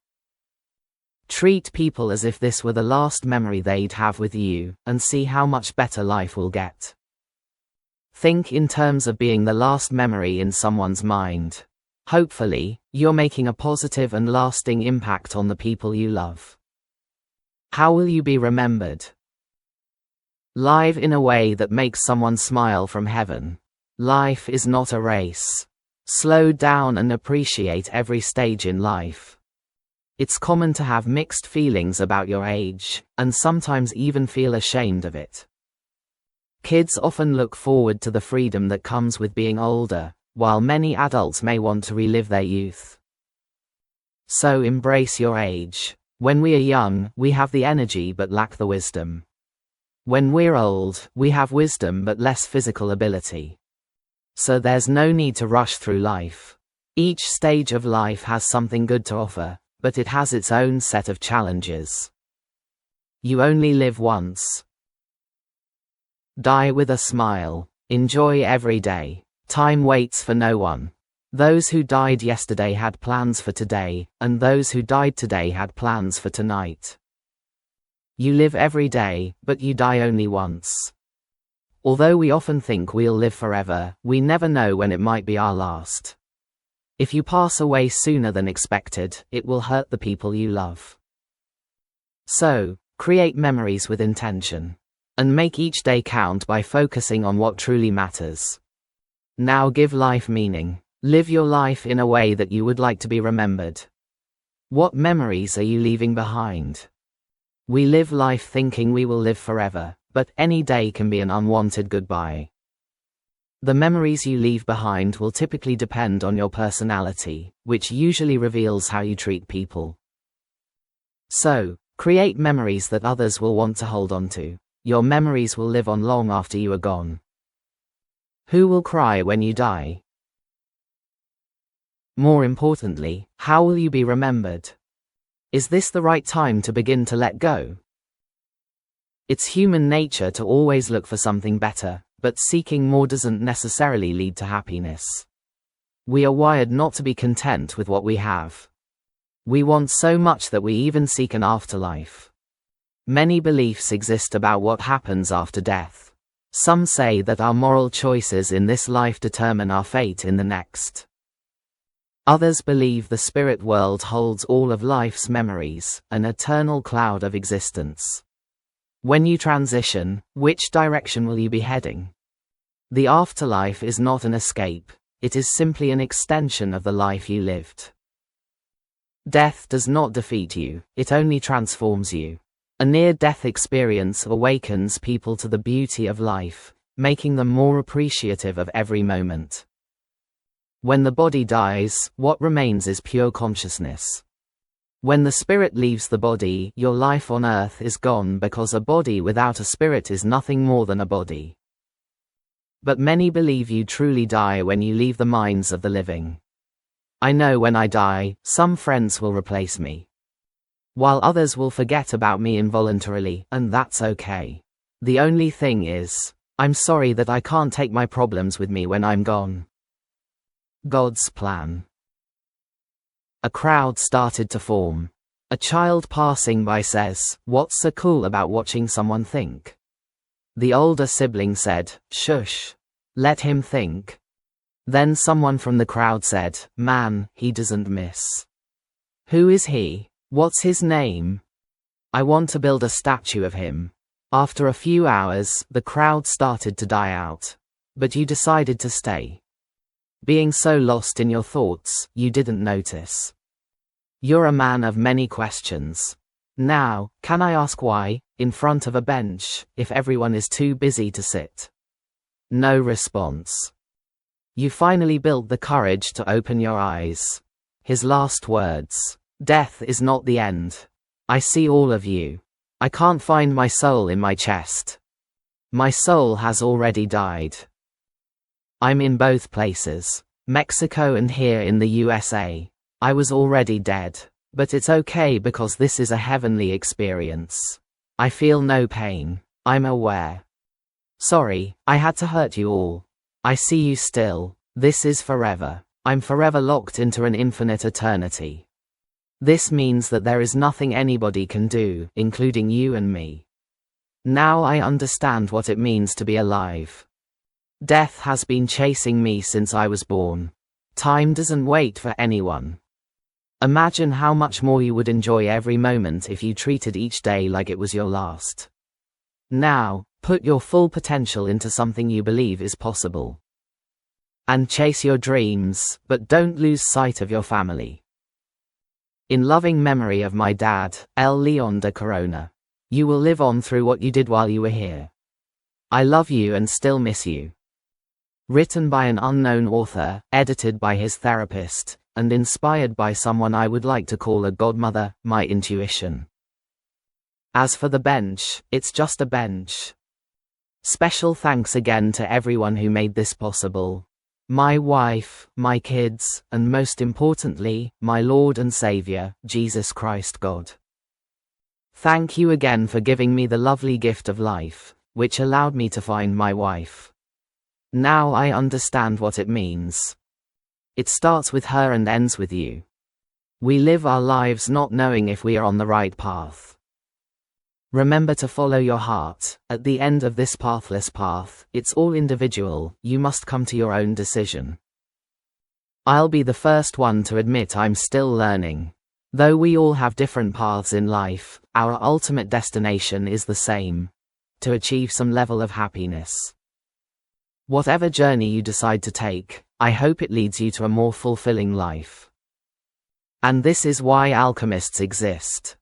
Treat people as if this were the last memory they'd have with you, and see how much better life will get. Think in terms of being the last memory in someone's mind. Hopefully, you're making a positive and lasting impact on the people you love. How will you be remembered? Live in a way that makes someone smile from heaven. Life is not a race. Slow down and appreciate every stage in life. It's common to have mixed feelings about your age, and sometimes even feel ashamed of it. Kids often look forward to the freedom that comes with being older, while many adults may want to relive their youth. So embrace your age. When we are young, we have the energy but lack the wisdom. When we're old, we have wisdom but less physical ability. So there's no need to rush through life. Each stage of life has something good to offer, but it has its own set of challenges. You only live once. Die with a smile. Enjoy every day. Time waits for no one. Those who died yesterday had plans for today, and those who died today had plans for tonight. You live every day, but you die only once. Although we often think we'll live forever, we never know when it might be our last. If you pass away sooner than expected, it will hurt the people you love. So, create memories with intention. And make each day count by focusing on what truly matters. Now give life meaning. Live your life in a way that you would like to be remembered. What memories are you leaving behind? We live life thinking we will live forever, but any day can be an unwanted goodbye. The memories you leave behind will typically depend on your personality, which usually reveals how you treat people. So, create memories that others will want to hold on to. Your memories will live on long after you are gone. Who will cry when you die? More importantly, how will you be remembered? Is this the right time to begin to let go? It's human nature to always look for something better, but seeking more doesn't necessarily lead to happiness. We are wired not to be content with what we have. We want so much that we even seek an afterlife. Many beliefs exist about what happens after death. Some say that our moral choices in this life determine our fate in the next. Others believe the spirit world holds all of life's memories, an eternal cloud of existence. When you transition, which direction will you be heading? The afterlife is not an escape, it is simply an extension of the life you lived. Death does not defeat you, it only transforms you. A near-death experience awakens people to the beauty of life, making them more appreciative of every moment. When the body dies, what remains is pure consciousness. When the spirit leaves the body, your life on earth is gone because a body without a spirit is nothing more than a body. But many believe you truly die when you leave the minds of the living. I know when I die, some friends will replace me, while others will forget about me involuntarily, and that's okay. The only thing is, I'm sorry that I can't take my problems with me when I'm gone. God's plan. A crowd started to form. A child passing by says, "What's so cool about watching someone think?" The older sibling said, "Shush. Let him think." Then someone from the crowd said, "Man, he doesn't miss. Who is he? What's his name? I want to build a statue of him." After a few hours, the crowd started to die out. But you decided to stay. Being so lost in your thoughts, you didn't notice. You're a man of many questions. Now, can I ask why, in front of a bench, if everyone is too busy to sit? No response. You finally built the courage to open your eyes. His last words. "Death is not the end. I see all of you. I can't find my soul in my chest. My soul has already died. I'm in both places, Mexico and here in the USA. I was already dead. But it's okay because this is a heavenly experience. I feel no pain. I'm aware. Sorry, I had to hurt you all. I see you still. This is forever. I'm forever locked into an infinite eternity. This means that there is nothing anybody can do, including you and me. Now I understand what it means to be alive. Death has been chasing me since I was born. Time doesn't wait for anyone. Imagine how much more you would enjoy every moment if you treated each day like it was your last. Now, put your full potential into something you believe is possible. And chase your dreams, but don't lose sight of your family. In loving memory of my dad, El Leon de Corona. You will live on through what you did while you were here. I love you and still miss you. Written by an unknown author, edited by his therapist, and inspired by someone I would like to call a godmother, my intuition. As for the bench, it's just a bench. Special thanks again to everyone who made this possible. My wife, my kids, and most importantly, my Lord and Savior, Jesus Christ God. Thank you again for giving me the lovely gift of life, which allowed me to find my wife. Now I understand what it means. It starts with her and ends with you. We live our lives not knowing if we are on the right path. Remember to follow your heart. At the end of this pathless path, it's all individual, you must come to your own decision. I'll be the first one to admit I'm still learning. Though we all have different paths in life, our ultimate destination is the same: to achieve some level of happiness. Whatever journey you decide to take, I hope it leads you to a more fulfilling life. And this is why alchemists exist.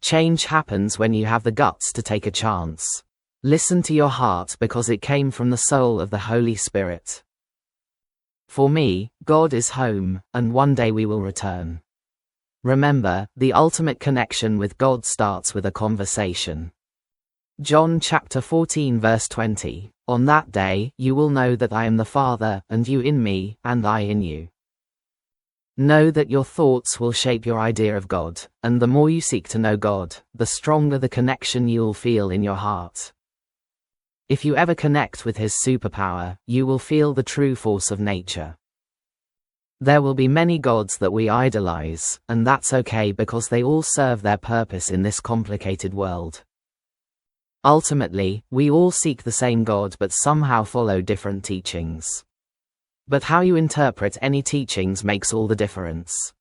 Change happens when you have the guts to take a chance. Listen to your heart because it came from the soul of the Holy Spirit. For me, God is home, and one day we will return. Remember, the ultimate connection with God starts with a conversation. John chapter 14 verse 20. On that day, you will know that I am the Father, and you in me, and I in you. Know that your thoughts will shape your idea of God, and the more you seek to know God, the stronger the connection you'll feel in your heart. If you ever connect with His superpower, you will feel the true force of nature. There will be many gods that we idolize, and that's okay because they all serve their purpose in this complicated world. Ultimately, we all seek the same God but somehow follow different teachings. But how you interpret any teachings makes all the difference.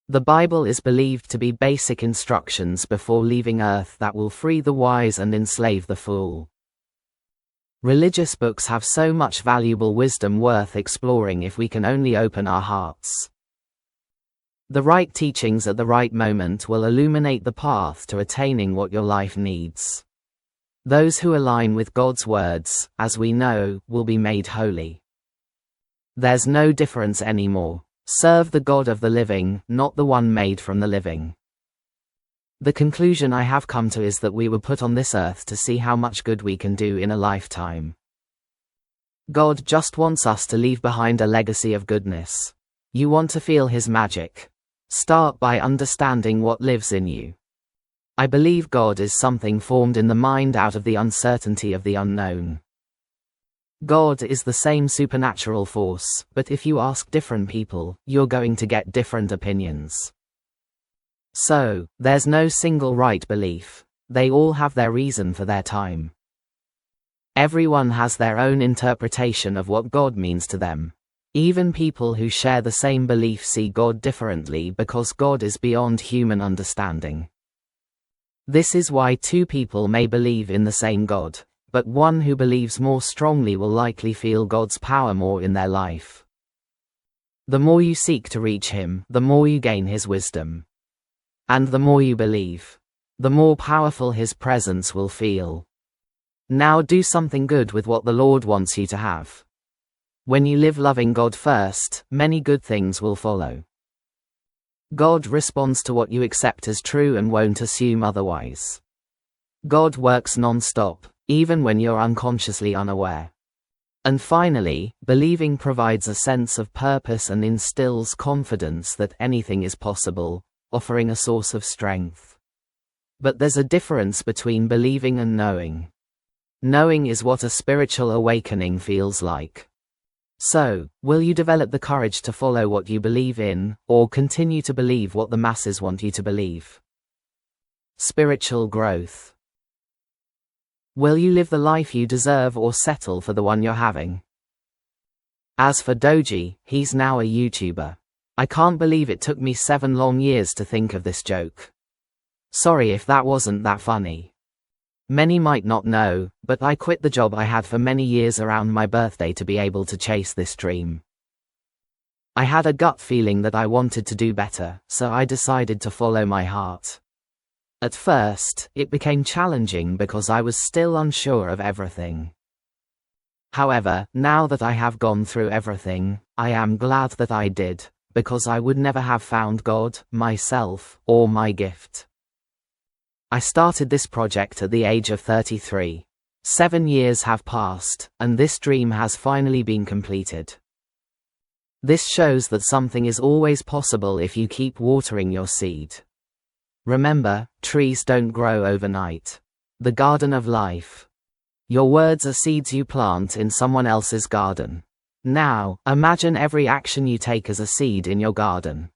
The Bible is believed to be basic instructions before leaving earth that will free the wise and enslave the fool. Religious books have so much valuable wisdom worth exploring if we can only open our hearts. The right teachings at the right moment will illuminate the path to attaining what your life needs. Those who align with God's words, as we know, will be made holy. There's no difference anymore. Serve the God of the living, not the one made from the living. The conclusion I have come to is that we were put on this earth to see how much good we can do in a lifetime. God just wants us to leave behind a legacy of goodness. You want to feel His magic? Start by understanding what lives in you. I believe God is something formed in the mind out of the uncertainty of the unknown. God is the same supernatural force, but if you ask different people, you're going to get different opinions. So, there's no single right belief. They all have their reason for their time. Everyone has their own interpretation of what God means to them. Even people who share the same belief see God differently because God is beyond human understanding. This is why two people may believe in the same God, but one who believes more strongly will likely feel God's power more in their life. The more you seek to reach Him, the more you gain His wisdom. And the more you believe, the more powerful His presence will feel. Now do something good with what the Lord wants you to have. When you live loving God first, many good things will follow. God responds to what you accept as true and won't assume otherwise. God works non-stop, even when you're unconsciously unaware. And finally, believing provides a sense of purpose and instills confidence that anything is possible, offering a source of strength. But there's a difference between believing and knowing. Knowing is what a spiritual awakening feels like. So, will you develop the courage to follow what you believe in, or continue to believe what the masses want you to believe? Spiritual growth. Will you live the life you deserve or settle for the one you're having? As for Doji, he's now a YouTuber. I can't believe it took me 7 long years to think of this joke. Sorry if that wasn't that funny. Many might not know, but I quit the job I had for many years around my birthday to be able to chase this dream. I had a gut feeling that I wanted to do better, so I decided to follow my heart. At first, it became challenging because I was still unsure of everything. However, now that I have gone through everything, I am glad that I did, because I would never have found God, myself, or my gift. I started this project at the age of 33. 7 years have passed, and this dream has finally been completed. This shows that something is always possible if you keep watering your seed. Remember, trees don't grow overnight. The garden of life. Your words are seeds you plant in someone else's garden. Now, imagine every action you take as a seed in your garden.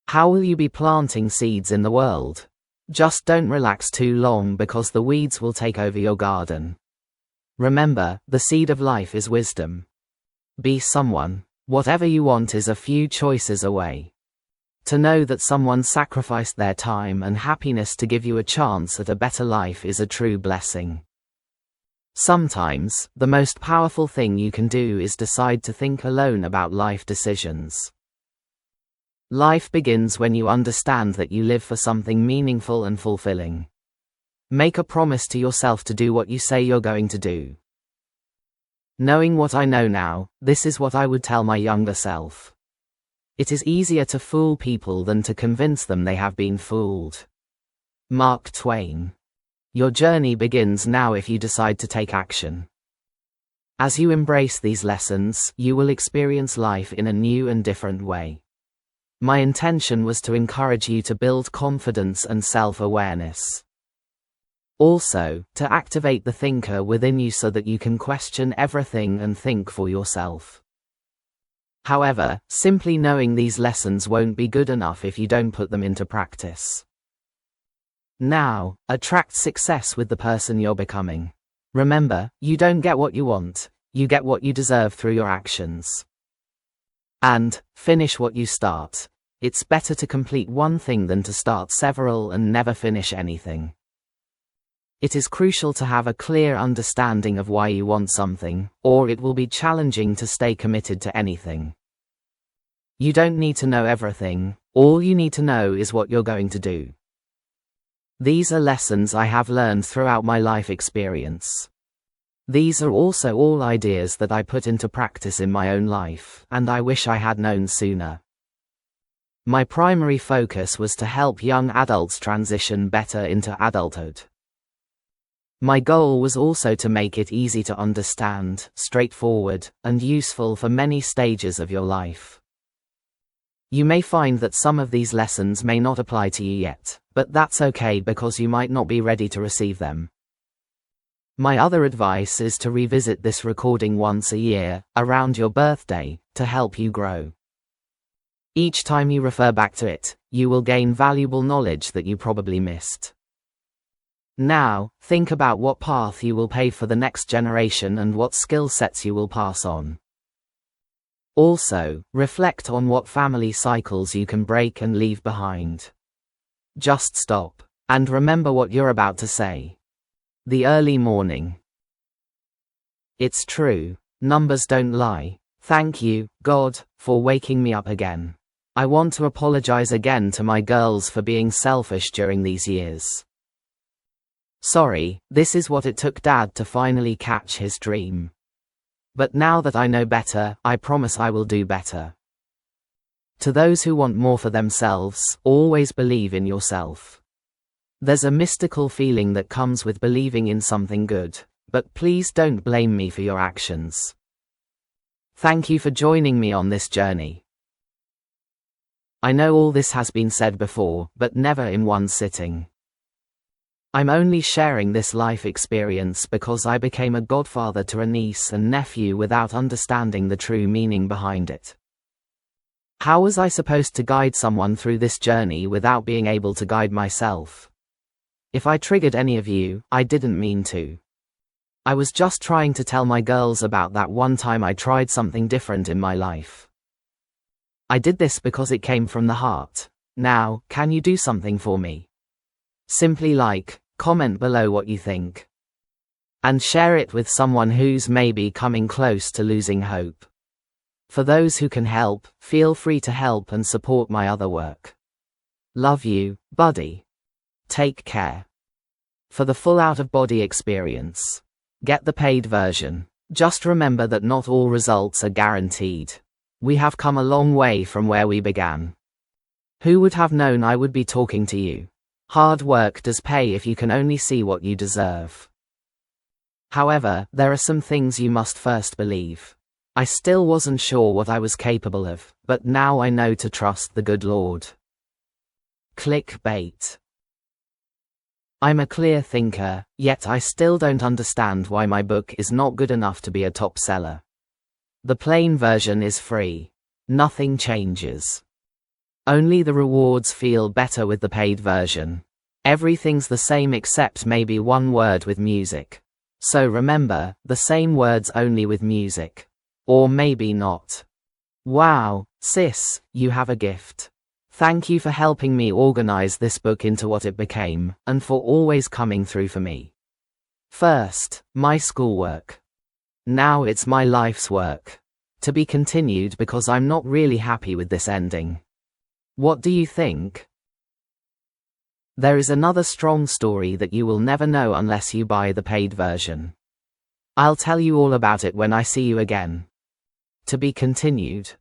How will you be planting seeds in the world? Just don't relax too long because the weeds will take over your garden. Remember, the seed of life is wisdom. Be someone. Whatever you want is a few choices away. To know that someone sacrificed their time and happiness to give you a chance at a better life is a true blessing. Sometimes, the most powerful thing you can do is decide to think alone about life decisions. Life begins when you understand that you live for something meaningful and fulfilling. Make a promise to yourself to do what you say you're going to do. Knowing what I know now, this is what I would tell my younger self. It is easier to fool people than to convince them they have been fooled. Mark Twain. Your journey begins now if you decide to take action. As you embrace these lessons, you will experience life in a new and different way. My intention was to encourage you to build confidence and self-awareness. Also, to activate the thinker within you so that you can question everything and think for yourself. However, simply knowing these lessons won't be good enough if you don't put them into practice. Now, attract success with the person you're becoming. Remember, you don't get what you want, you get what you deserve through your actions. And, finish what you start. It's better to complete one thing than to start several and never finish anything. It is crucial to have a clear understanding of why you want something, or it will be challenging to stay committed to anything. You don't need to know everything, all you need to know is what you're going to do. These are lessons I have learned throughout my life experience. These are also all ideas that I put into practice in my own life, and I wish I had known sooner. My primary focus was to help young adults transition better into adulthood. My goal was also to make it easy to understand, straightforward, and useful for many stages of your life. You may find that some of these lessons may not apply to you yet, but that's okay because you might not be ready to receive them. My other advice is to revisit this recording once a year, around your birthday, to help you grow. Each time you refer back to it, you will gain valuable knowledge that you probably missed. Now, think about what path you will pave for the next generation and what skill sets you will pass on. Also, reflect on what family cycles you can break and leave behind. Just stop, and remember what you're about to say. The early morning. It's true, numbers don't lie. Thank you, God, for waking me up again. I want to apologize again to my girls for being selfish during these years. Sorry, this is what it took Dad to finally catch his dream. But now that I know better, I promise I will do better. To those who want more for themselves, always believe in yourself. There's a mystical feeling that comes with believing in something good, but please don't blame me for your actions. Thank you for joining me on this journey. I know all this has been said before, but never in one sitting. I'm only sharing this life experience because I became a godfather to a niece and nephew without understanding the true meaning behind it. How was I supposed to guide someone through this journey without being able to guide myself? If I triggered any of you, I didn't mean to. I was just trying to tell my girls about that one time I tried something different in my life. I did this because it came from the heart. Now, can you do something for me? Simply like, comment below what you think. And share it with someone who's maybe coming close to losing hope. For those who can help, feel free to help and support my other work. Love you, buddy. Take care. For the full out-of-body experience, get the paid version. Just remember that not all results are guaranteed. We have come a long way from where we began. Who would have known I would be talking to you? Hard work does pay if you can only see what you deserve. However, there are some things you must first believe. I still wasn't sure what I was capable of, but now I know to trust the good Lord. Clickbait. I'm a clear thinker, yet I still don't understand why my book is not good enough to be a top seller. The plain version is free. Nothing changes. Only the rewards feel better with the paid version. Everything's the same except maybe one word with music. So remember, the same words only with music. Or maybe not. Wow, sis, you have a gift. Thank you for helping me organize this book into what it became, and for always coming through for me. First, my schoolwork. Now it's my life's work. To be continued because I'm not really happy with this ending. What do you think? There is another strong story that you will never know unless you buy the paid version. I'll tell you all about it when I see you again. To be continued.